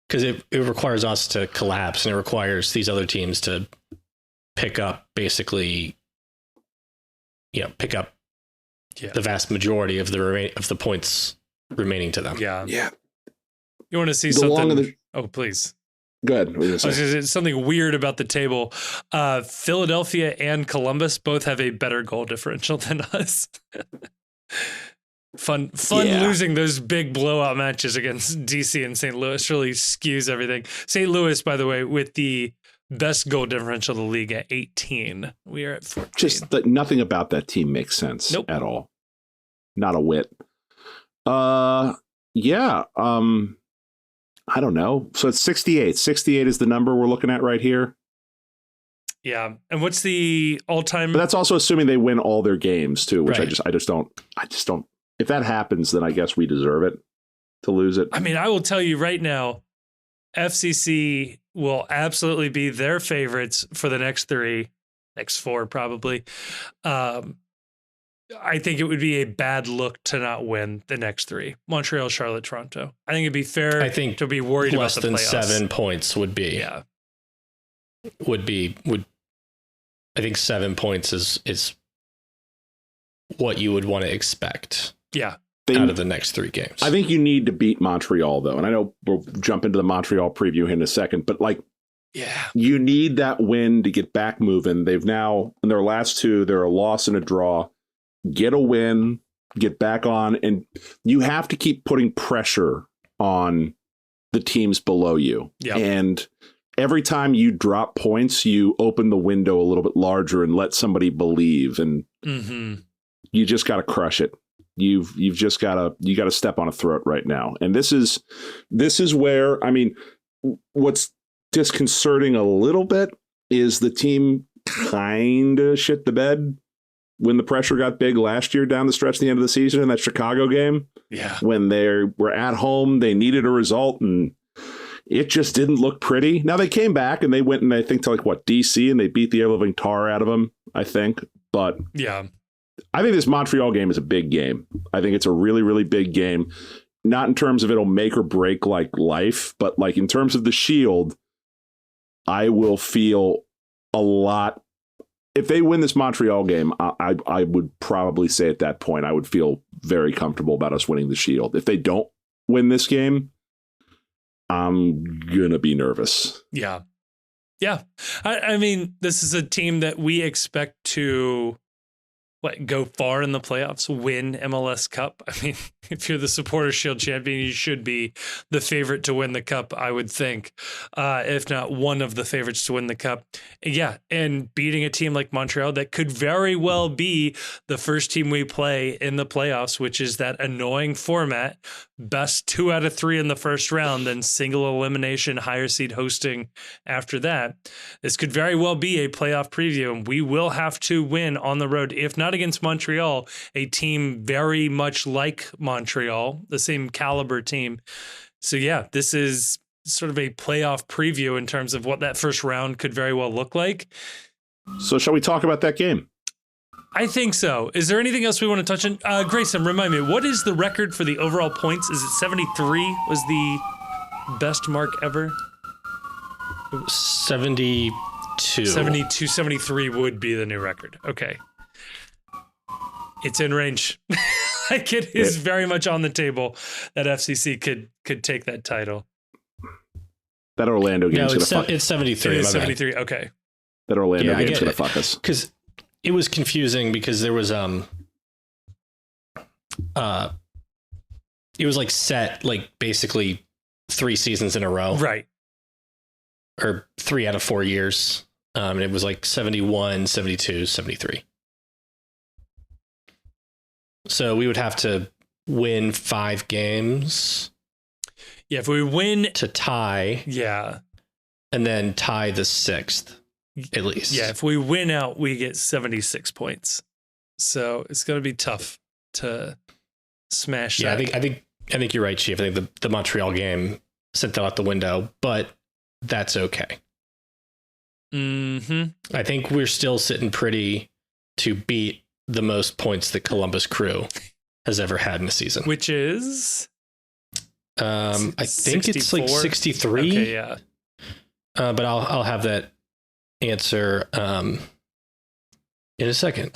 because it requires us to collapse, and it requires these other teams to pick up the vast majority of the points remaining to them. Yeah. Yeah. You want to see something? Oh, please. Good. It's something weird about the table. Philadelphia and Columbus both have a better goal differential than us. Fun losing those big blowout matches against DC and St. Louis really skews everything. St. Louis, by the way, with the best goal differential of the league at 18. We are at 14. Just that nothing about that team makes sense at all. Not a whit. Yeah. I don't know. So it's 68. 68 is the number we're looking at right here. Yeah. And what's the all-time? But that's also assuming they win all their games too, which right. I just don't. If that happens, then I guess we deserve it to lose it. I mean, I will tell you right now, FCC will absolutely be their favorites for the next 4 probably. I think it would be a bad look to not win the next 3. Montreal, Charlotte, Toronto. I think it'd be fair to be worried about the playoffs. Less than 7 points would be. Yeah. I think 7 points is what you would want to expect. Yeah. Out of the next 3 games. I think you need to beat Montreal, though. And I know we'll jump into the Montreal preview here in a second, but you need that win to get back moving. They've now, in their last 2, they're a loss and a draw. Get a win, get back on, and you have to keep putting pressure on the teams below you. Yep. And every time you drop points, you open the window a little bit larger and let somebody believe. And you just got to crush it. You've just got to step on a throat right now. And this is where, I mean, what's disconcerting a little bit is the team kind of shit the bed when the pressure got big last year down the stretch at the end of the season in that Chicago game. Yeah. When they were at home, they needed a result and it just didn't look pretty. Now they came back and they went and I think to DC, and they beat the ever-living tar out of them, I think. But yeah, I think this Montreal game is a big game. I think it's a really, really big game. Not in terms of it'll make or break life, but in terms of the Shield, I will feel a lot. If they win this Montreal game, I would probably say at that point, I would feel very comfortable about us winning the Shield. If they don't win this game, I'm going to be nervous. Yeah. Yeah. I mean, this is a team that we expect to go far in the playoffs, win MLS Cup. I mean, if you're the Supporters Shield champion, you should be the favorite to win the Cup, I would think, if not one of the favorites to win the Cup. Yeah, and beating a team like Montreal that could very well be the first team we play in the playoffs, which is that annoying format, best 2 out of 3 in the first round, then single elimination, higher seed hosting after that. This could very well be a playoff preview, and we will have to win on the road, if not against Montreal, a team very much like Montreal, the same caliber team. So yeah, this is sort of a playoff preview in terms of what that first round could very well look like. So shall we talk about that game? I think so. Is there anything else we want to touch on? Grayson, remind me, what is the record for the overall points? Is it 73 was the best mark ever? 72. 73 would be the new record. Okay. It's in range. It is very much on the table that FCC could take that title. That Orlando game's going to fuck. It's 73. It is 73. Okay. That Orlando game's going to fuck us. Because it was confusing because there was it was like set like basically 3 seasons in a row. Right. Or 3 out of 4 years. And it was like 71, 72, 73. So we would have to win 5 games. Yeah, if we win to tie. Yeah. And then tie the 6th, at least. Yeah, if we win out, we get 76 points. So it's going to be tough to smash that. I think you're right, Chief. I think the Montreal game sent that out the window, but that's okay. Mm-hmm. I think we're still sitting pretty to beat the most points that Columbus Crew has ever had in a season. Which is? I think 64? it's like 63. Okay, yeah. But I'll have that answer in a second.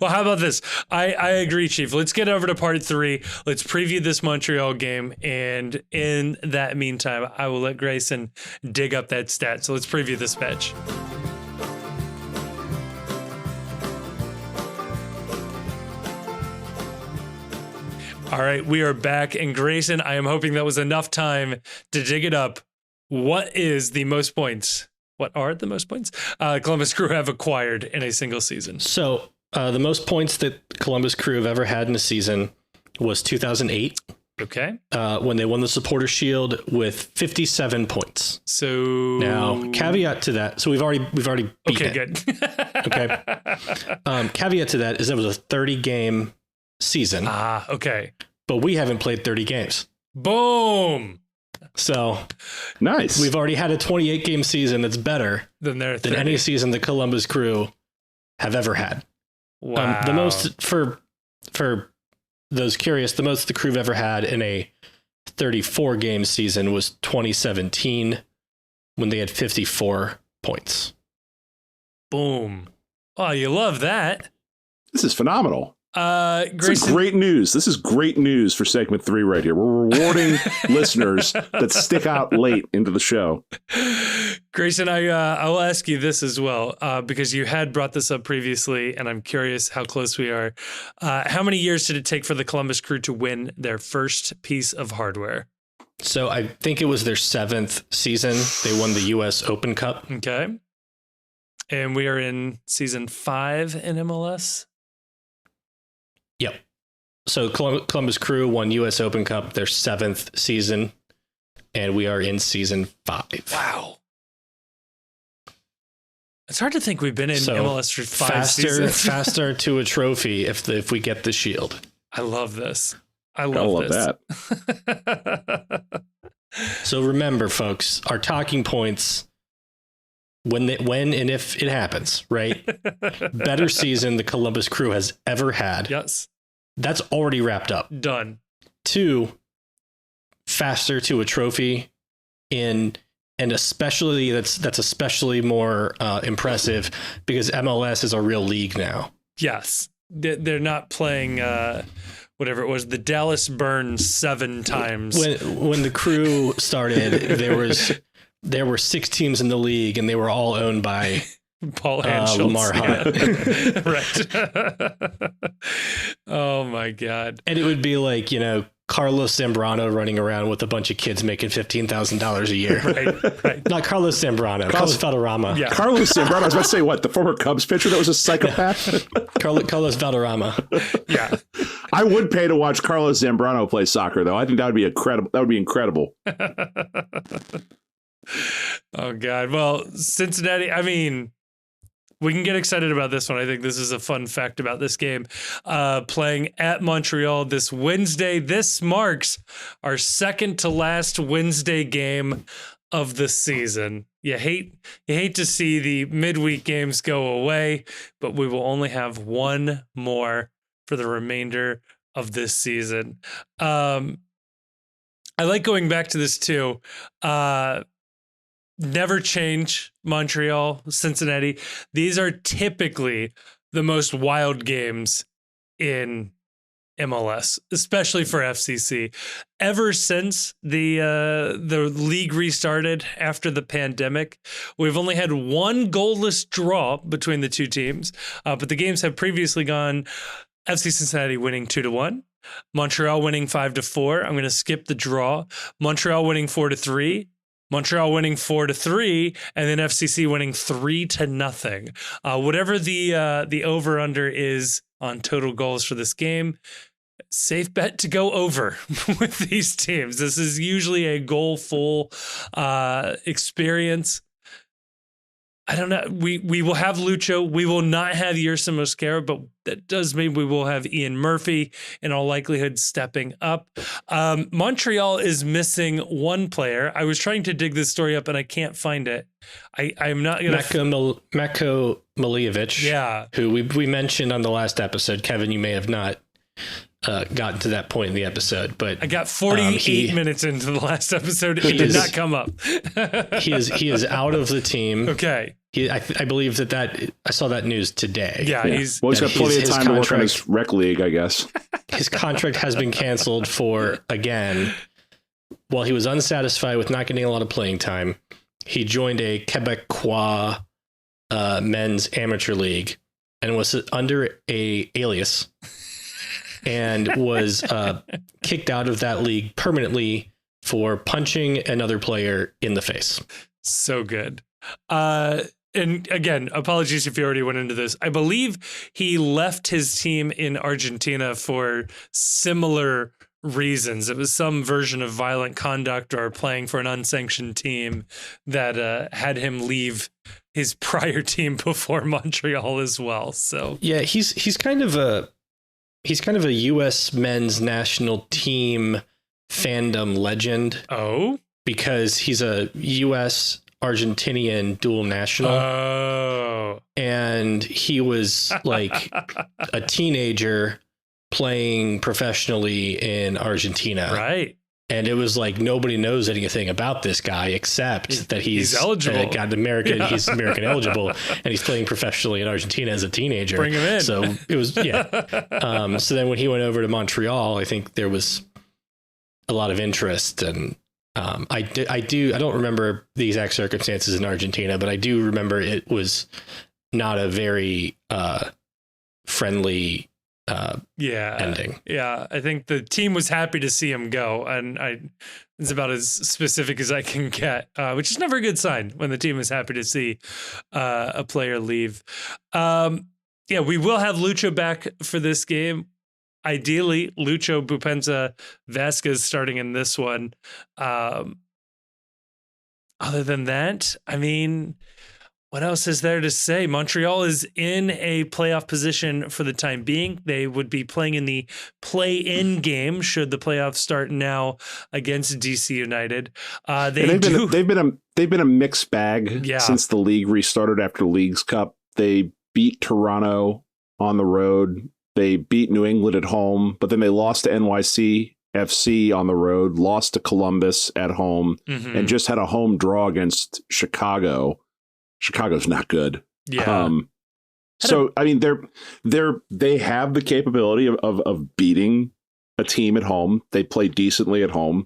Well, how about this? I agree, Chief. Let's get over to part 3. Let's preview this Montreal game. And in that meantime, I will let Grayson dig up that stat. So let's preview this match. All right, we are back. And Grayson, I am hoping that was enough time to dig it up. What is the most points? What are the most points Columbus Crew have acquired in a single season? So the most points that Columbus Crew have ever had in a season was 2008. Okay. When they won the Supporter Shield with 57 points. So now, caveat to that. So we've already beaten okay, it. Good. Okay. Caveat to that is that was a 30-game season. Ah, okay. But we haven't played 30 games. Boom. So nice. We've already had a 28-game season that's better than any season the Columbus Crew have ever had. Wow. The most for those curious, the most the Crew have ever had in a 34-game season was 2017 when they had 54 points. Boom. Oh, you love that. This is phenomenal. Grayson, this is great news. This is great news for segment 3 right here. We're rewarding listeners that stick out late into the show. Grayson, I will ask you this as well, because you had brought this up previously, and I'm curious how close we are. How many years did it take for the Columbus Crew to win their first piece of hardware? So I think it was their 7th season. They won the U.S. Open Cup. Okay. And we are in season 5 in MLS? Yep. So Columbus Crew won U.S. Open Cup, their 7th season, and we are in season 5. Wow. It's hard to think we've been in MLS for 5 seasons. Faster to a trophy if we get the Shield. I love this. I love that. So remember, folks, our talking points when and if it happens, right? Better season the Columbus Crew has ever had. Yes. That's already wrapped up. Done. 2, faster to a trophy and especially that's especially more impressive because MLS is a real league now. Yes. They're not playing whatever it was, the Dallas Burns 7 times. When the Crew started, there were 6 teams in the league, and they were all owned by Paul Hanschultz. Lamar Hunt. Right. Oh my God. And it would be like, Carlos Zambrano running around with a bunch of kids making $15,000 a year. Right. Not Carlos Zambrano, Carlos Valderrama. Yeah. Carlos Zambrano, I was about to say, what, the former Cubs pitcher that was a psychopath? Carlos Valderrama. Yeah. I would pay to watch Carlos Zambrano play soccer, though. I think that would be incredible. That would be incredible. Oh, God. Well, Cincinnati, I mean, we can get excited about this one. I think this is a fun fact about this game. Playing at Montreal this Wednesday. This marks our second to last Wednesday game of the season. You hate to see the midweek games go away, but we will only have one more for the remainder of this season. I like going back to this too. Never change Montreal, Cincinnati. These are typically the most wild games in MLS, especially for FCC. Ever since the league restarted after the pandemic, we've only had one goalless draw between the two teams, but the games have previously gone FC Cincinnati winning 2-1, Montreal winning 5-4. I'm going to skip the draw. Montreal winning 4-3. Montreal winning 4-3, and then FCC winning 3-0. Whatever the over under is on total goals for this game, safe bet to go over with these teams. This is usually a goal full experience. I don't know. We will have Lucho. We will not have Yerson Mosquera, but that does mean we will have Ian Murphy in all likelihood stepping up. Montreal is missing one player. I was trying to dig this story up and I can't find it. I'm not going to... Matko Miljevic, yeah, who we mentioned on the last episode. Kevin, you may have not gotten to that point in the episode, but I got 48 minutes into the last episode. It did not come up. He is out of the team. Okay. I believe that I saw that news today. Yeah. He's got plenty of time to work on his rec league, I guess. His contract has been canceled again. While he was unsatisfied with not getting a lot of playing time, he joined a Quebecois men's amateur league and was under a alias and was kicked out of that league permanently for punching another player in the face. So good. And again, apologies if you already went into this. I believe he left his team in Argentina for similar reasons. It was some version of violent conduct or playing for an unsanctioned team that had him leave his prior team before Montreal as well. So yeah, he's kind of a U.S. men's national team fandom legend. Oh, because he's a U.S. Argentinian dual national. Oh, and he was like a teenager playing professionally in Argentina. Right. And it was like nobody knows anything about this guy except that he's eligible. Got American. Yeah. He's American eligible, and he's playing professionally in Argentina as a teenager. Bring him in. So it was so then when he went over to Montreal, I think there was a lot of interest, and I don't remember the exact circumstances in Argentina, but I do remember it was not a very friendly ending. Yeah, I think the team was happy to see him go, and it's about as specific as I can get, which is never a good sign when the team is happy to see a player leave. Yeah, we will have Lucho back for this game. Ideally, Lucho, Boupendza, Vasquez starting in this one. Other than that, I mean, what else is there to say? Montreal is in a playoff position for the time being. They would be playing in the play-in game should the playoffs start now against DC United. They've been a mixed bag since the league restarted after Leagues Cup. They beat Toronto on the road. They beat New England at home, but then they lost to NYC FC on the road, lost to Columbus at home, and just had a home draw against Chicago. Chicago's not good. Yeah. So I mean, they have the capability of beating a team at home. They play decently at home,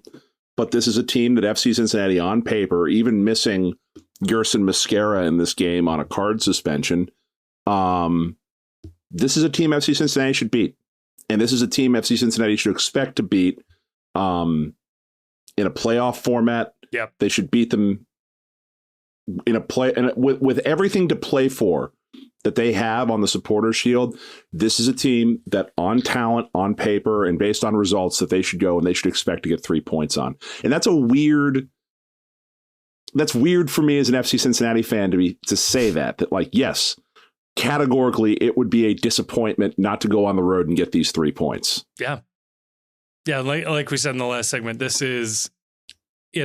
but this is a team that FC Cincinnati on paper, even missing Yerson Mosquera in this game on a card suspension. This is a team FC Cincinnati should beat, and this is a team FC Cincinnati should expect to beat in a playoff format. Yep. They should beat them in a play, and with everything to play for that they have on the Supporters Shield. This is a team that on talent, on paper, and based on results that they should go and they should expect to get 3 points on. And that's weird for me as an FC Cincinnati fan to say that like, yes, categorically, it would be a disappointment not to go on the road and get these 3 points. Yeah. Yeah. Like we said in the last segment, this is a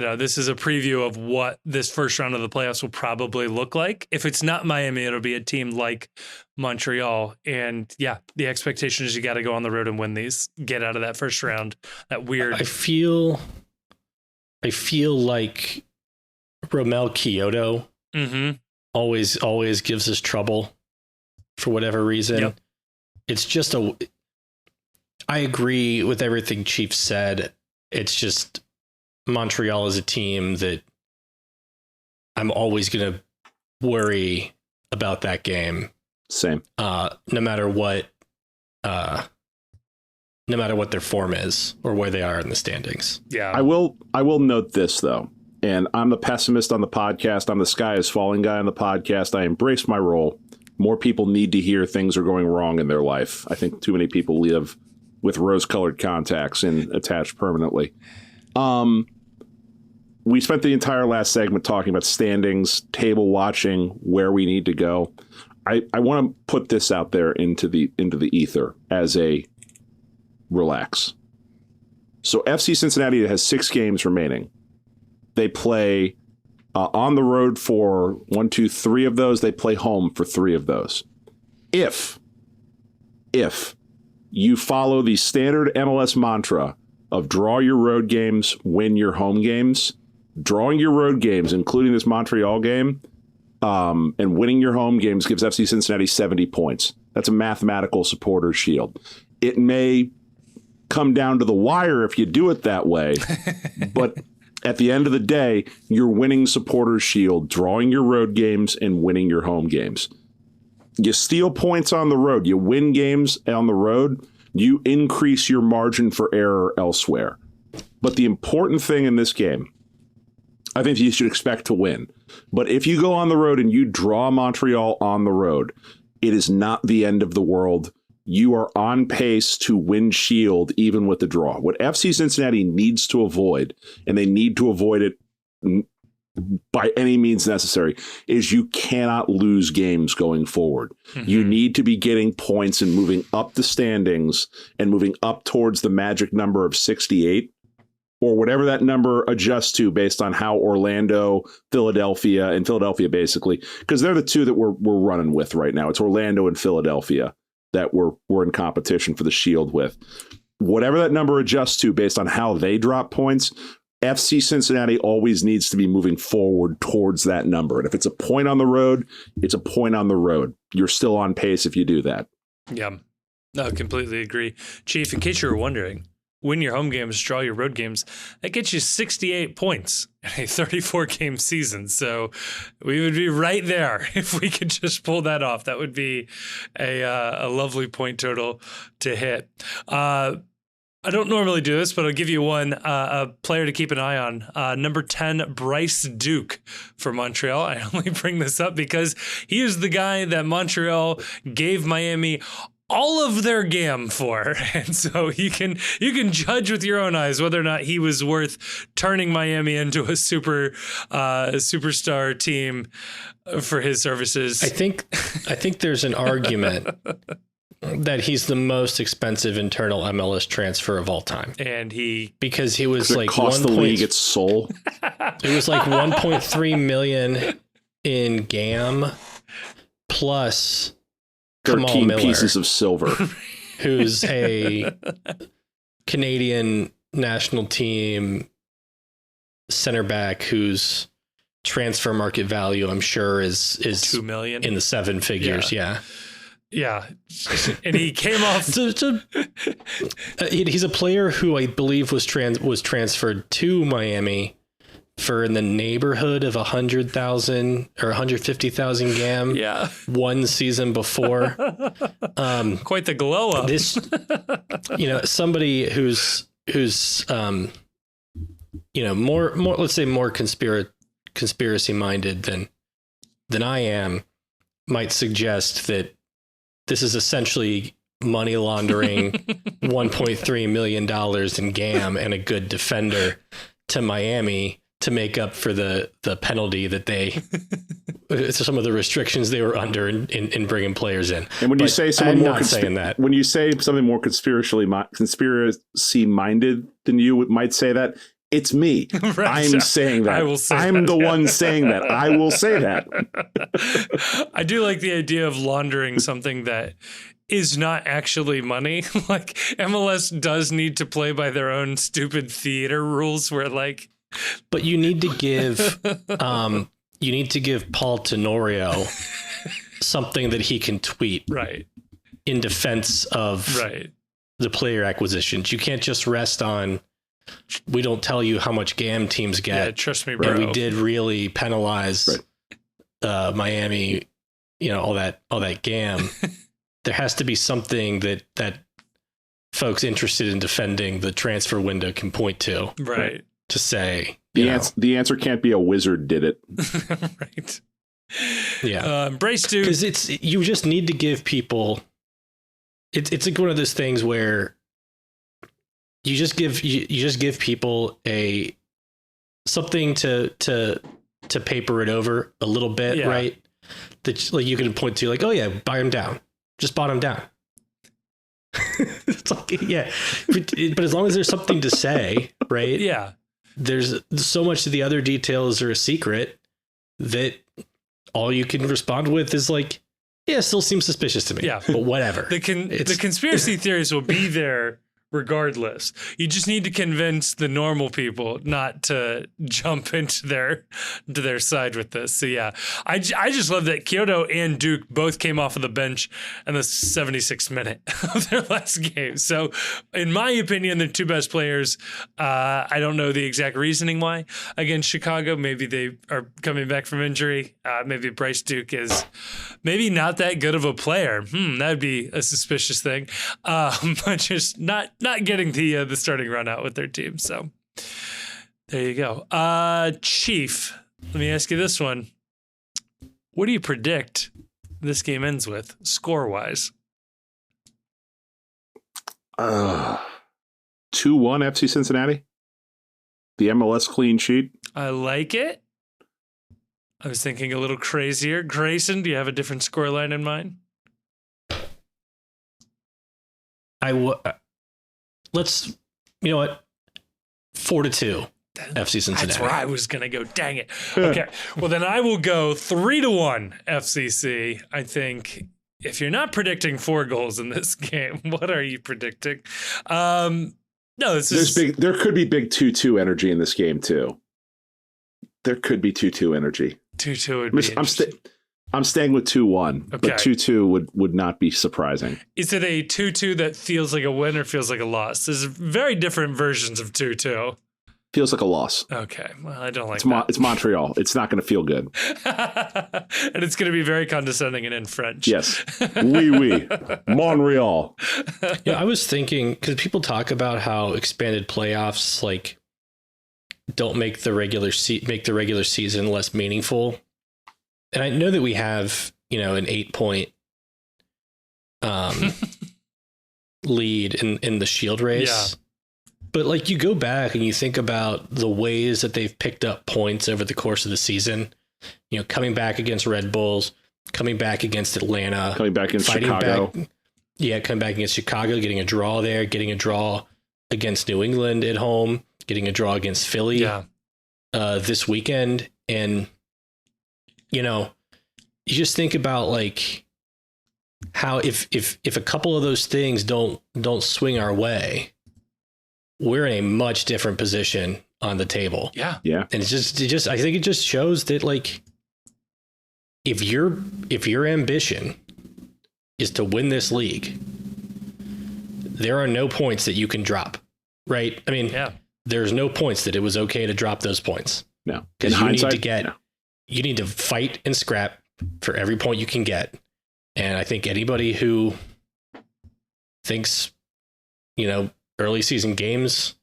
preview of what this first round of the playoffs will probably look like. If it's not Miami, it'll be a team like Montreal. And yeah, the expectation is you got to go on the road and win these, get out of that first round. That weird. I feel like Romel Kyoto always gives us trouble for whatever reason. Yep. It's just I agree with everything Chief said. It's just Montreal is a team that I'm always going to worry about that game. Same. No matter what their form is or where they are in the standings. Yeah. I will note this, though, and I'm the pessimist on the podcast. I'm the sky is falling guy on the podcast. I embrace my role. More people need to hear things are going wrong in their life. I think too many people live with rose-colored contacts and attached permanently. We spent the entire last segment talking about standings, table watching, where we need to go. I want to put this out there into the ether as a relax. So FC Cincinnati has 6 games remaining. They play on the road for 1, 2, 3 of those. They play home for 3 of those. If you follow the standard MLS mantra of draw your road games, win your home games, drawing your road games, including this Montreal game, and winning your home games gives FC Cincinnati 70 points. That's a mathematical supporter's shield. It may come down to the wire if you do it that way, but at the end of the day, you're winning supporter's shield, drawing your road games and winning your home games. You steal points on the road, you win games on the road, you increase your margin for error elsewhere. But the important thing in this game, I think you should expect to win. But if you go on the road and you draw Montreal on the road, it is not the end of the world. You are on pace to win Shield even with the draw. What FC Cincinnati needs to avoid, and they need to avoid it by any means necessary, is you cannot lose games going forward. Mm-hmm. You need to be getting points and moving up the standings and moving up towards the magic number of 68 or whatever that number adjusts to based on how Orlando, Philadelphia basically, because they're the two that we're running with right now. It's Orlando and Philadelphia that we're in competition for the Shield with. Whatever that number adjusts to based on how they drop points, FC Cincinnati always needs to be moving forward towards that number. And if it's a point on the road, it's a point on the road. You're still on pace if you do that. Yeah, no, completely agree. Chief, in case you were wondering, win your home games, draw your road games, that gets you 68 points in a 34-game season. So we would be right there if we could just pull that off. That would be a lovely point total to hit. I don't normally do this, but I'll give you one, a player to keep an eye on. Number 10, Bryce Duke for Montreal. I only bring this up because he is the guy that Montreal gave Miami all of their gam for. And so you can judge with your own eyes whether or not he was worth turning Miami into a superstar team for his services. I think there's an argument that he's the most expensive internal MLS transfer of all time. And because he was like cost the league its soul. It was like 1.3 million in GAM plus 13 pieces of silver, who's a Canadian national team center back whose transfer market value, I'm sure, is 2 million in the 7 figures. Yeah. And he came off. He's a player who I believe was transferred to Miami for in the neighborhood of 100,000 or 150,000 GAM. Yeah, one season before. Quite the glow up. This, somebody who's more let's say more conspiracy minded than I am might suggest that this is essentially money laundering $1.3 million in GAM and a good defender to Miami to make up for the penalty that some of the restrictions they were under in bringing players in. And when you say someone more when you say something more conspiracy minded than you might say that, it's me. Right. I'm saying that. I will say I'm the one saying that. I will say that. I do like the idea of laundering something that is not actually money. Like MLS does need to play by their own stupid theater rules where but you need to give Paul Tenorio something that he can tweet. Right. In defense of the player acquisitions. You can't just rest on, we don't tell you how much GAM teams get. Yeah, trust me, bro. And we did really penalize Miami, all that GAM. There has to be something that folks interested in defending the transfer window can point to. Right. To say the answer can't be a wizard did it. Right. Yeah. Brace to, because you just need to give people. It's like one of those things where you just give people something to paper it over a little bit, right? That like you can point to, like, oh yeah, buy them down, just bought them down. It's like, yeah, but as long as there's something to say, right? Yeah. There's so much of the other details are a secret that all you can respond with is like, yeah, still seems suspicious to me. Yeah, but whatever. The conspiracy theories will be there regardless. You just need to convince the normal people not to jump into their side with this. So yeah, I just love that Kyoto and Duke both came off of the bench in the 76th minute of their last game. So in my opinion, they're two best players. I don't know the exact reasoning why against Chicago. Maybe they are coming back from injury. Maybe Bryce Duke is maybe not that good of a player. That'd be a suspicious thing. But just not getting the starting run out with their team. So there you go. Chief, let me ask you this one. What do you predict this game ends with, score-wise? 2-1 FC Cincinnati. The MLS clean sheet. I like it. I was thinking a little crazier. Grayson, do you have a different scoreline in mind? Let's, you know what? 4-2, FC Cincinnati. That's where I was going to go. Dang it. Okay. Well, then I will go 3-1 FCC. I think if you're not predicting 4 goals in this game, what are you predicting? No, this is big. There could be big 2-2 energy in this game too. There could be 2-2 energy. 2-2 would be interesting. I'm staying with 2-1, okay. But 2-2 would not be surprising. Is it a 2-2 that feels like a win or feels like a loss? There's very different versions of 2-2. Feels like a loss. Okay, well, I don't like that. It's Montreal. It's not going to feel good. And it's going to be very condescending and in French. Yes. Oui. Montreal. Yeah, I was thinking, because people talk about how expanded playoffs like don't make the regular season less meaningful. And I know that we have, an 8-point lead in the Shield race. Yeah. But like you go back and you think about the ways that they've picked up points over the course of the season, coming back against Red Bulls, coming back against Atlanta, coming back against Chicago. Coming back against Chicago, getting a draw there, getting a draw against New England at home, getting a draw against Philly this weekend. And you just think about like how if a couple of those things don't swing our way, we're in a much different position on the table. Yeah. And I think it just shows that like if your ambition is to win this league, there are no points that you can drop. Right? I mean, there's no points that it was okay to drop those points. No. Because you need to fight and scrap for every point you can get. And I think anybody who thinks, early season games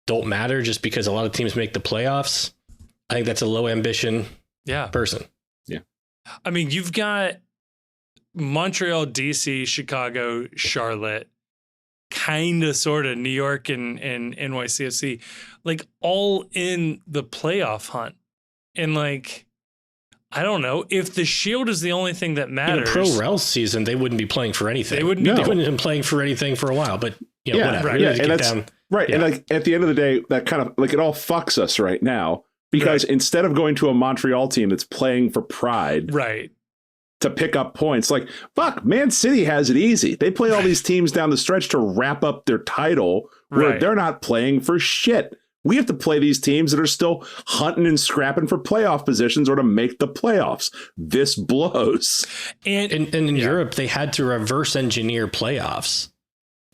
don't matter just because a lot of teams make the playoffs, I think that's a low ambition person. Yeah. I mean, you've got Montreal, DC, Chicago, Charlotte, kind of, sort of New York and NYCFC, like all in the playoff hunt. And like, I don't know if the Shield is the only thing that matters. In a pro rel season, they wouldn't be playing for anything. They wouldn't have been playing for anything for a while, but whatever. Right. Yeah, and that's right. Yeah. And like at the end of the day, that kind of like it all fucks us right now because instead of going to a Montreal team that's playing for pride, right, to pick up points, like fuck, Man City has it easy. They play all these teams down the stretch to wrap up their title where they're not playing for shit. We have to play these teams that are still hunting and scrapping for playoff positions or to make the playoffs. This blows. And in Europe, they had to reverse engineer playoffs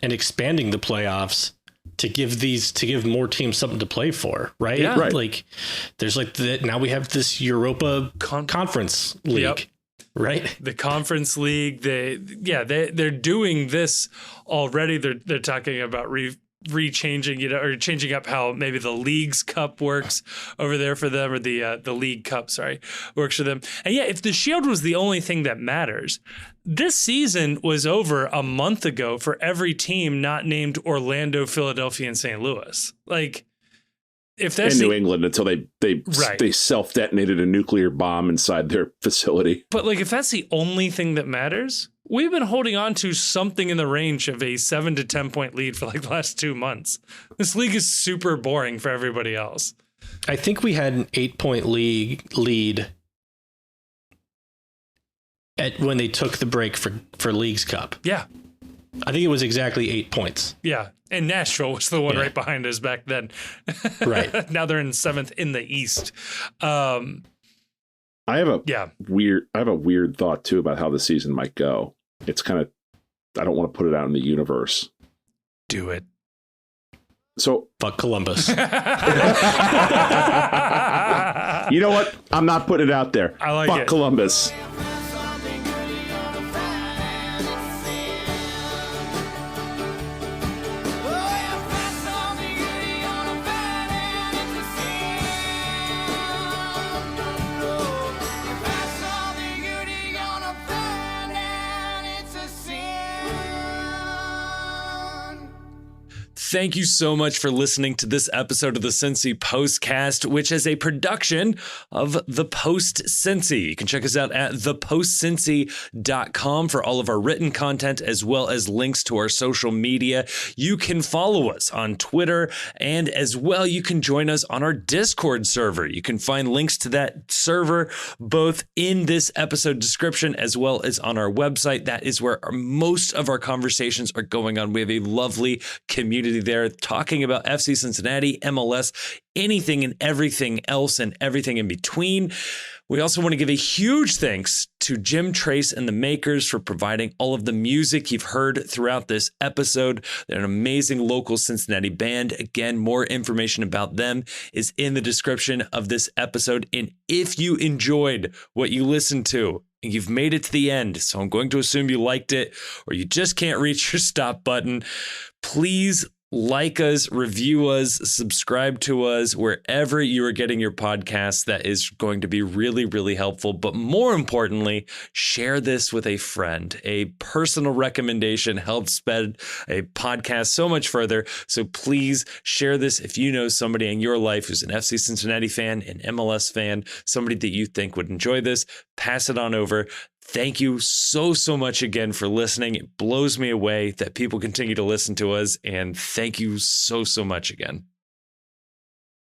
and expanding the playoffs to give more teams something to play for, right? Yeah. Right. Like there's like now we have this Europa Conference League. Yep. Right. The Conference League, they're doing this already. They're talking about rechanging, or changing up how maybe the League's Cup works over there for them, or the League Cup, works for them. And yeah, if the Shield was the only thing that matters, this season was over a month ago for every team not named Orlando, Philadelphia, and St. Louis. Like, if that's in New England until they self-detonated a nuclear bomb inside their facility. But like, if that's the only thing that matters, we've been holding on to something in the range of a 7 to 10 point lead for like the last 2 months. This league is super boring for everybody else. I think we had an 8-point lead when they took the break for League's Cup. Yeah. I think it was exactly 8 points. Yeah. And Nashville was the one right behind us back then. Right. Now they're in 7th in the East. I have a weird thought too about how the season might go. It's kind of, I don't want to put it out in the universe. Do it. So fuck Columbus. You know what? I'm not putting it out there. I like fuck it. Columbus. Thank you so much for listening to this episode of the Cincy Postcast, which is a production of The Post Cincy. You can check us out at thepostcincy.com for all of our written content, as well as links to our social media. You can follow us on Twitter, and as well, you can join us on our Discord server. You can find links to that server both in this episode description as well as on our website. That is where most of our conversations are going on. We have a lovely community there talking about FC Cincinnati, MLS, anything and everything else and everything in between. We also want to give a huge thanks to Jim Trace and the Makers for providing all of the music you've heard throughout this episode. They're an amazing local Cincinnati band. Again, more information about them is in the description of this episode. And if you enjoyed what you listened to, and you've made it to the end, so I'm going to assume you liked it, or you just can't reach your stop button, please like us, review us, subscribe to us wherever you are getting your podcasts. That is going to be really, really helpful. But more importantly, share this with a friend. A personal recommendation helps spread a podcast so much further. So please share this if you know somebody in your life who's an FC Cincinnati fan, an MLS fan, somebody that you think would enjoy this. Pass it on over. Thank you so much again for listening. It blows me away that people continue to listen to us. And thank you so much again.